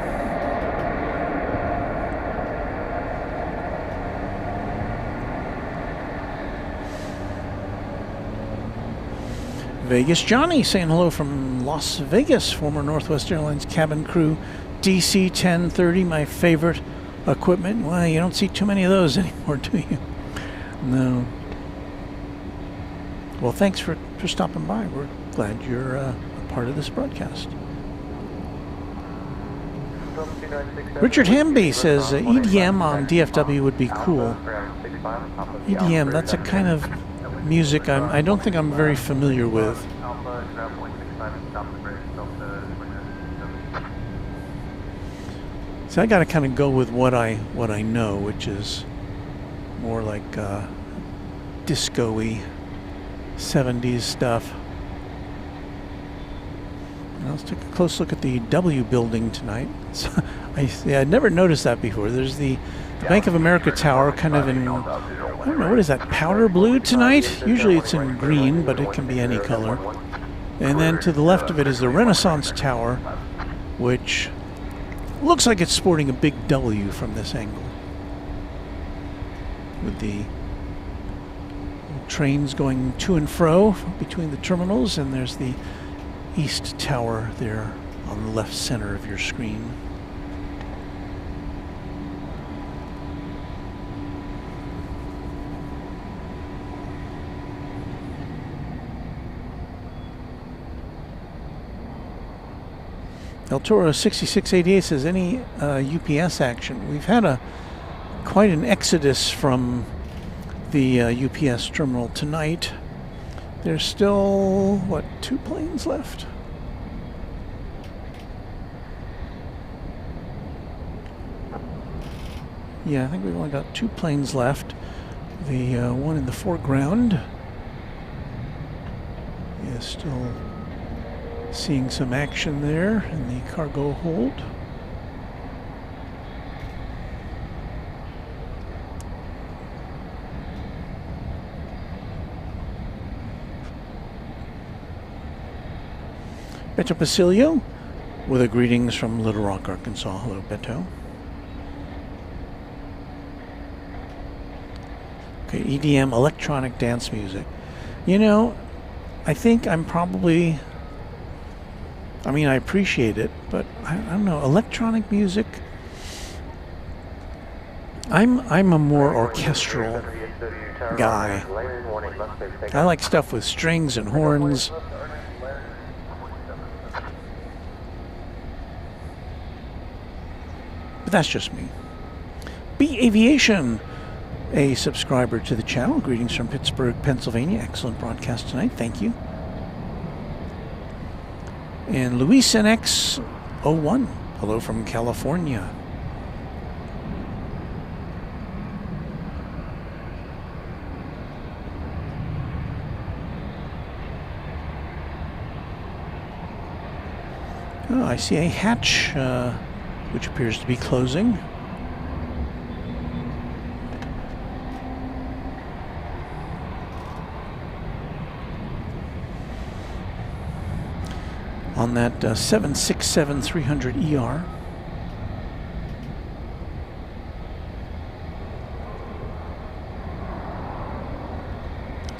Vegas Johnny saying hello from Las Vegas, former Northwest Airlines cabin crew, DC 1030, my favorite equipment. Well, you don't see too many of those anymore, do you? No. Well, thanks for stopping by. We're glad you're a part of this broadcast. Richard Hamby says EDM on DFW would be cool. EDM, that's a kind of music I don't think I'm very familiar with. So I got to kind of go with what I know, which is more like disco-y 70s stuff. Now let's take a close look at the W building tonight. So I'd never noticed that before. There's the Bank of America Tower, kind of in, I don't know, what is that, powder blue tonight? Usually it's in green, but it can be any color. And then to the left of it is the Renaissance Tower, which looks like it's sporting a big W from this angle, with the trains going to and fro between the terminals, and there's the East Tower there on the left center of your screen. El Toro 6688 says, any UPS action? We've had quite an exodus from the UPS terminal tonight. There's still, what, 2 planes left? Yeah, I think we've only got 2 planes left. The one in the foreground is still seeing some action there in the cargo hold. Beto Pasilio with a greetings from Little Rock, Arkansas. Hello, Beto. Okay, EDM, electronic dance music. You know, I think I'm probably, I mean, I appreciate it, but I don't know, electronic music, I'm a more orchestral guy. I like stuff with strings and horns. But that's just me. B Aviation, a subscriber to the channel. Greetings from Pittsburgh, Pennsylvania. Excellent broadcast tonight. Thank you. And Luis NX01. Hello from California. Oh, I see a hatch, which appears to be closing. On that 767-300ER.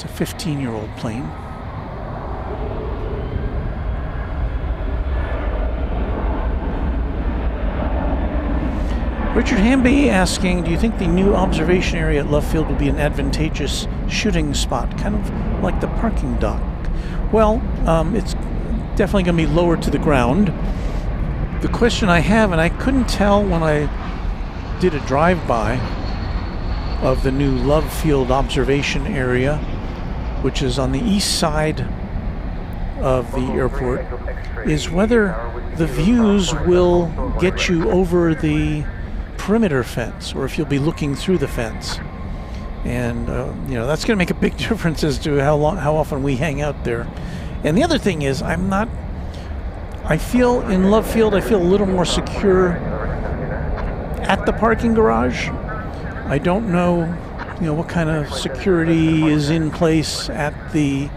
It's a 15-year-old plane. Richard Hamby asking, do you think the new observation area at Love Field will be an advantageous shooting spot, kind of like the parking dock? Well, it's definitely going to be lower to the ground. The question I have, and I couldn't tell when I did a drive-by of the new Love Field observation area, which is on the east side of the airport, is whether the views will get you over the perimeter fence, or if you'll be looking through the fence. And that's going to make a big difference as to how often we hang out there. And the other thing is, I feel in Love Field, I feel a little more secure at the parking garage. I don't know, what kind of security is in place at the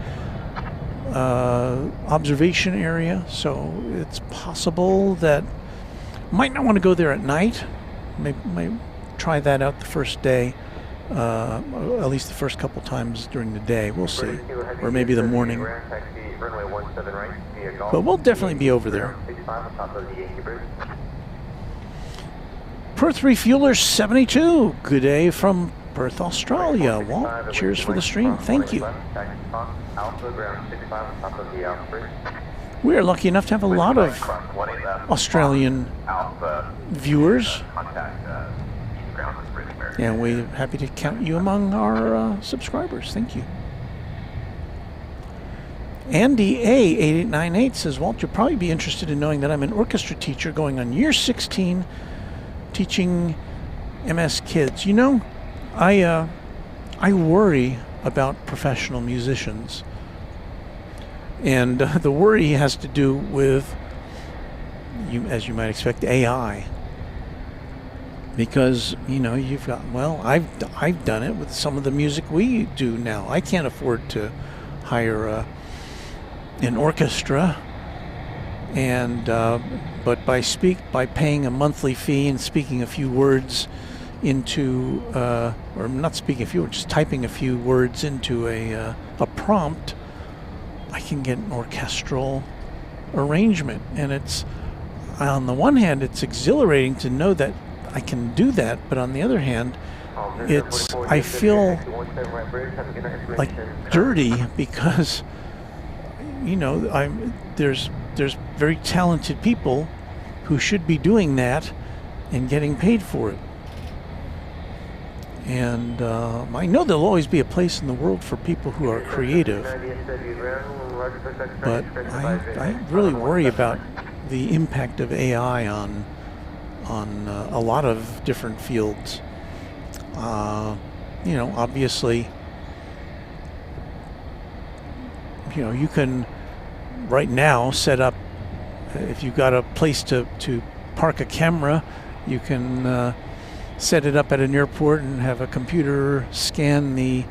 observation area. So it's possible that I might not want to go there at night. Might try that out the first day, at least the first couple times during the day. We'll see, or maybe the morning. But we'll definitely be over there. Perth Refueler 72. Good day from Perth, Australia. Walt, cheers for the stream. Thank you. We are lucky enough to have a lot of Australian viewers. And we're happy to count you among our subscribers. Thank you. Andy A8898 says, Walt, you'll probably be interested in knowing that I'm an orchestra teacher going on year 16 teaching MS kids. I worry about professional musicians. And the worry has to do with, as you might expect, AI. Because, you've got, I've done it with some of the music we do now. I can't afford to hire an orchestra, and but by paying a monthly fee and speaking a few words into, or not speaking a few words, just typing a few words into a prompt, I can get an orchestral arrangement. And it's, on the one hand, it's exhilarating to know that I can do that, but on the other hand, I feel like dirty because, there's very talented people who should be doing that and getting paid for it. And I know there'll always be a place in the world for people who are creative, but I really worry about the impact of AI on a lot of different fields. Obviously, you can right now set up, if you've got a place to park a camera, you can set it up at an airport and have a computer scan the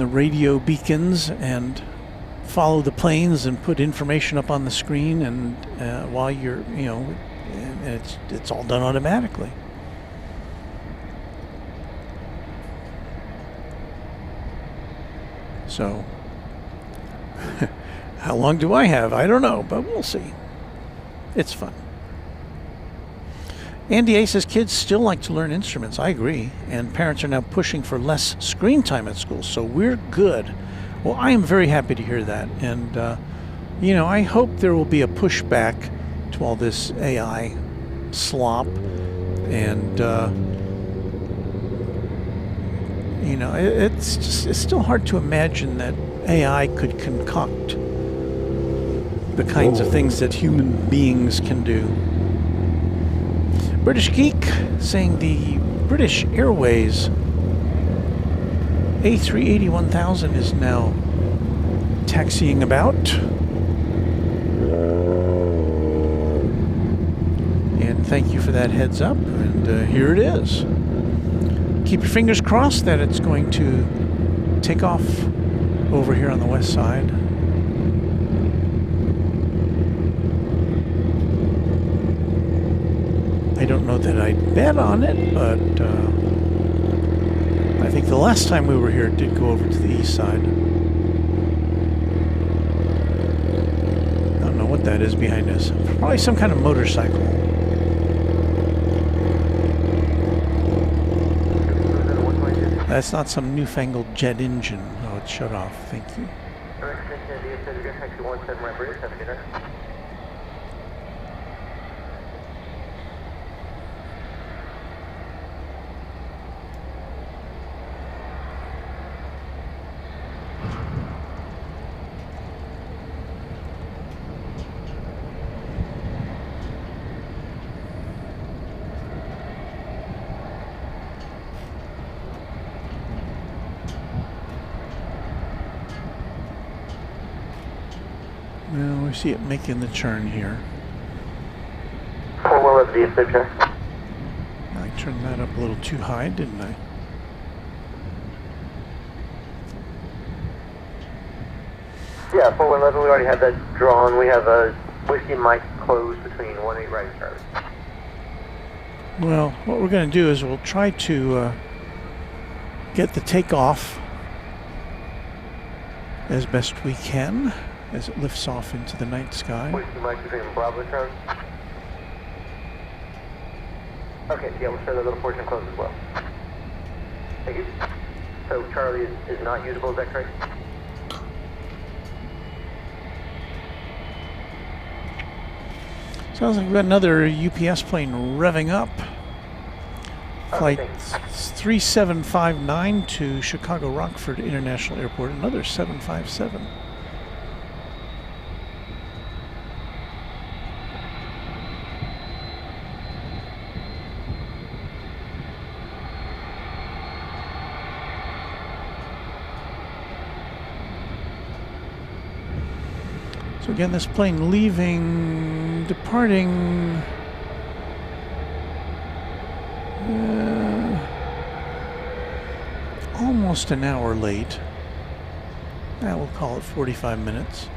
radio beacons and follow the planes and put information up on the screen, and while you're, and it's all done automatically. So, how long do I have? I don't know, but we'll see. It's fun. Andy A says kids still like to learn instruments. I agree. And parents are now pushing for less screen time at school, so we're good. Well, I am very happy to hear that. And, I hope there will be a pushback to all this AI slop. And, it's still hard to imagine that AI could concoct the kinds of things that human beings can do. British Geek saying the British Airways A380-1000 is now taxiing about. And thank you for that heads up. And here it is. Keep your fingers crossed that it's going to take off over here on the west side. I don't know that I'd bet on it, but I think the last time we were here it did go over to the east side. I don't know what that is behind us. Probably some kind of motorcycle. That's not some newfangled jet engine. Oh, it's shut off. Thank you. Well, we see it making the turn here. 411 DFW. I turned that up a little too high, didn't I? Yeah, 411, we already have that drawn. We have a whiskey mic closed between 18 right and Charlie. Well, what we're going to do is we'll try to get the takeoff as best we can as it lifts off into the night sky. Whiskey mic between Bravo and Charlie. Okay, yeah, we'll start that little portion closed as well. Thank you. So Charlie is not usable, is that correct? Sounds like we've got another UPS plane revving up. Flight 3759 to Chicago Rockford International Airport, another 757. So again, this plane departing almost an hour late. We'll call it 45 minutes.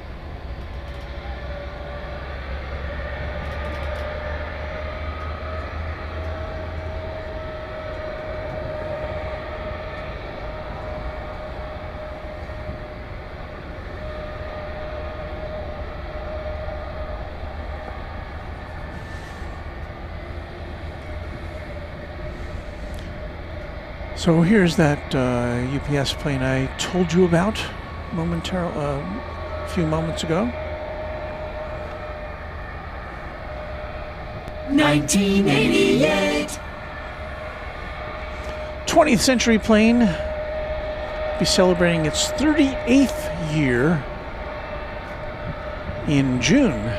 So here's that UPS plane I told you about a few moments ago. 1988. 20th century plane be celebrating its 38th year in June.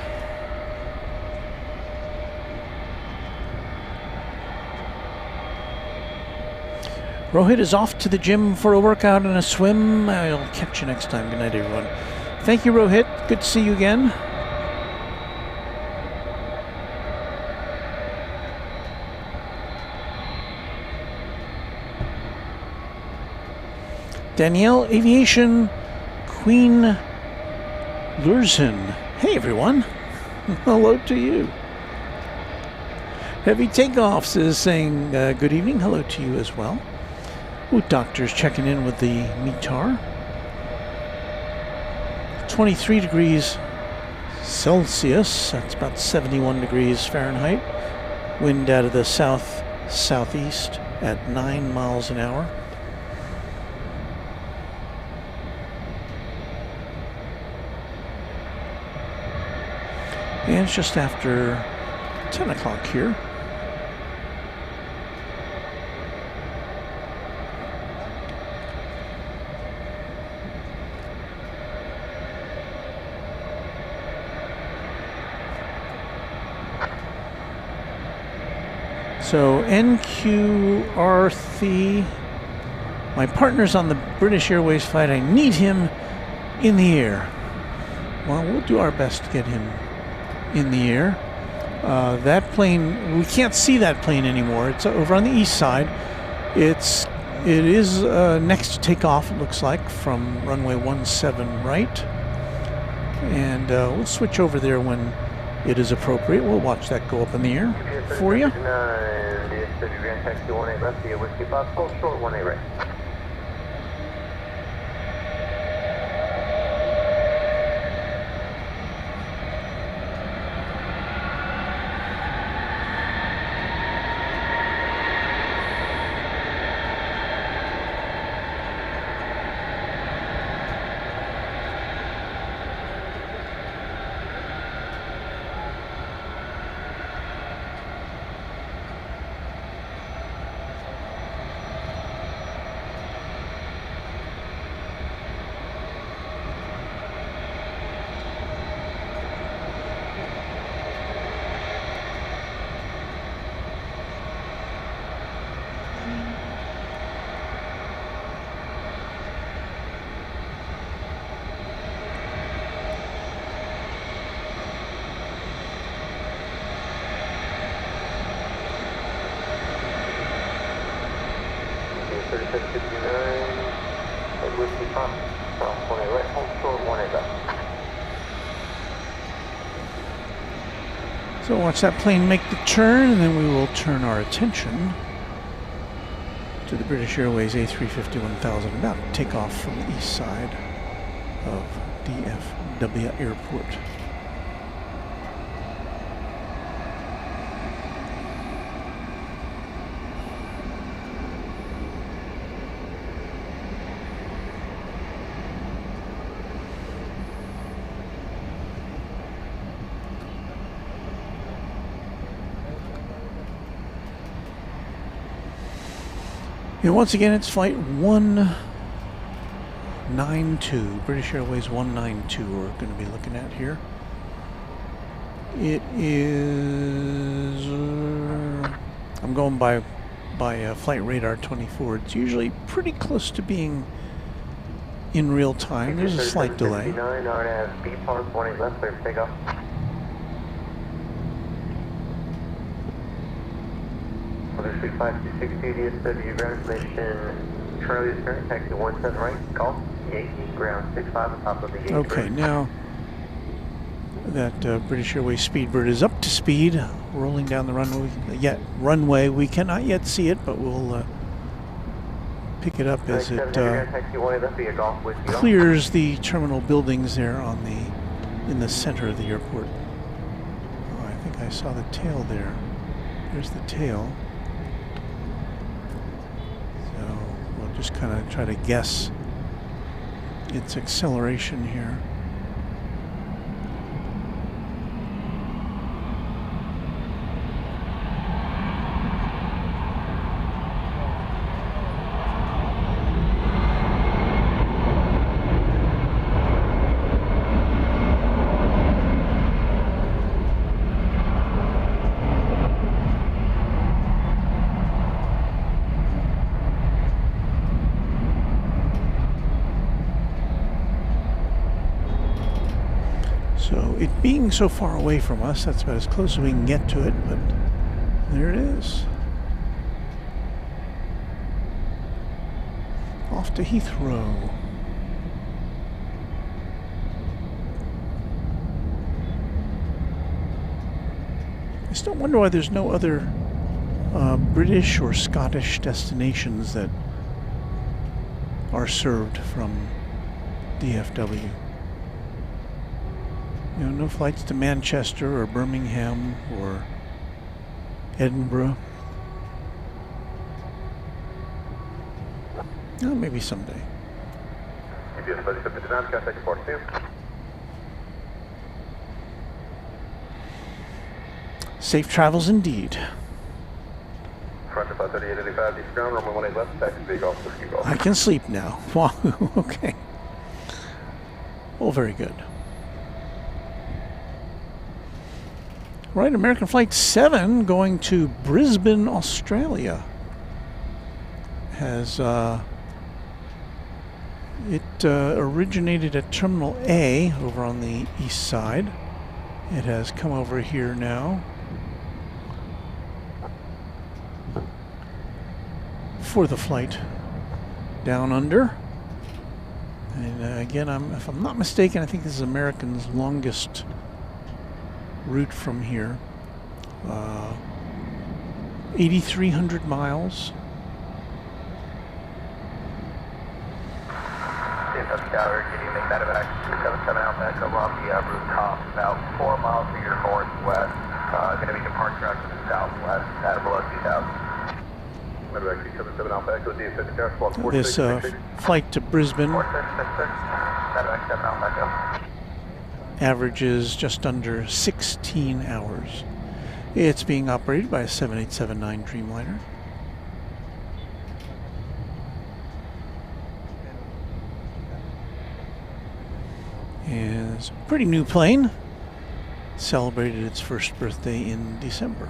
Rohit is off to the gym for a workout and a swim. I'll catch you next time. Good night, everyone. Thank you, Rohit. Good to see you again. Danielle Aviation, Queen Lurzen. Hey, everyone. Hello to you. Heavy Takeoffs is saying good evening. Hello to you as well. Ooh, doctor's checking in with the METAR. 23 degrees Celsius. That's about 71 degrees Fahrenheit. Wind out of the south-southeast at 9 miles an hour. And it's just after 10 o'clock here. So NQR3, my partner's on the British Airways flight. I need him in the air. Well, we'll do our best to get him in the air. That plane, we can't see that plane anymore. It's over on the east side. It is next to take off, it looks like, from runway 17 right. And we'll switch over there when it is appropriate. We'll watch that go up in the air for you. DFW Grand Taxi 18 left via Whiskey Fox, hold short 18 right. 3759, head whiskey pop, cross 18 right, hold short 18 left. So watch that plane make the turn, and then we will turn our attention to the British Airways A350 1000, about to take off from the east side of DFW Airport. And once again, it's flight 192, British Airways 192 we're going to be looking at here. It is, I'm going by flight radar 24. It's usually pretty close to being in real time. There's a slight delay. 59, RNAV, B park 18 left, clear for takeoff. Street 5260 DFW ground information, Charlie's current taxi 17 right, call, Yankee ground 65 on top of the Yankee. Okay, now that British Airways Speedbird is up to speed, rolling down the runway. We cannot yet see it, but we'll pick it up as it clears the terminal buildings there in the center of the airport. Oh, I think I saw the tail there. There's the tail. Just kind of try to guess its acceleration here. So it being so far away from us, that's about as close as we can get to it, but there it is. Off to Heathrow. I still wonder why there's no other British or Scottish destinations that are served from DFW. You know, no flights to Manchester or Birmingham or Edinburgh. Oh, maybe someday. Safe travels indeed. I can sleep now. Wahoo, okay. Well, very good. Right, American Flight 7 going to Brisbane, Australia. Has it originated at Terminal A over on the east side. It has come over here now for the flight down under. And again, if I'm not mistaken, I think this is American's longest route from here. 8,300 miles. Tower, can you make that about 277 out back along the rooftop, about 4 miles to your northwest, going to be departure out to the southwest at below 2,000. This flight to Brisbane averages just under 16 hours. It's being operated by a 7879 Dreamliner. And it's a pretty new plane. Celebrated its first birthday in December.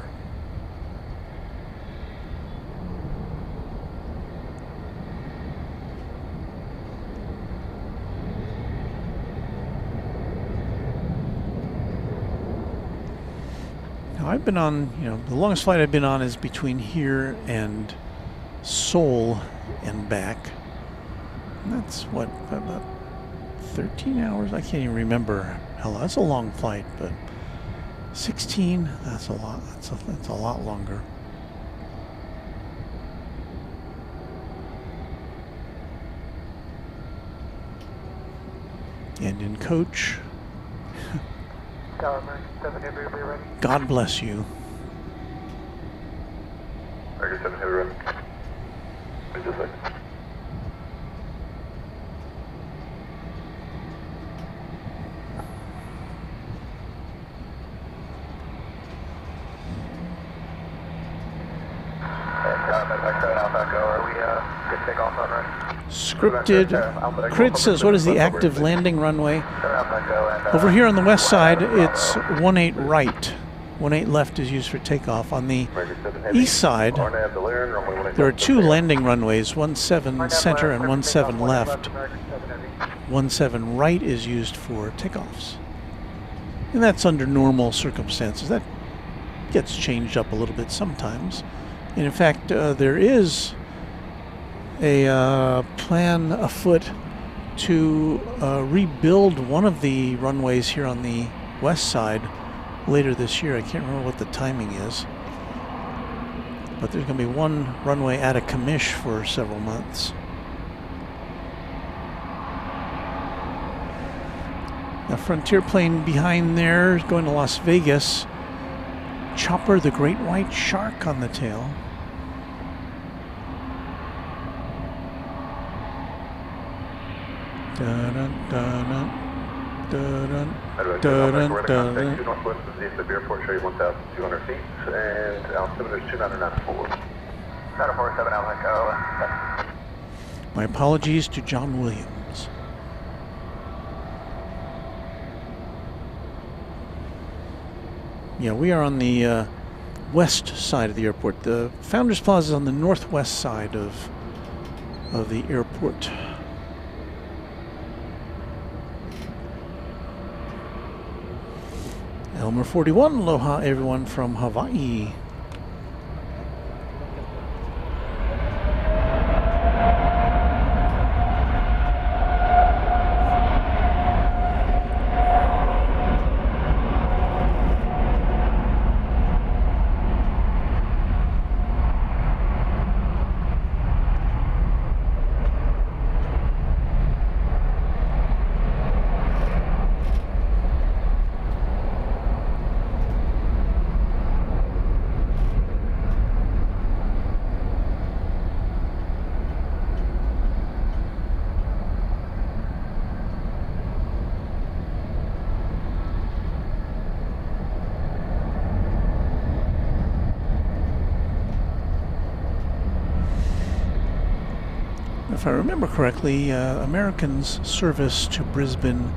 Now I've been on, the longest flight I've been on is between here and Seoul, and back. And that's what, about 13 hours? I can't even remember. Hell, that's a long flight, but 16, that's a lot. That's a lot longer. And in coach, Tower American 7 Heavy, be ready. God bless you. American 7 Heavy ready. Wait a second. Scripted. Crit says, what is the active landing runway? Over here on the west side, it's 18 right. 18 left is used for takeoff. On the east side, there are two landing runways, 17 center and 17 left. 17 right is used for takeoffs. And that's under normal circumstances. That gets changed up a little bit sometimes. And in fact, there is a plan afoot to rebuild one of the runways here on the west side later this year. I can't remember what the timing is, but there's going to be one runway out of commish for several months. A Frontier plane behind there is going to Las Vegas. Chopper, the great white shark on the tail. Dun, dun, dun, dun, dun. Northwest of the DFW Airport, show you 1,200 feet, and altimeter is 2994. 947 Alpha Echo. My apologies to John Williams. Yeah, we are on the west side of the airport. The Founders Plaza is on the northwest side of the airport. Elmer 41, aloha everyone from Hawaii. If I remember correctly, American's service to Brisbane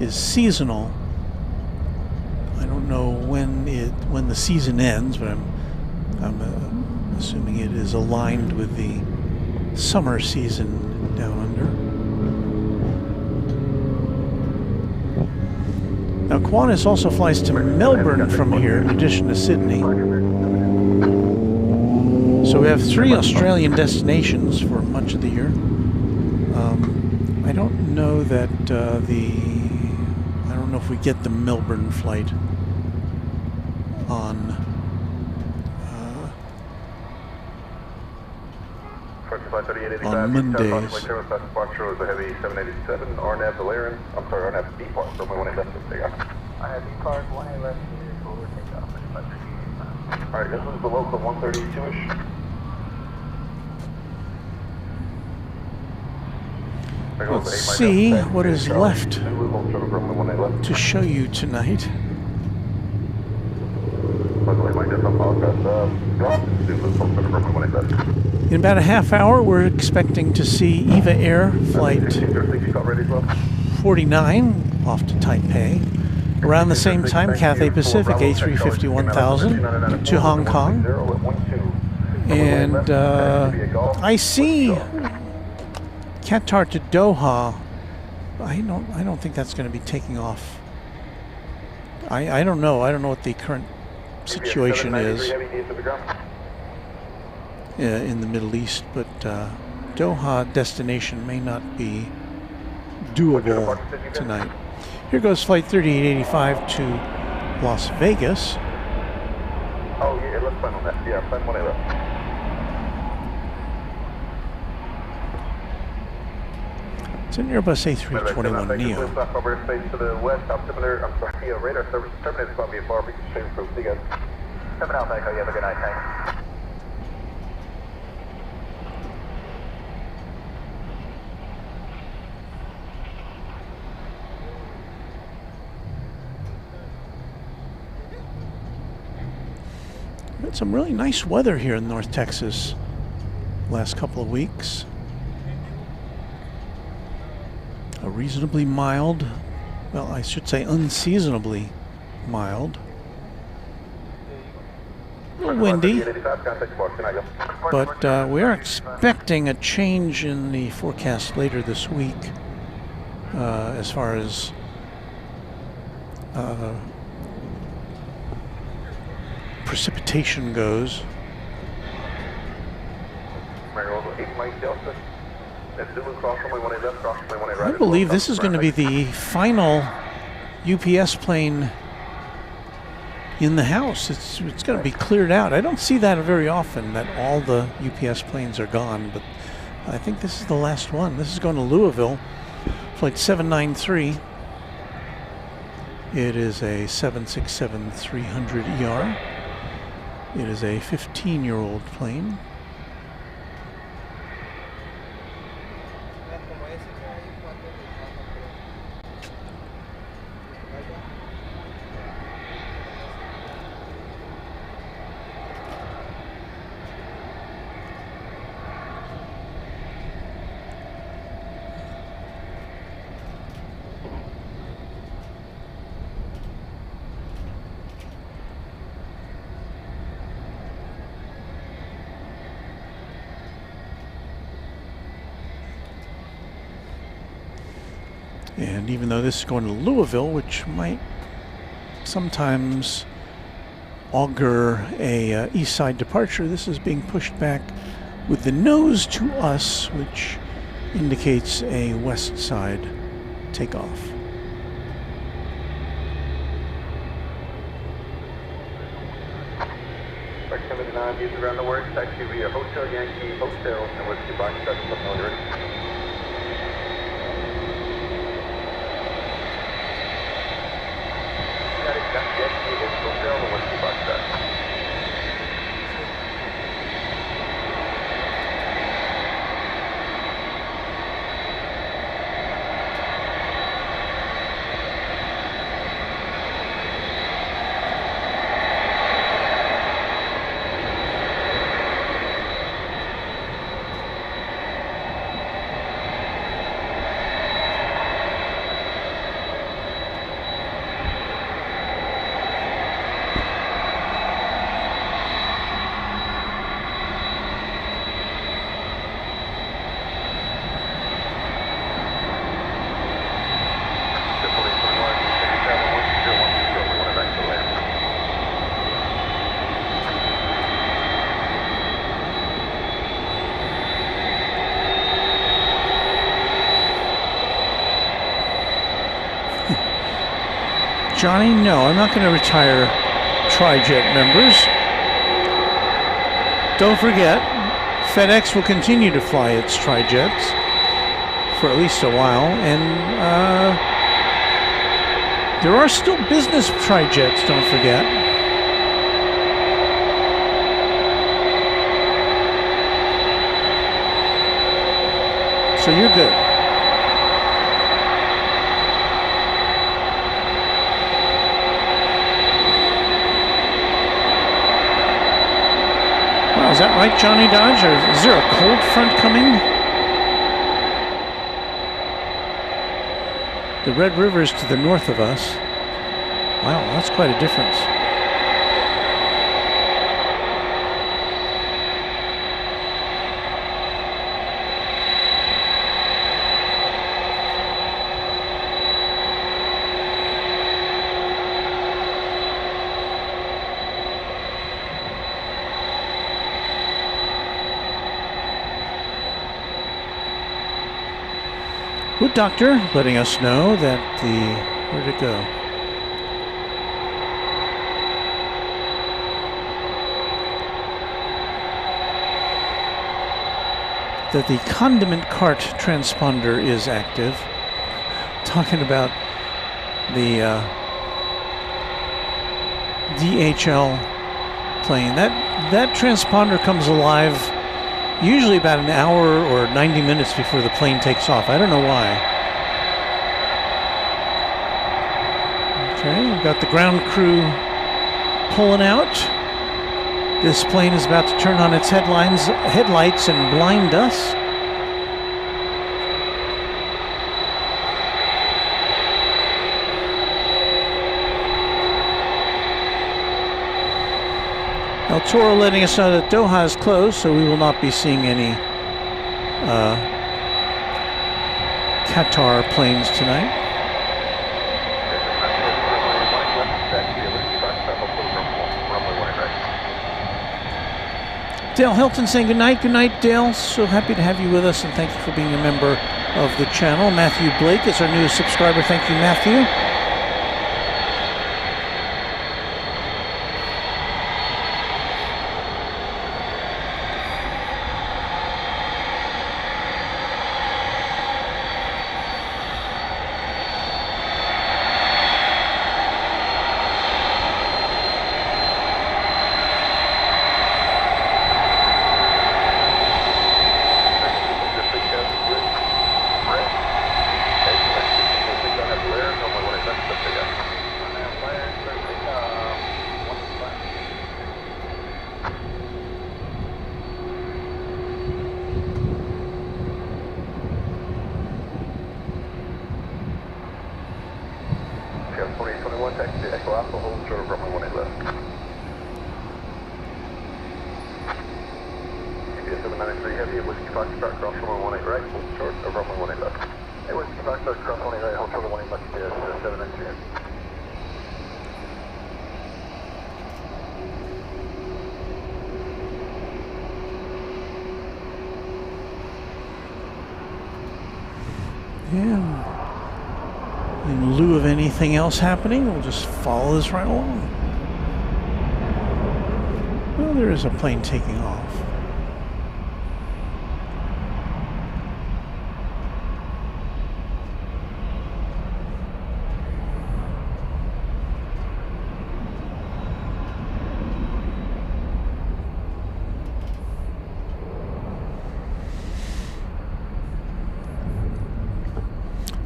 is seasonal. I don't know when the season ends, but I'm assuming it is aligned with the summer season down under. Now Qantas also flies to Melbourne from here in addition to Sydney. So we have 3 Australian destinations for much of the year. I don't know that I don't know if we get the Melbourne flight on Mondays. Departure was a heavy 787 RNAV Valerian. I'm sorry, RNAV B part from 18 left. I have E-card 18 left here for takeoff. Alright, this is the local 132-ish. Let's see what is left to show you tonight. In about a half hour, we're expecting to see EVA Air Flight 49 off to Taipei. Around the same time, Cathay Pacific A350 1000 to Hong Kong. And I see Qatar to Doha. I don't think that's going to be taking off. I don't know. I don't know what the current situation is in the Middle East, but Doha destination may not be doable tonight. Here goes flight 3885 to Las Vegas. Oh, yeah, let's plan on that. Yeah, plan 1A left. It's an Airbus A321neo. Stop over space to the west, top similar, I'm sorry, radar service terminated by VFR, we can change for see you guys. 7 Alpha Echo, you have a good night, thanks. Had some really nice weather here in North Texas last couple of weeks. A reasonably mild, well, I should say unseasonably mild. A little windy, but we are expecting a change in the forecast later this week as far as precipitation goes. I believe this is going to be the final UPS plane in the house. It's going to be cleared out. I don't see that very often, that all the UPS planes are gone, but I think this is the last one. This is going to Louisville, flight 793. It is a 767-300 ER. It is a 15-year-old plane. And even though this is going to Louisville, which might sometimes augur a east side departure, this is being pushed back with the nose to us, which indicates a west side takeoff. Park 79, use around the works, taxi via Hotel Yankee Hotel, and with the box that's up on the ready. Johnny, no, I'm not going to retire Tri-Jet members. Don't forget, FedEx will continue to fly its Tri-Jets for at least a while, and there are still business Tri-Jets, don't forget. So you're good. Is that right, Johnny Dodge? Or is there a cold front coming? The Red River is to the north of us. Wow, that's quite a difference. Wood Doctor letting us know that where'd it go? That the condiment cart transponder is active. Talking about the DHL plane. That transponder comes alive usually about an hour or 90 minutes before the plane takes off. I don't know why. Okay, we've got the ground crew pulling out. This plane is about to turn on its headlights and blind us. El Toro letting us know that Doha is closed, so we will not be seeing any Qatar planes tonight. Dale Hilton saying good night. Good night, Dale. So happy to have you with us, and thank you for being a member of the channel. Matthew Blake is our newest subscriber. Thank you, Matthew. In lieu of anything else happening, we'll just follow this right along. Well, there is a plane taking off.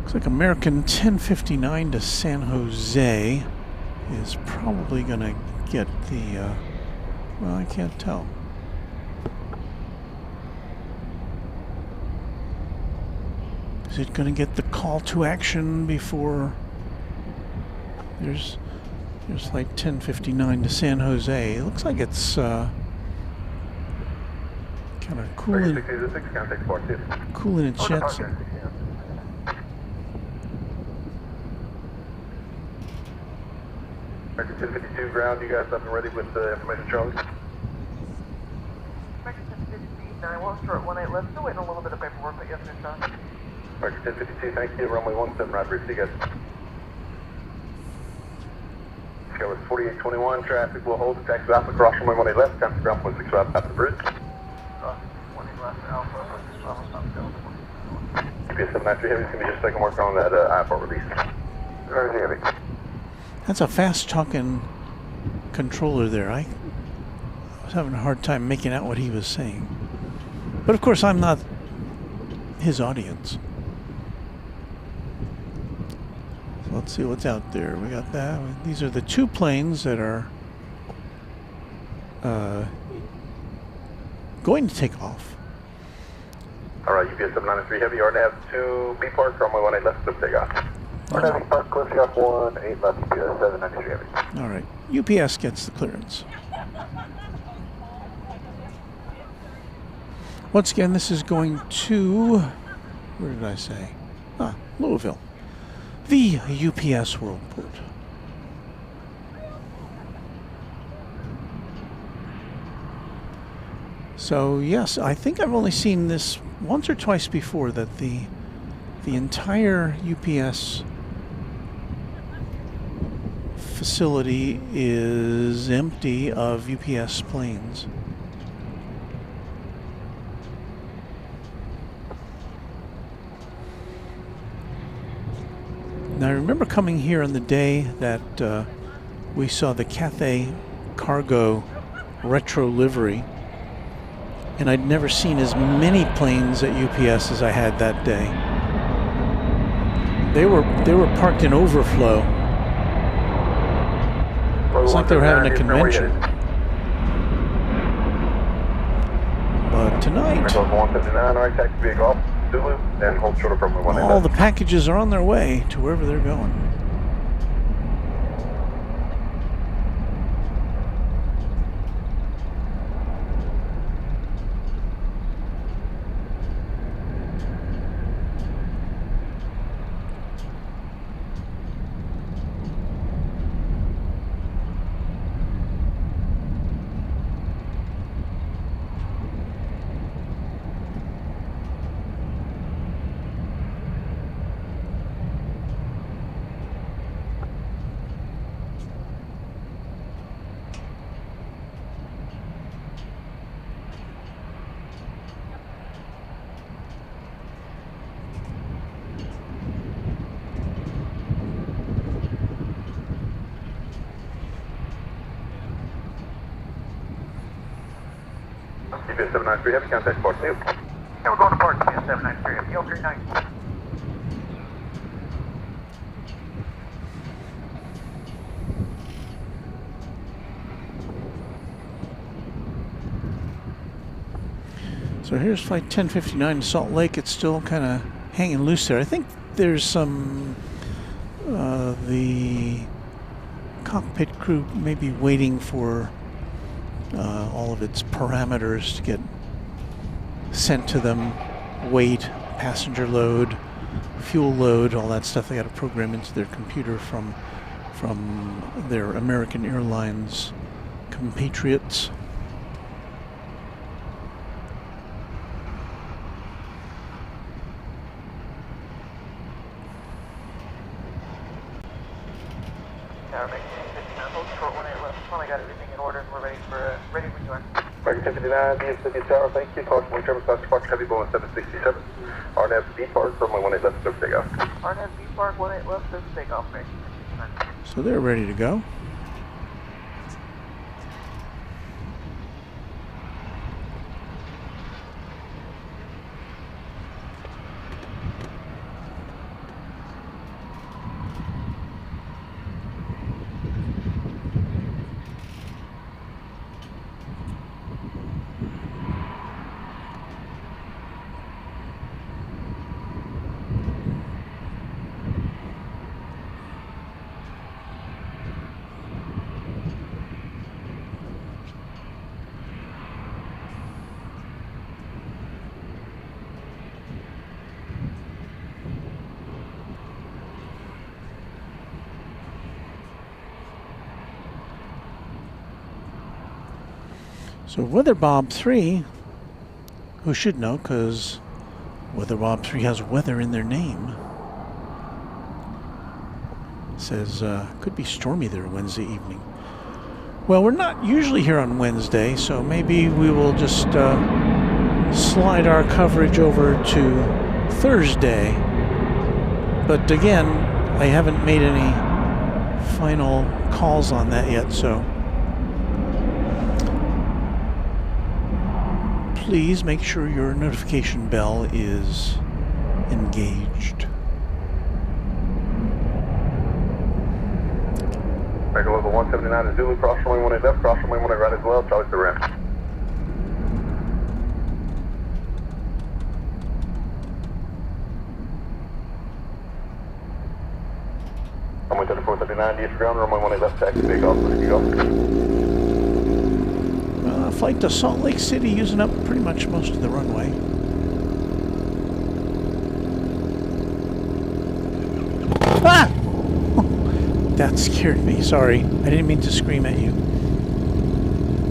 Looks like American 1059 to San Jose is probably going to get the, well, I can't tell. Is it going to get the call to action before there's like 1059 to San Jose. It looks like it's kind of cooling its jets. American 1052 ground, you guys up and ready with the information Charlie? American 1059, we'll start 18 left. Still waiting a little bit of paperwork, but yes, sir, Sean. American 1052, thank you. Runway 17, right, brief, see you guys. Go with 4821, traffic will hold the taxi Alpha, cross runway 18 left, time to ground 0.65 past the bridge. Cross 20 left, Alpha, stop, Delta. GPS 793 Heavy, it's going to be just a second work on that airport release. Very heavy. That's a fast-talking controller there. I was having a hard time making out what he was saying. But of course, I'm not his audience. So let's see what's out there. We got that. These are the two planes that are going to take off. All right, UPS 793 Heavy, already have 2 B park, runway 18 left, clip takeoff. Already have park, cliff shot 1, 8 left, UPS 793 Heavy. All right, UPS gets the clearance. Once again, this is going to, where did I say? Louisville. The UPS Worldport. So yes, I think I've only seen this once or twice before, that the the entire UPS facility is empty of UPS planes. Now I remember coming here on the day that we saw the Cathay Cargo retro livery, and I'd never seen as many planes at UPS as I had that day. They were parked in overflow. It's like they were having a convention. But tonight, all the packages are on their way to wherever they're going. DFW 793 Heavy, contact Port Neil. Yeah, we're going to Port 793 Heavy, 039. So here's flight 1059 to Salt Lake. It's still kind of hanging loose there. I think there's some, the cockpit crew may be waiting for all of its parameters to get sent to them. Weight, passenger load, fuel load, all that stuff they got to program into their computer from their American Airlines compatriots. I got everything in order and we're ready when you are. American 1059, DFW Tower, thank you. Caution wind turbine slash departure heavy Boeing 767. RNAV B Park, runway 18 left, service takeoff. RNAV B Park, 18 left, service takeoff. So they're ready to go. So Weather Bob 3, who should know because Weather Bob 3 has weather in their name, says could be stormy there Wednesday evening. Well, we're not usually here on Wednesday, so maybe we will just slide our coverage over to Thursday. But again, I haven't made any final calls on that yet, so please make sure your notification bell is engaged. American Local 179 is Zulu, cross runway 18 left, cross runway 18 right as well, Charlie to rim. Runway 3439, DS ground, runway 18 left, taxi, big off, ready to go. Flight to Salt Lake City using up pretty much most of the runway. Ah! That scared me. Sorry. I didn't mean to scream at you.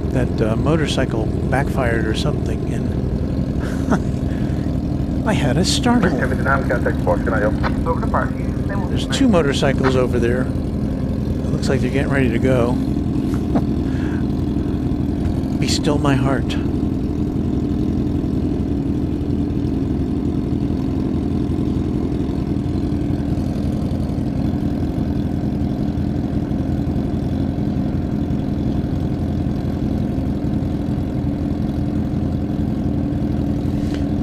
That motorcycle backfired or something, and I had a startle. 59, contact Sparks, can I help? Over to parking. There's 2 motorcycles over there. It looks like they're getting ready to go. Be still my heart.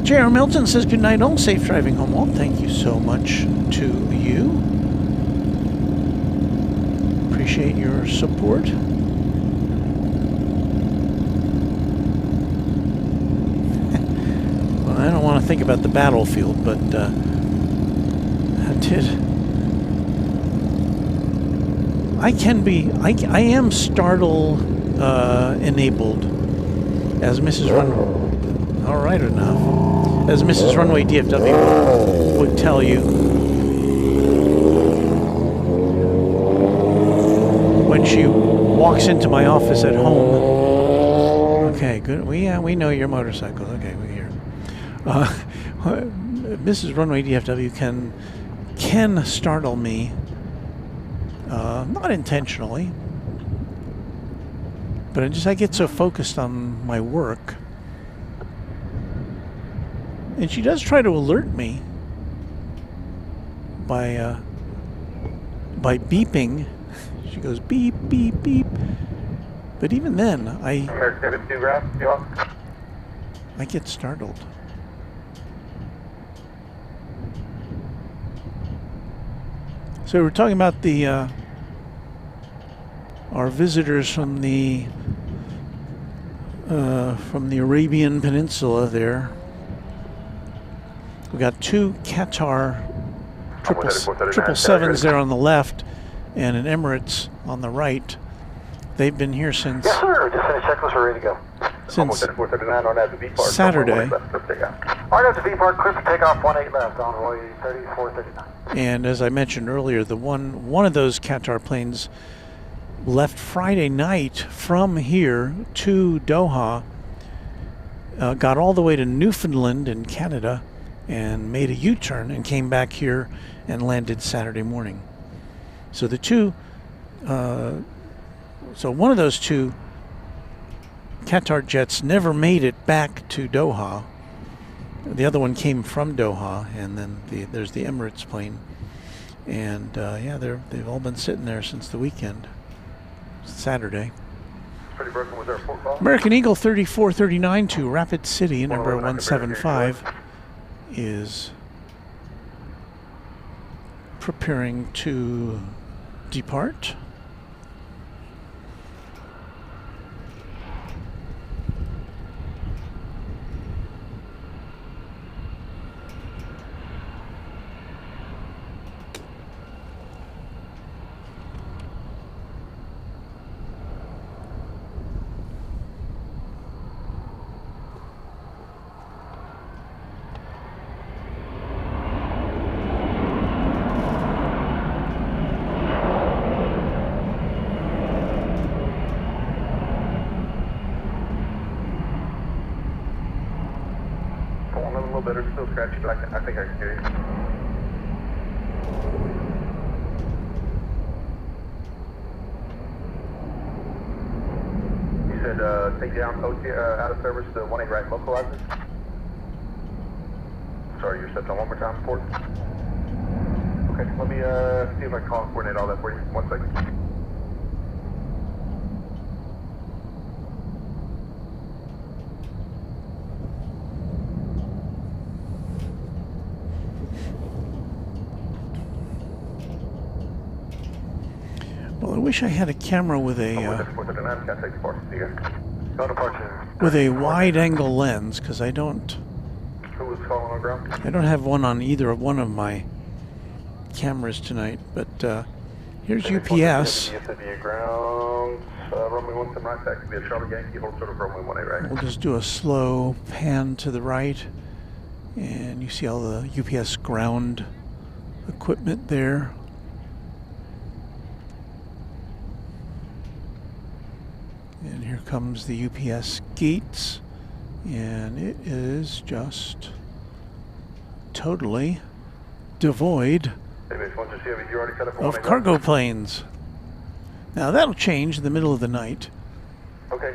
J.R. Milton says, good night all, safe driving home all. Thank you so much to you. Appreciate your support. Well, I don't want to think about the battlefield, but I am startle enabled, as Mrs. Runway. All right, enough. As Mrs. Runway DFW would tell you, when she walks into my office at home. Okay, good. We know your motorcycles. Okay, we hear. Mrs. Runway DFW can startle me, not intentionally, but I get so focused on my work. And she does try to alert me by beeping. She goes beep, beep, beep. But even then, I get startled. So we're talking about our visitors from the Arabian Peninsula there. We got 2 Qatar 777s there on the left, and an Emirates on the right. They've been here since. Yes, sir. Just finished checklist. We're ready to go. Since Saturday. RWV Park, clear for takeoff. 18 left on runway 3439. And as I mentioned earlier, the one of those Qatar planes left Friday night from here to Doha, got all the way to Newfoundland in Canada, and made a U-turn and came back here and landed Saturday morning. So the 2, so one of those 2 Qatar jets never made it back to Doha. The other one came from Doha, and then there's the Emirates plane. And yeah, they've all been sitting there since the weekend, Saturday. American Eagle 3439 to Rapid City, number 175. Is preparing to depart. Better, still scratchy, but I think I can hear you. You said take down OT out of service to 18 right localizers. Sorry, you're set on one more time, port. Okay, let me see if I can call and coordinate all that for you. 1 second. Well, I wish I had a camera with a wide-angle lens, because I don't. Who was calling on ground? I don't have one on either one of my cameras tonight. But here's UPS. We'll just do a slow pan to the right, and you see all the UPS ground equipment there. And here comes the UPS gates, and it is just totally devoid Aviation 1 Heavy, you already set up for of cargo planes. Now that'll change in the middle of the night. Okay,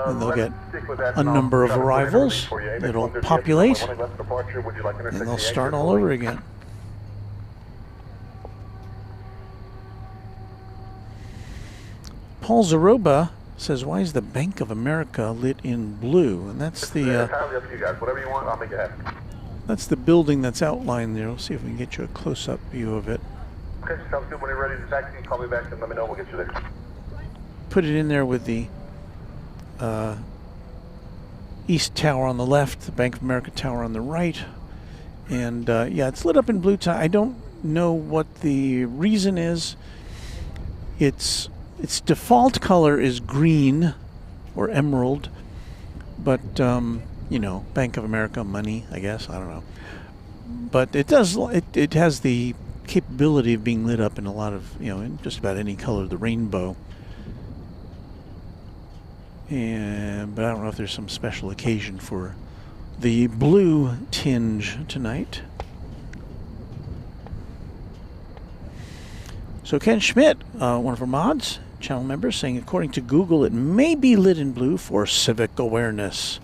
And they'll get stick with that, a and I'll number of try to put in arrivals. everything for you. Aviation It'll 1 Heavy, populate, runway 18 left departure. Would you like to and intersect they'll the start exit all for over me? again. Paul Zaroba says, why is the Bank of America lit in blue? And that's the entirely up to you guys. Whatever you want, I'll make it happen. that's the building that's outlined there. We'll see if we can get you a close-up view of it. Okay, sounds good. When you're ready to taxi, call me back and let me know. We'll get you there. Put it in there with the East Tower on the left, the Bank of America Tower on the right. And yeah, it's lit up in blue. I don't know what the reason is. Its default color is green or emerald, but you know, Bank of America money, I guess. I don't know. But it does. It has the capability of being lit up in a lot of, you know, in just about any color of the rainbow. But I don't know if there's some special occasion for the blue tinge tonight. So Ken Schmidt, one of our mods, channel members, saying according to Google it may be lit in blue for civic awareness.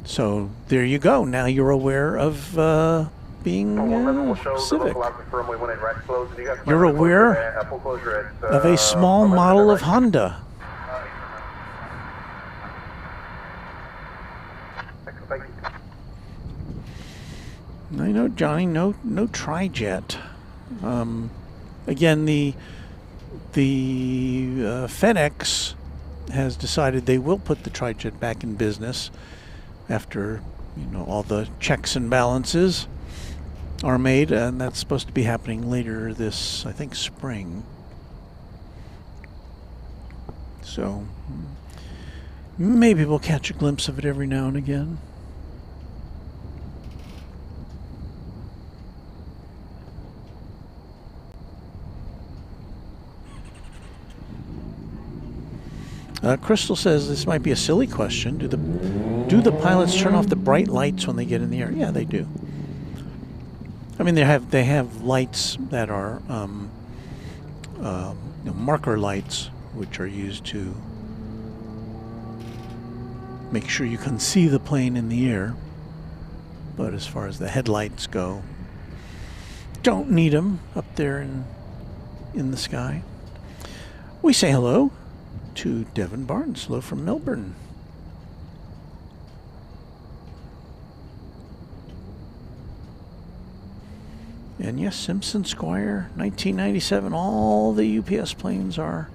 So there you go. Now you're aware of being civic. You're aware of a small model of Honda. I know, Johnny. No tri-jet. Again, the FedEx has decided they will put the tri-jet back in business after, you know, all the checks and balances are made, and that's supposed to be happening later this, I think, spring. So maybe we'll catch a glimpse of it every now and again. Crystal says this might be a silly question. Do the pilots turn off the bright lights when they get in the air? Yeah, they do. I mean, they have lights that are you know, marker lights, which are used to make sure you can see the plane in the air. But as far as the headlights go, don't need them up there in the sky. We say hello to Devin Barnes, hello from Melbourne. And yes, Simpson Squire, 1997, all the UPS planes are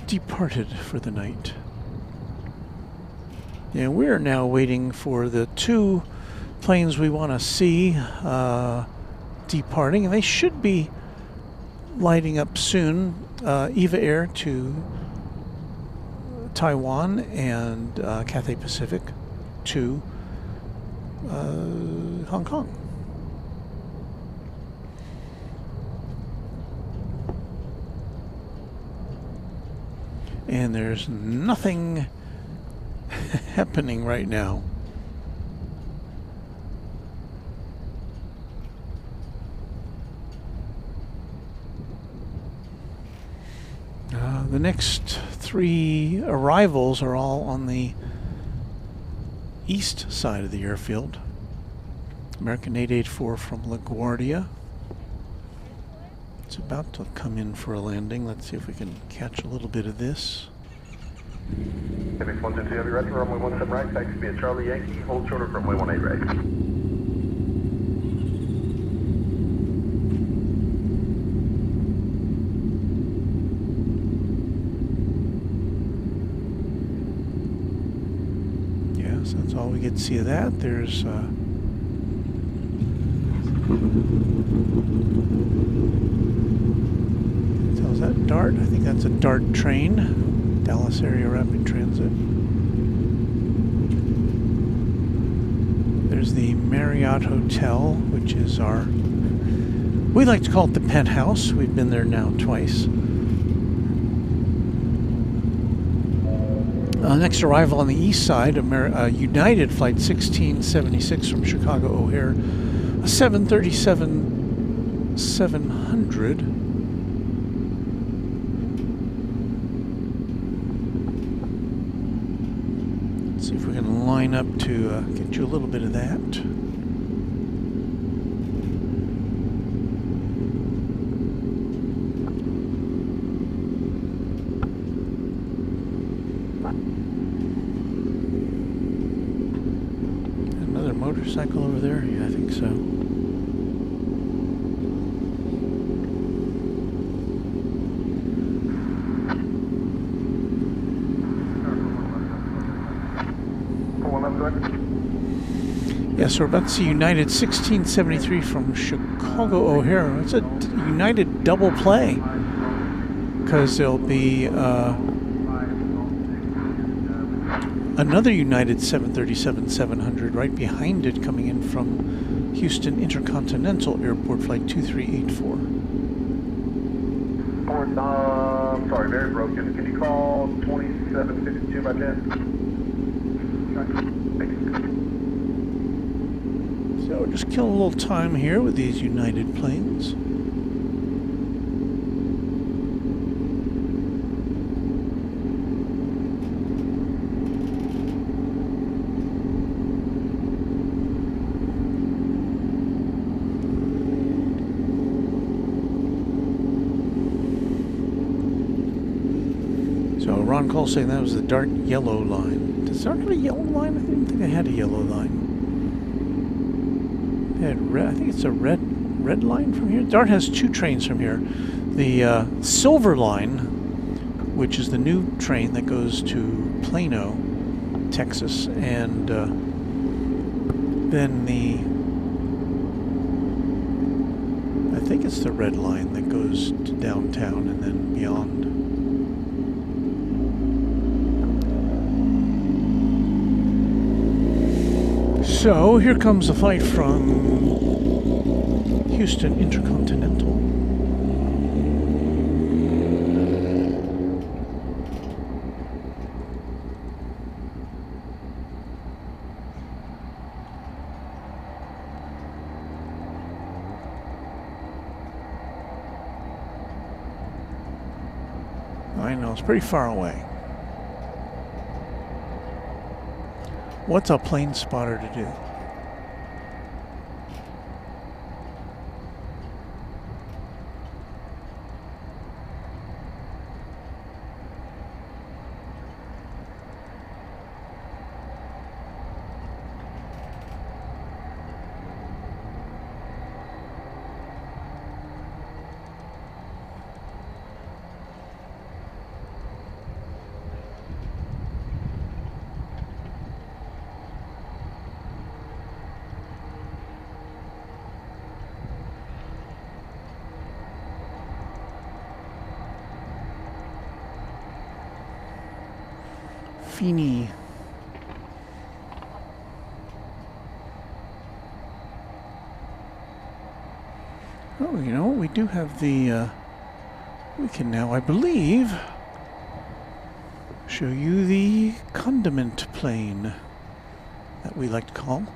departed for the night. And we are now waiting for the two planes we want to see departing, and they should be lighting up soon. Eva Air to Taiwan and Cathay Pacific to Hong Kong. And there's nothing happening right now. The next three arrivals are all on the east side of the airfield. American 884 from LaGuardia. It's about to come in for a landing. Let's see if we can catch a little bit of this. Aviation 122 Heavy, right to runway 17 right, taxi via Charlie Yankee, hold short of runway 18 right. That's all we get to see of that. There's is that DART? I think that's a DART train. Dallas Area Rapid Transit. There's the Marriott Hotel, which is our, we like to call it the penthouse. We've been there now twice. Next arrival on the east side, United Flight 1676 from Chicago O'Hare a 737-700. Let's see if we can line up to get you a little bit of that. Motorcycle over there? Yeah, I think so. Yes, we're about to see United 1673 from Chicago O'Hare. It's a United double play because there'll be another United 737-700 right behind it coming in from Houston Intercontinental Airport, flight 2384. Sorry, very broken. Can you call 2752 by chance? So we're just killing a little time here with these United planes. Ron Cole saying that was the dark yellow line. Does Dart have a yellow line? I didn't think I had a yellow line. I had red. I think it's a red line from here. Dart has two trains from here. The silver line, which is the new train that goes to Plano, Texas, and then I think it's the red line that goes to downtown and then beyond. So here comes a flight from Houston Intercontinental. I know, it's pretty far away. What's a plane spotter to do? Feeney. Oh, you know, we do have the, we can now, I believe, show you the condiment plane that we like to call.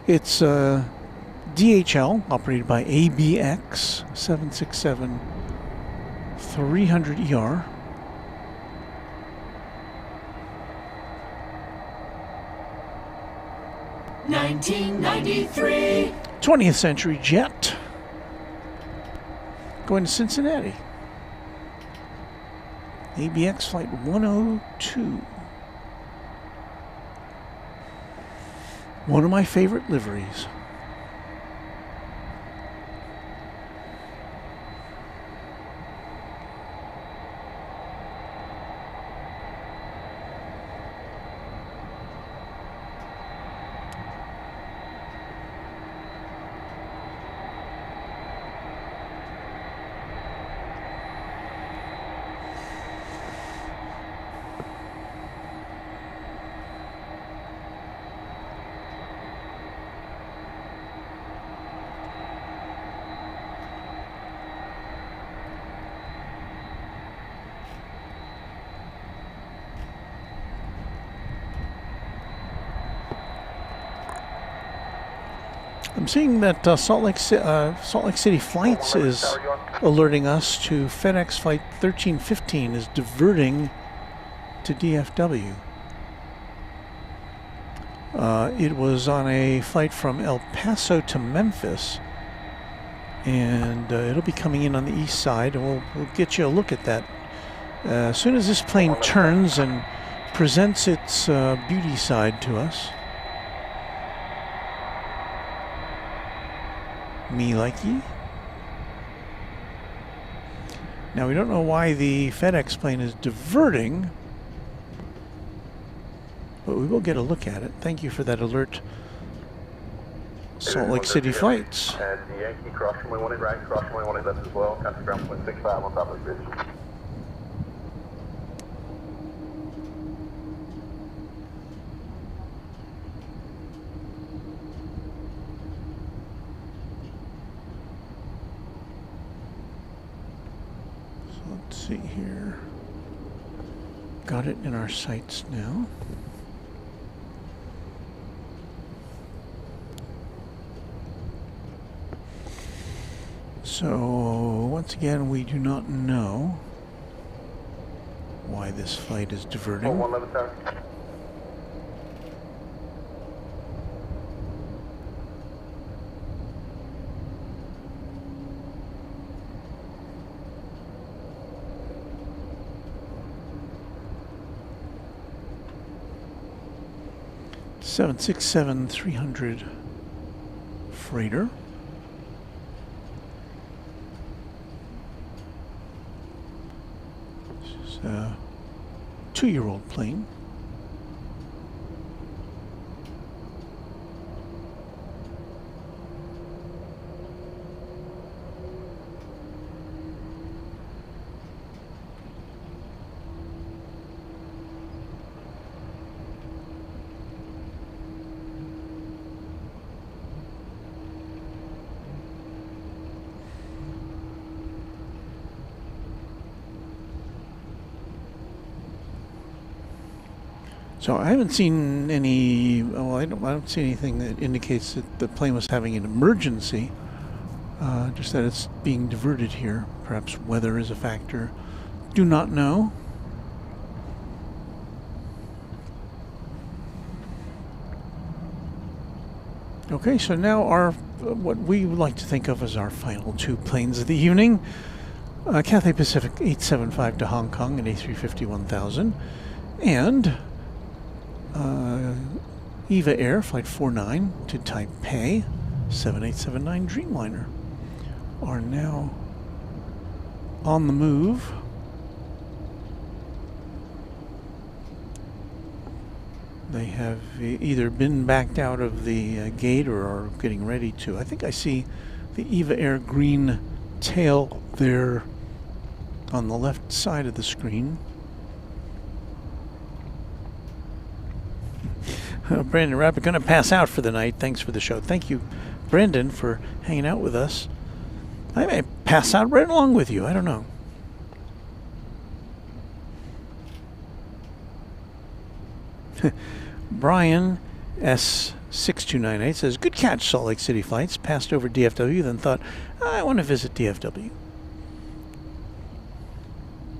It's DHL, operated by ABX 767-300ER. 1993. 20th century jet. Going to Cincinnati. ABX flight 102. One of my favorite liveries. I'm seeing that Salt Lake City Flights is alerting us to FedEx Flight 1315 is diverting to DFW. It was on a flight from El Paso to Memphis, and it'll be coming in on the east side, and we'll get you a look at that as soon as this plane turns and presents its beauty side to us. Me likey. Now we don't know why the FedEx plane is diverting, but we will get a look at it. Thank you for that alert, Salt Lake City Flights. And the Yankee cross runway 18 right, cross runway 18 left as well. Contact ground point 65 on top of the bridge. Let's see here. Got it in our sights now. So, once again, we do not know why this flight is diverting. 111 tower. Seven 300 freighter. This is a 2-year-old plane. So I haven't seen any. Well, I don't see anything that indicates that the plane was having an emergency. Just that it's being diverted here. Perhaps weather is a factor. Do not know. Okay, so now our what we would like to think of as our final 2 planes of the evening. Cathay Pacific 875 to Hong Kong at A350 1000, and EVA Air Flight 49 to Taipei 7879 Dreamliner are now on the move. They have either been backed out of the gate or are getting ready to. I think I see the EVA Air green tail there on the left side of the screen. Brandon Rabbit, going to pass out for the night. Thanks for the show. Thank you, Brandon, for hanging out with us. I may pass out right along with you. I don't know. Brian S6298 says, good catch, Salt Lake City Flights. Passed over DFW, then thought, I want to visit DFW.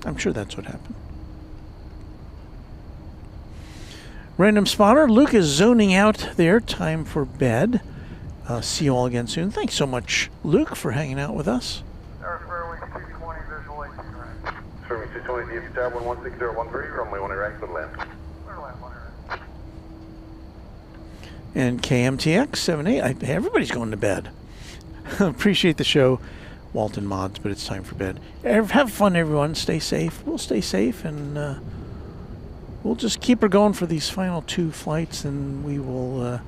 I'm sure that's what happened. Random Spotter, Luke is zoning out there. Time for bed. See you all again soon. Thanks so much, Luke, for hanging out with us. Fairway 220, visual 18 right. Fairway 220, DFW Tower 16013, runway 18 right, good land. And KMTX 78. Everybody's going to bed. Appreciate the show, Walton Mods, but it's time for bed. Have fun, everyone. Stay safe. We'll stay safe, and we'll just keep her going for these final 2 flights, and we will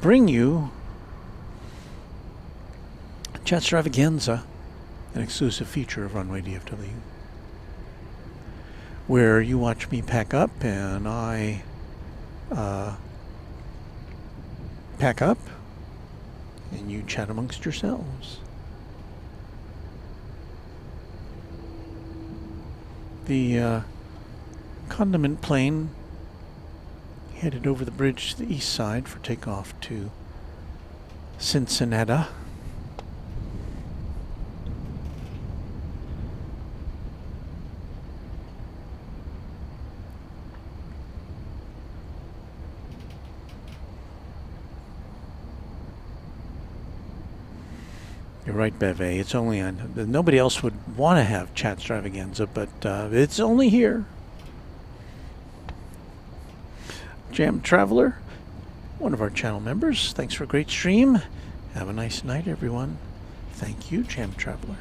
bring you Extravaganza, an exclusive feature of Runway DFW, where you watch me pack up and I pack up and you chat amongst yourselves. The condiment plane headed over the bridge to the east side for takeoff to Cincinnati. You're right, Beve. It's only on. Nobody else would want to have chat extravaganza, but it's only here. Jam Traveler, one of our channel members. Thanks for a great stream. Have a nice night, everyone. Thank you, Jam Traveler.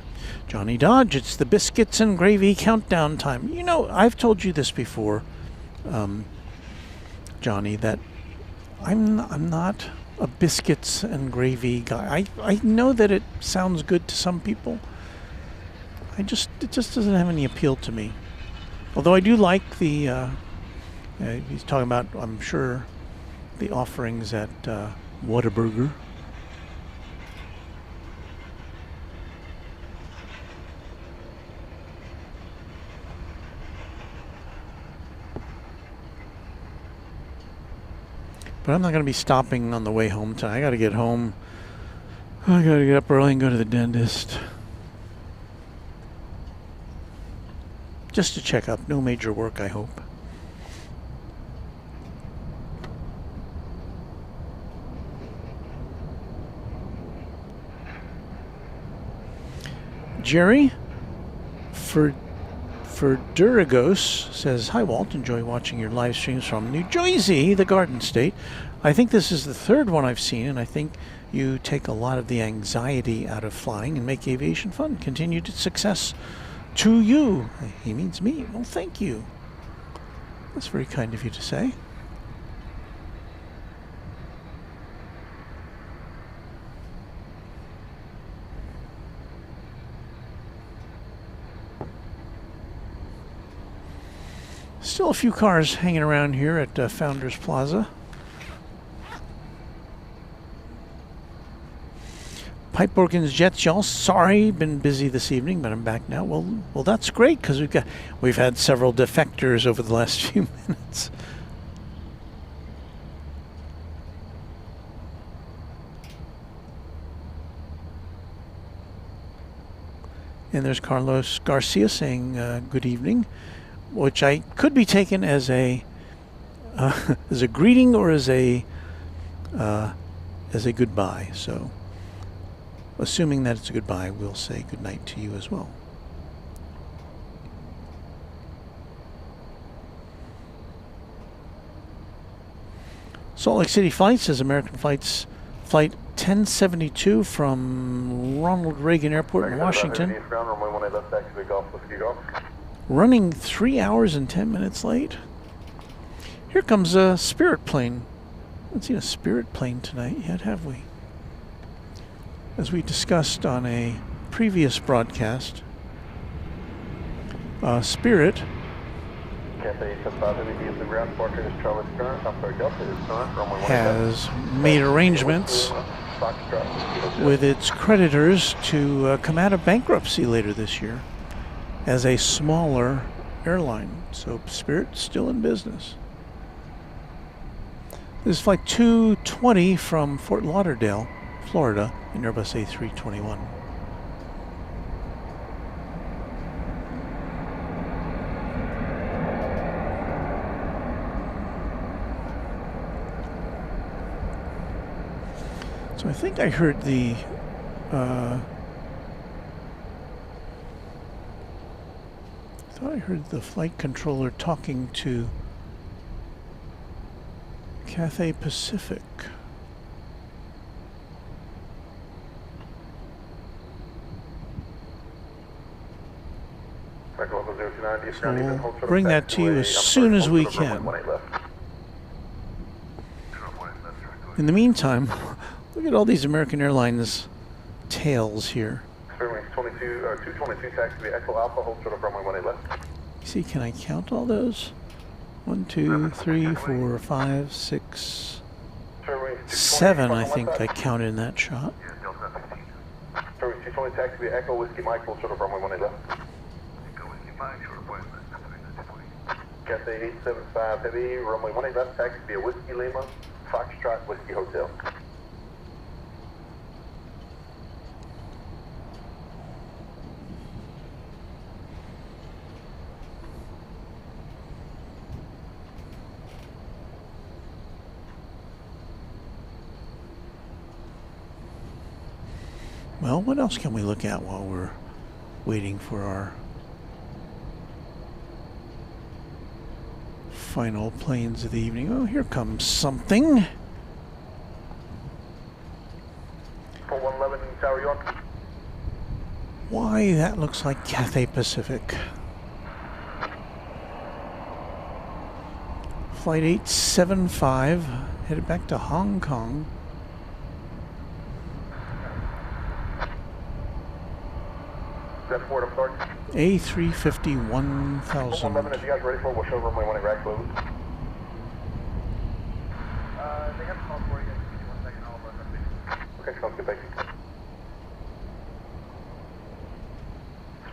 Johnny Dodge, it's the biscuits and gravy countdown time. You know, I've told you this before, Johnny, that I'm not a biscuits and gravy guy. I know that it sounds good to some people. It just doesn't have any appeal to me. Although I do like the he's talking about, I'm sure, the offerings at Whataburger. But I'm not going to be stopping on the way home tonight. I got to get home. I got to get up early and go to the dentist. Just to check up. No major work, I hope. Jerry for Duragos says, "Hi Walt, enjoy watching your live streams from New Jersey, the Garden State. I think this is the third one I've seen, and I think you take a lot of the anxiety out of flying and make aviation fun. Continued success to you." He means me. Well, thank you. That's very kind of you to say. Still a few cars hanging around here at Founders Plaza. Pipe Borkins Jets, y'all. Sorry, been busy this evening, but I'm back now. Well, that's great because we've had several defectors over the last few minutes. And there's Carlos Garcia saying good evening, which I could be taken as a greeting or as a goodbye. So, assuming that it's a goodbye, we'll say good night to you as well. Salt Lake City Flight says American Flight 1072 from Ronald Reagan Airport in Washington. Running 3 hours and 10 minutes late. Here comes a Spirit plane. I haven't seen a Spirit plane tonight yet, have we? As we discussed on a previous broadcast, Spirit has made arrangements with its creditors to come out of bankruptcy later this year as a smaller airline. So Spirit's still in business. This is Flight 220 from Fort Lauderdale, Florida, in Airbus A321. So I think I heard the flight controller talking to Cathay Pacific. So we'll bring that to you as soon as we can. In the meantime, look at all these American Airlines tails here. 222 taxi Echo Alpha, hold short of runway 18 left. See, can I count all those? 1, 2, 3, 4, 5, 6, 7, I think I counted in that shot. 220 taxi Echo Whiskey Mike, hold short of runway 18 left. Cathay 875 Heavy, runway 18 left, taxi via Whiskey Lima, Foxtrot Whiskey Hotel. Well, what else can we look at while we're waiting for our final planes of the evening? Oh, here comes something. 4111, tower you on? Why, that looks like Cathay Pacific. Flight 875, headed back to Hong Kong. That's Ford, I'm sorry. A350 1000. 1111, if you guys ready for it, we'll show runway 18 right close. They have a call for you. 1 second, all of us. Okay, sounds good, thank you.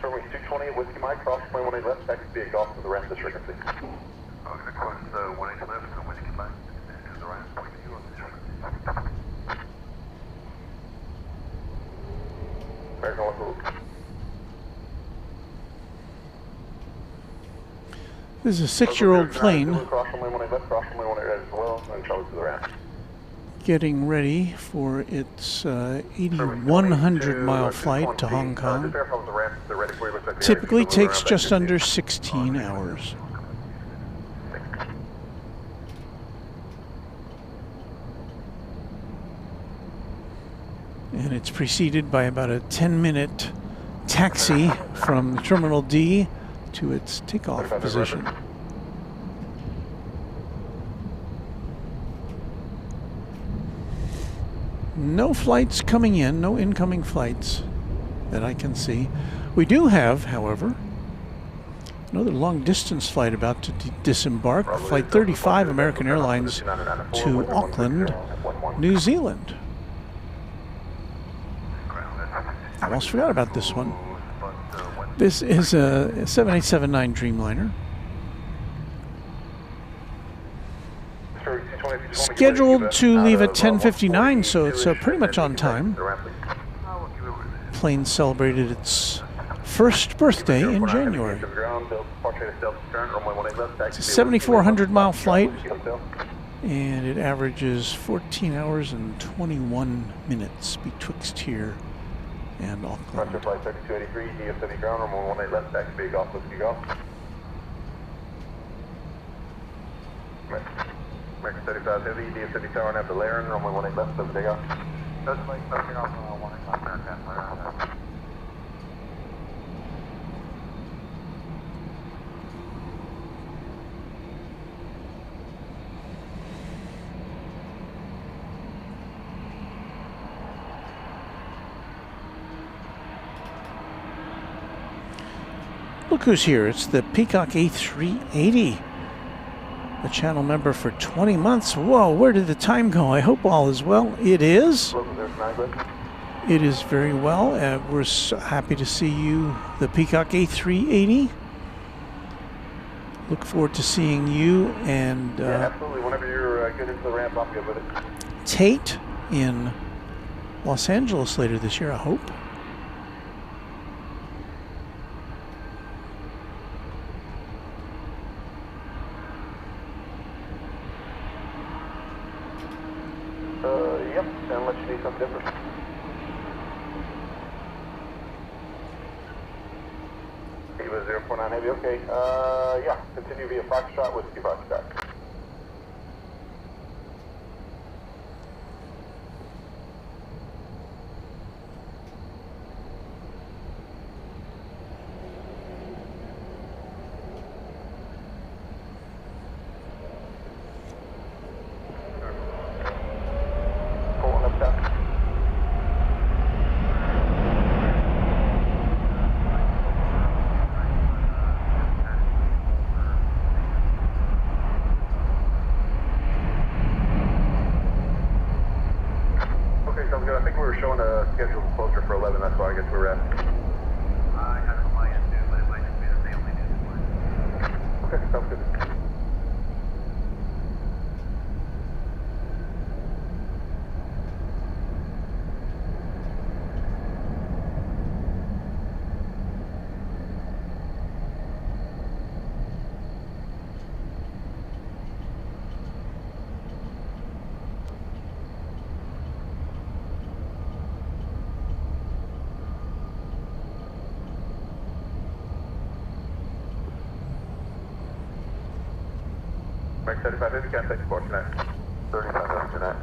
Runway 220 at Whiskey Mike, cross runway 18 left, back to be a golf to the ramp this frequency. Okay, cross 18 left, so Whiskey Mike to the right, point to you on this frequency. American Local. This is a 6-year-old plane Cross runway 18 left, cross runway 18 right as well, and Charlie to the ramp. getting ready for its 8,100-mile flight to Hong Kong. Typically takes just under 16 hours. And it's preceded by about a 10-minute taxi from Terminal D to its takeoff position. No flights coming in, no incoming flights that I can see. We do have, however, another long-distance flight about to disembark, Flight 35, American Airlines to Auckland, New Zealand. I almost forgot about this one. This is a 7879 Dreamliner. Scheduled to leave at 10:59, so it's pretty much on time. Plane celebrated its first birthday in January. It's a 7,400-mile flight, and it averages 14 hours and 21 minutes betwixt here and Auckland. Flight 3283, DFW ground, runway 18 left, back to big off, Whiskey Golf. American 35 Heavy, DFW tower, and have the Laren, runway 18 left, over big off. That's like starting off on 1 o'clock, around. Look who's here. It's the Peacock A380. A channel member for 20 months. Whoa, where did the time go? I hope all is well. It is. It is very well. We're so happy to see you, the Peacock A380. Look forward to seeing you and yeah, absolutely. Whenever you're good into the ramp, I'm good with it. Tate in Los Angeles later this year, I hope. Yep, unless you need something different. Eva 049 Heavy, okay. Yeah, continue via Foxtrot, Whiskey Foxtrot. I think we were showing a schedule closer for 11, that's why I guess we were at. I had it on my end too, but it might just be that they only do this one. Okay, sounds good. Rank 3550, contact support tonight. 35 tonight.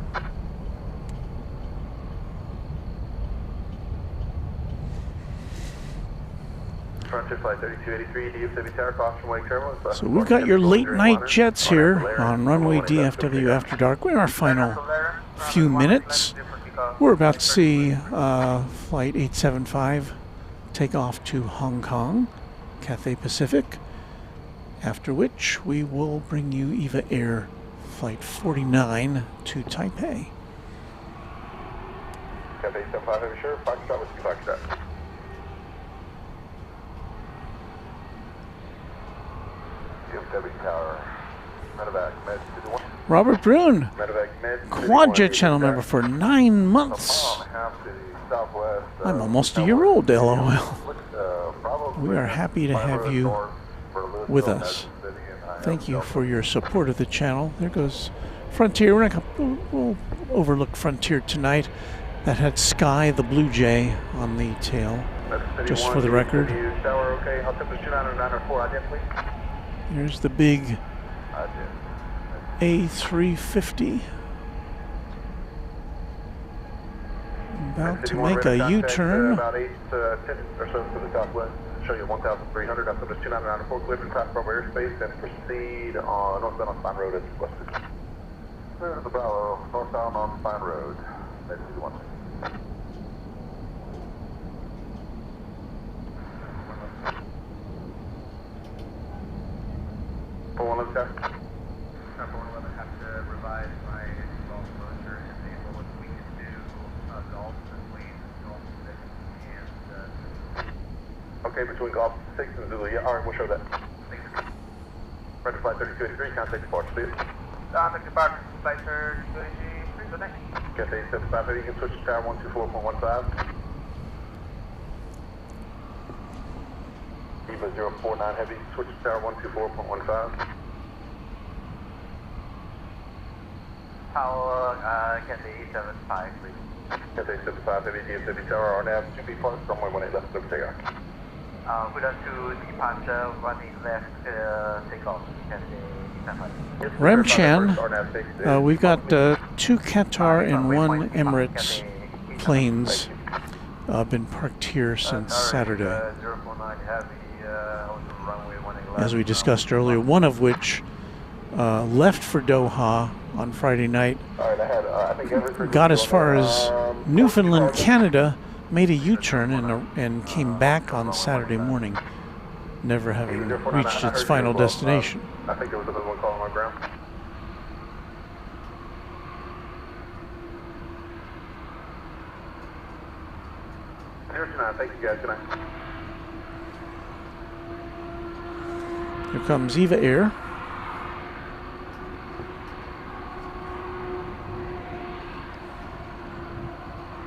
Frontier Flight 3283, DFW Tower, caution wake terminal. So we've got your late night jets here on Runway DFW After Dark. We're in our final few minutes. We're about to see Flight 875 take off to Hong Kong, Cathay Pacific, after which we will bring you EVA Air Flight 49 to Taipei. Cathay 75, are you sure? Foxtrot, what's your Foxtrot? DFW Tower, medevac, med, Robert Brune, medevac, med, Quadjet channel member for 9 months. I'm almost a year old, LOL. We are happy to have you with us. Thank you for your support of the channel. There goes Frontier. We'll overlook Frontier tonight. That had Sky the Blue Jay on the tail, just for the record. Here's the big A350. About to make a U-turn. About 8 to 10 or so to the southwest. Show you 1,300. Up to 2994, clear to traffic over airspace and proceed on northbound on Pine Road as requested. Clear to the Bravo, northbound on Pine Road. That's 21. For 111, 411 have to revise my golf closure and enable if we can do golf between golf 6 and okay, between Golf 6 and Zulu. Yeah, alright, we'll show that. Red Flight 3283, contact departure, please. Contact departure, Flight 3283, good night. Cathay 75, you can switch to tower 124.15. Eva 049 heavy, switch to tower 124.15. Tower, Cathay 75, please. Cathay 75 heavy, DFW Tower, RNAV, 2B park, runway 18 left, clear takeoff. Put us to departure, running left, takeoff, Cathay 75. Rem Chan, we've got 2 Qatar and 1 Emirates planes been parked here since Saturday. 049 heavy, runway 18 As we discussed earlier, one of which left for Doha on Friday night, got as far as Newfoundland, Canada, made a U-turn and came back on Saturday morning, never having reached its final destination. I think there was another one calling on ground. Thank you guys, good night. Here comes EVA Air.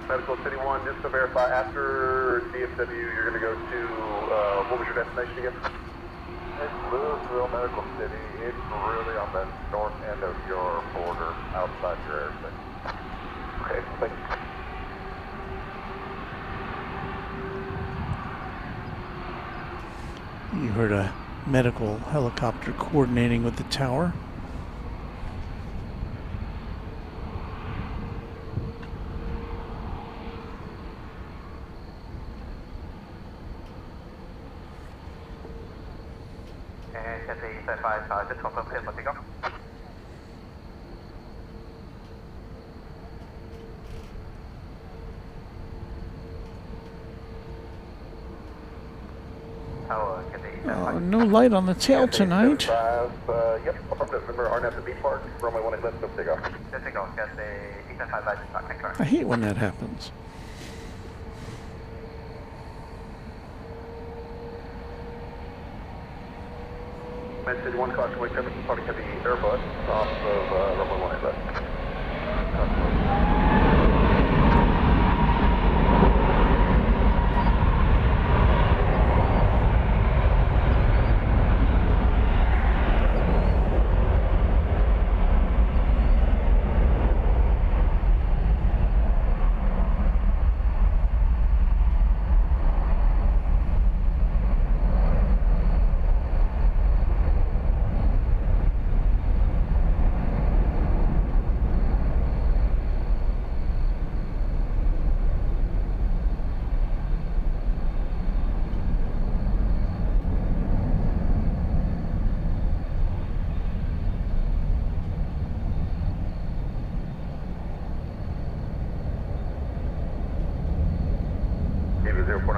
Medical City 1, just to verify, after DFW, you're going to go to, what was your destination again? It's Louisville, Medical City. It's really on the north end of your border, outside your airspace. Okay, thank you. You heard a medical helicopter coordinating with the tower. Cathay 75, just confirm clear for takeoff. Tower, Cathay 75. No light on the tail tonight. Yep, affirmative. Remember, RNAV to B park, runway 18 left, so take off. Just take off, Cathay 75, light start, thank you. I hate when that happens. Med City 1, caution, wake up, party heavy Airbus off of runway 18 left.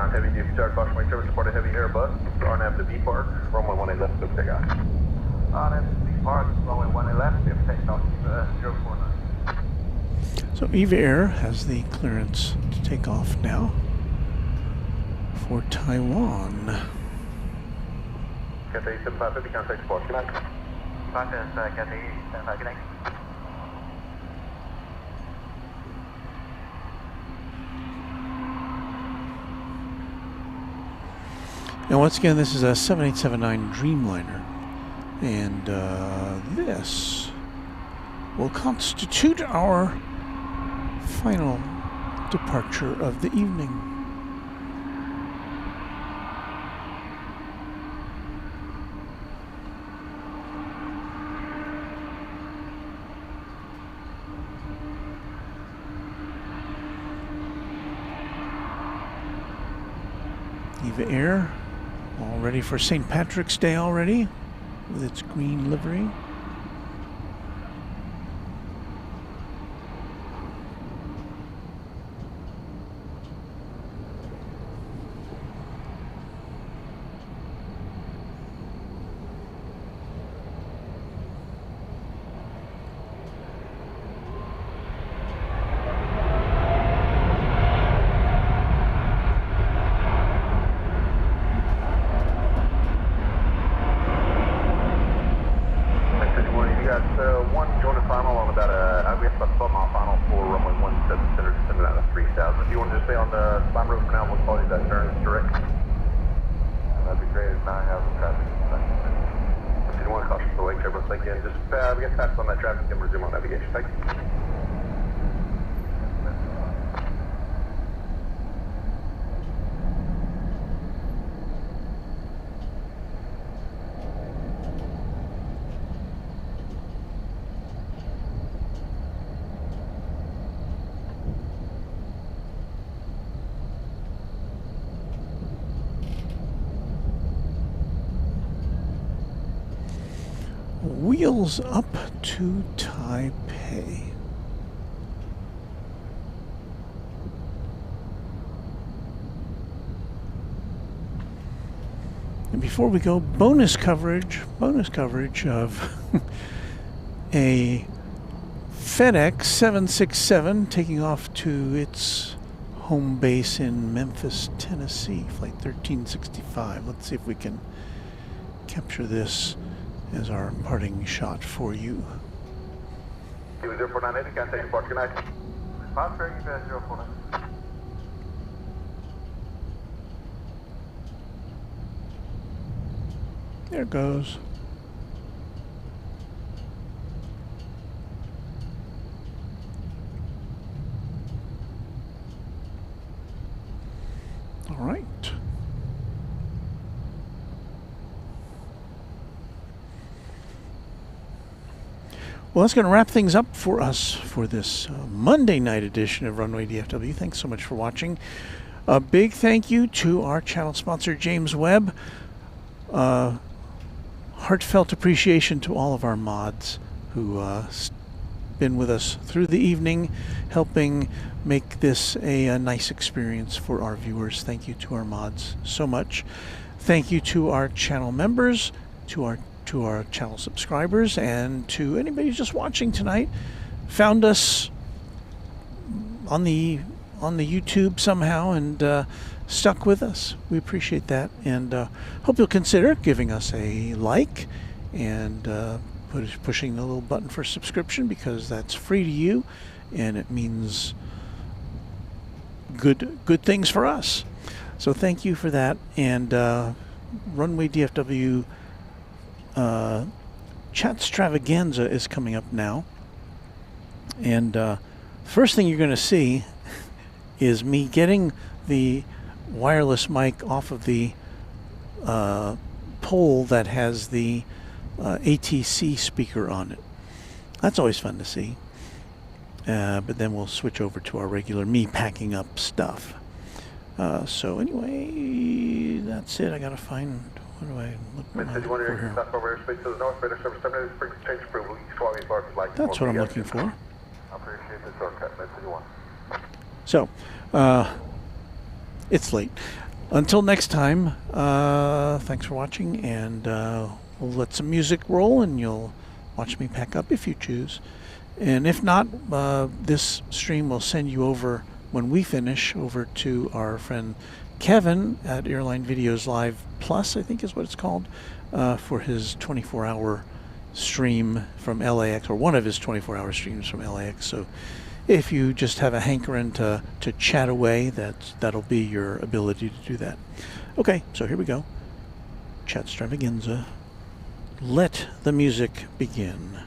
Ground Heavy DFW, caution wing service report a heavy Airbus, RNAV to B Park, runway 18 left, clear for takeoff. RNAV to B Park, runway 18 left, clear for takeoff, 049. So Eva Air has the clearance to take off now for Taiwan. Cathay 7550, contact support, good night. Contact Cathay 75, good night. Now once again, this is a 7879 Dreamliner, and this will constitute our final departure of the evening. Eva Air, all ready for St. Patrick's Day already, with its green livery. We got passed on that traffic and resume on navigation. Thank you. Wheels up to Taipei. And before we go, bonus coverage of a FedEx 767 taking off to its home base in Memphis, Tennessee, flight 1365. Let's see if we can capture this as our parting shot for you. 0498, contact report, good night. Response for you guys, 049. There it goes. All right. Well, that's going to wrap things up for us for this Monday night edition of Runway DFW. Thanks so much for watching. A big thank you to our channel sponsor, James Webb. Heartfelt appreciation to all of our mods who been with us through the evening, helping make this a nice experience for our viewers. Thank you to our mods so much. Thank you to our channel members, to our channel subscribers, and to anybody who's just watching tonight. Found us on the YouTube somehow and stuck with us. We appreciate that, and hope you'll consider giving us a like and pushing the little button for subscription, because that's free to you and it means good things for us. So thank you for that. And Runway DFW Chat Extravaganza is coming up now, and first thing you're going to see is me getting the wireless mic off of the pole that has the ATC speaker on it. That's always fun to see. But then we'll switch over to our regular me packing up stuff. So anyway, that's it. I gotta find, what do I look for here? That's what I'm looking for. I appreciate the shortcut, Mid-City 1. So, it's late. until next time, thanks for watching, and we'll let some music roll, and you'll watch me pack up if you choose. And if not, this stream will send you over, when we finish, over to our friend Kevin at Airline Videos Live Plus, I think is what it's called, for his 24-hour stream from LAX, or one of his 24-hour streams from LAX. So if you just have a hankering to chat away, that'll be your ability to do that. Okay, so here we go. Chat extravaganza. Let the music begin.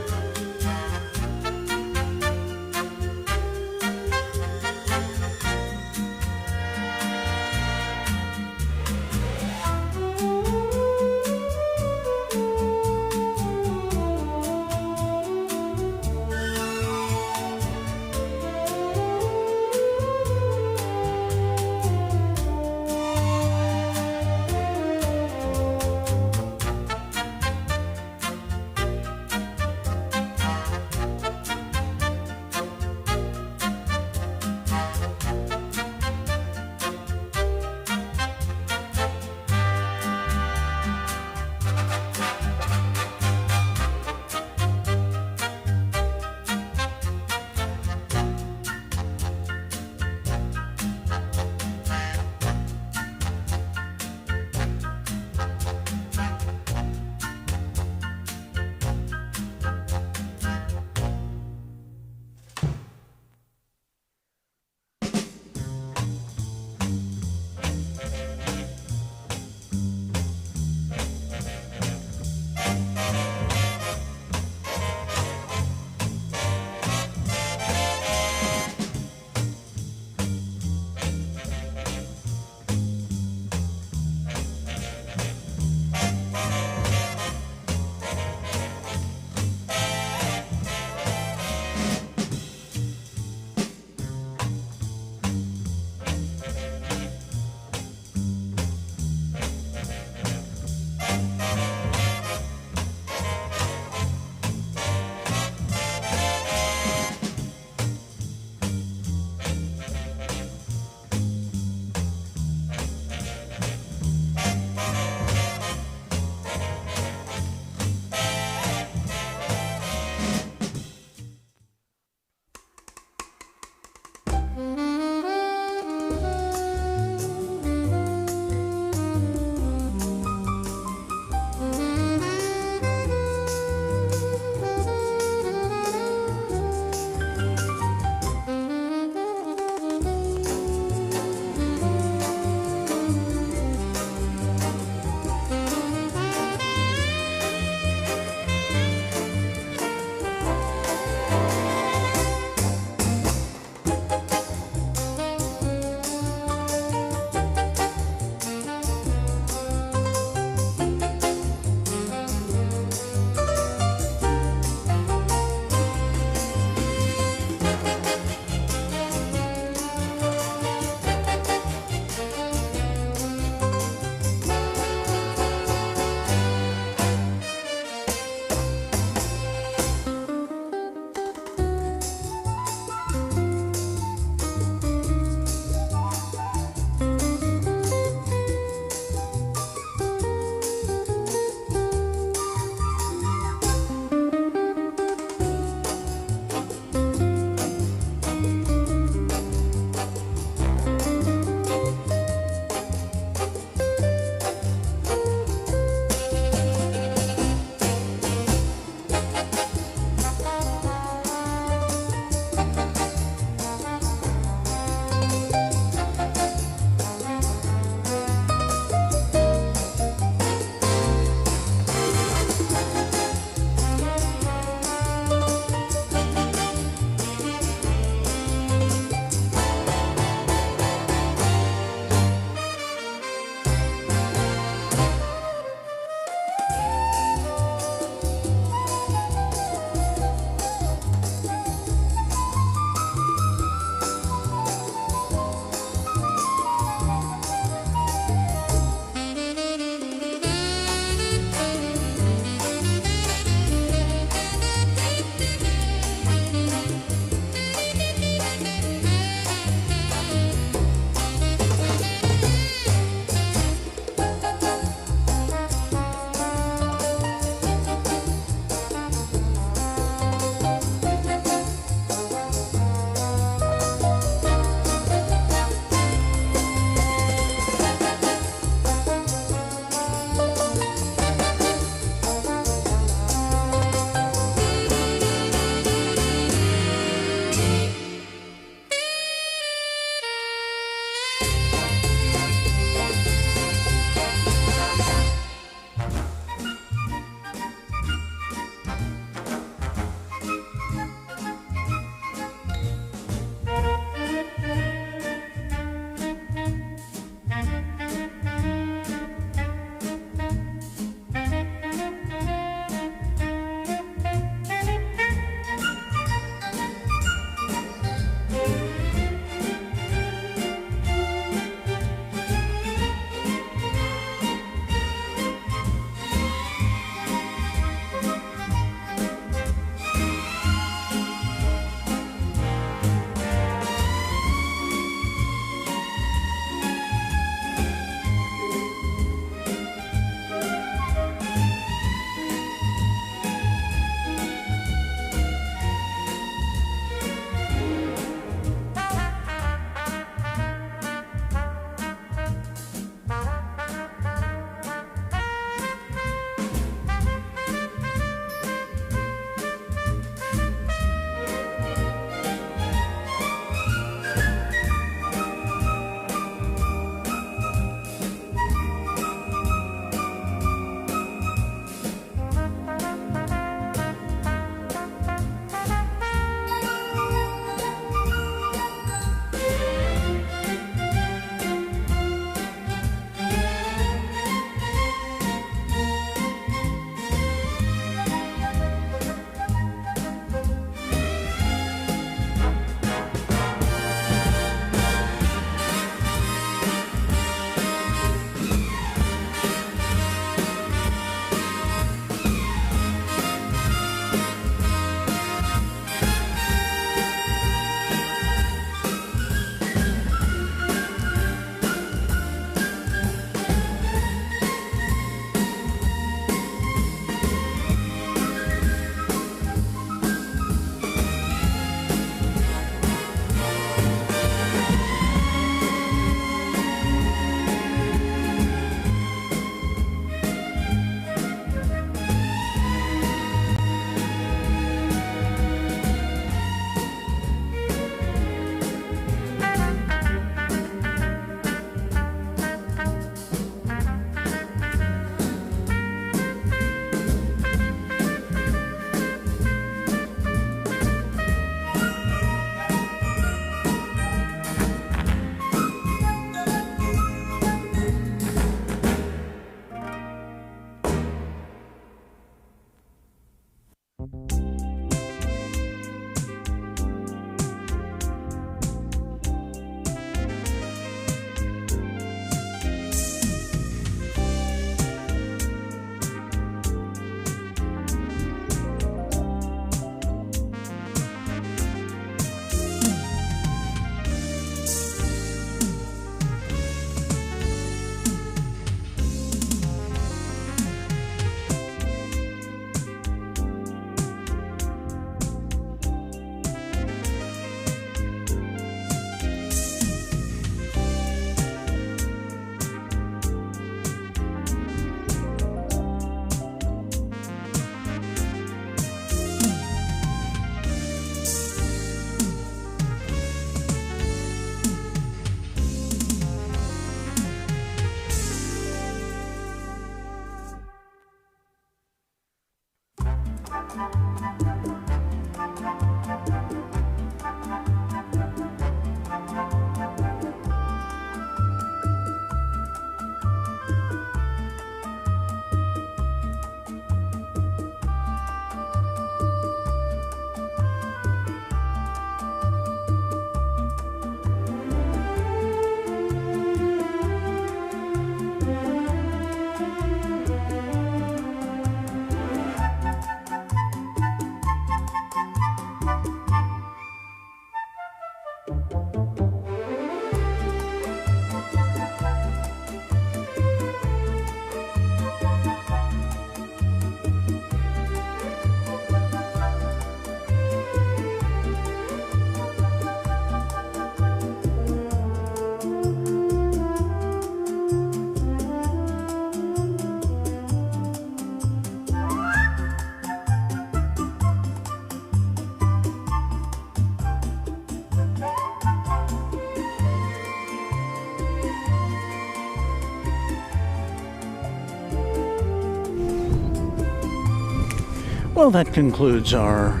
Well, that concludes our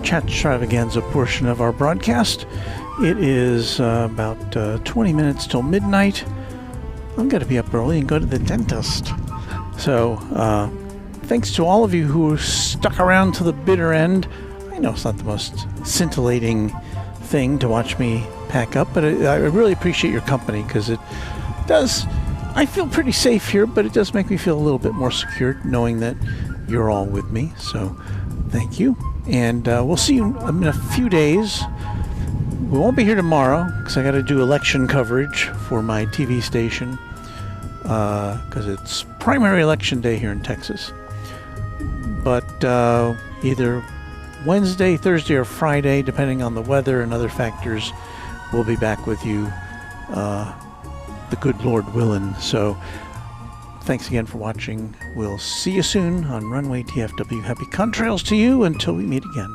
chat extravaganza portion of our broadcast. It is about 20 minutes till midnight. I'm going to be up early and go to the dentist. So, thanks to all of you who stuck around to the bitter end. I know it's not the most scintillating thing to watch me pack up, but I really appreciate your company, because it does. I feel pretty safe here, but it does make me feel a little bit more secure knowing that you're all with me. So, thank you. And we'll see you in a few days. We won't be here tomorrow because I got to do election coverage for my TV station, because it's primary election day here in Texas. But either Wednesday, Thursday, or Friday, depending on the weather and other factors, we'll be back with you, the good Lord willing. So thanks again for watching. We'll see you soon on Runway DFW. Happy contrails to you until we meet again.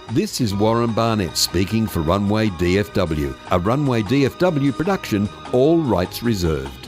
This is Warren Barnett speaking for Runway DFW, a Runway DFW production, all rights reserved.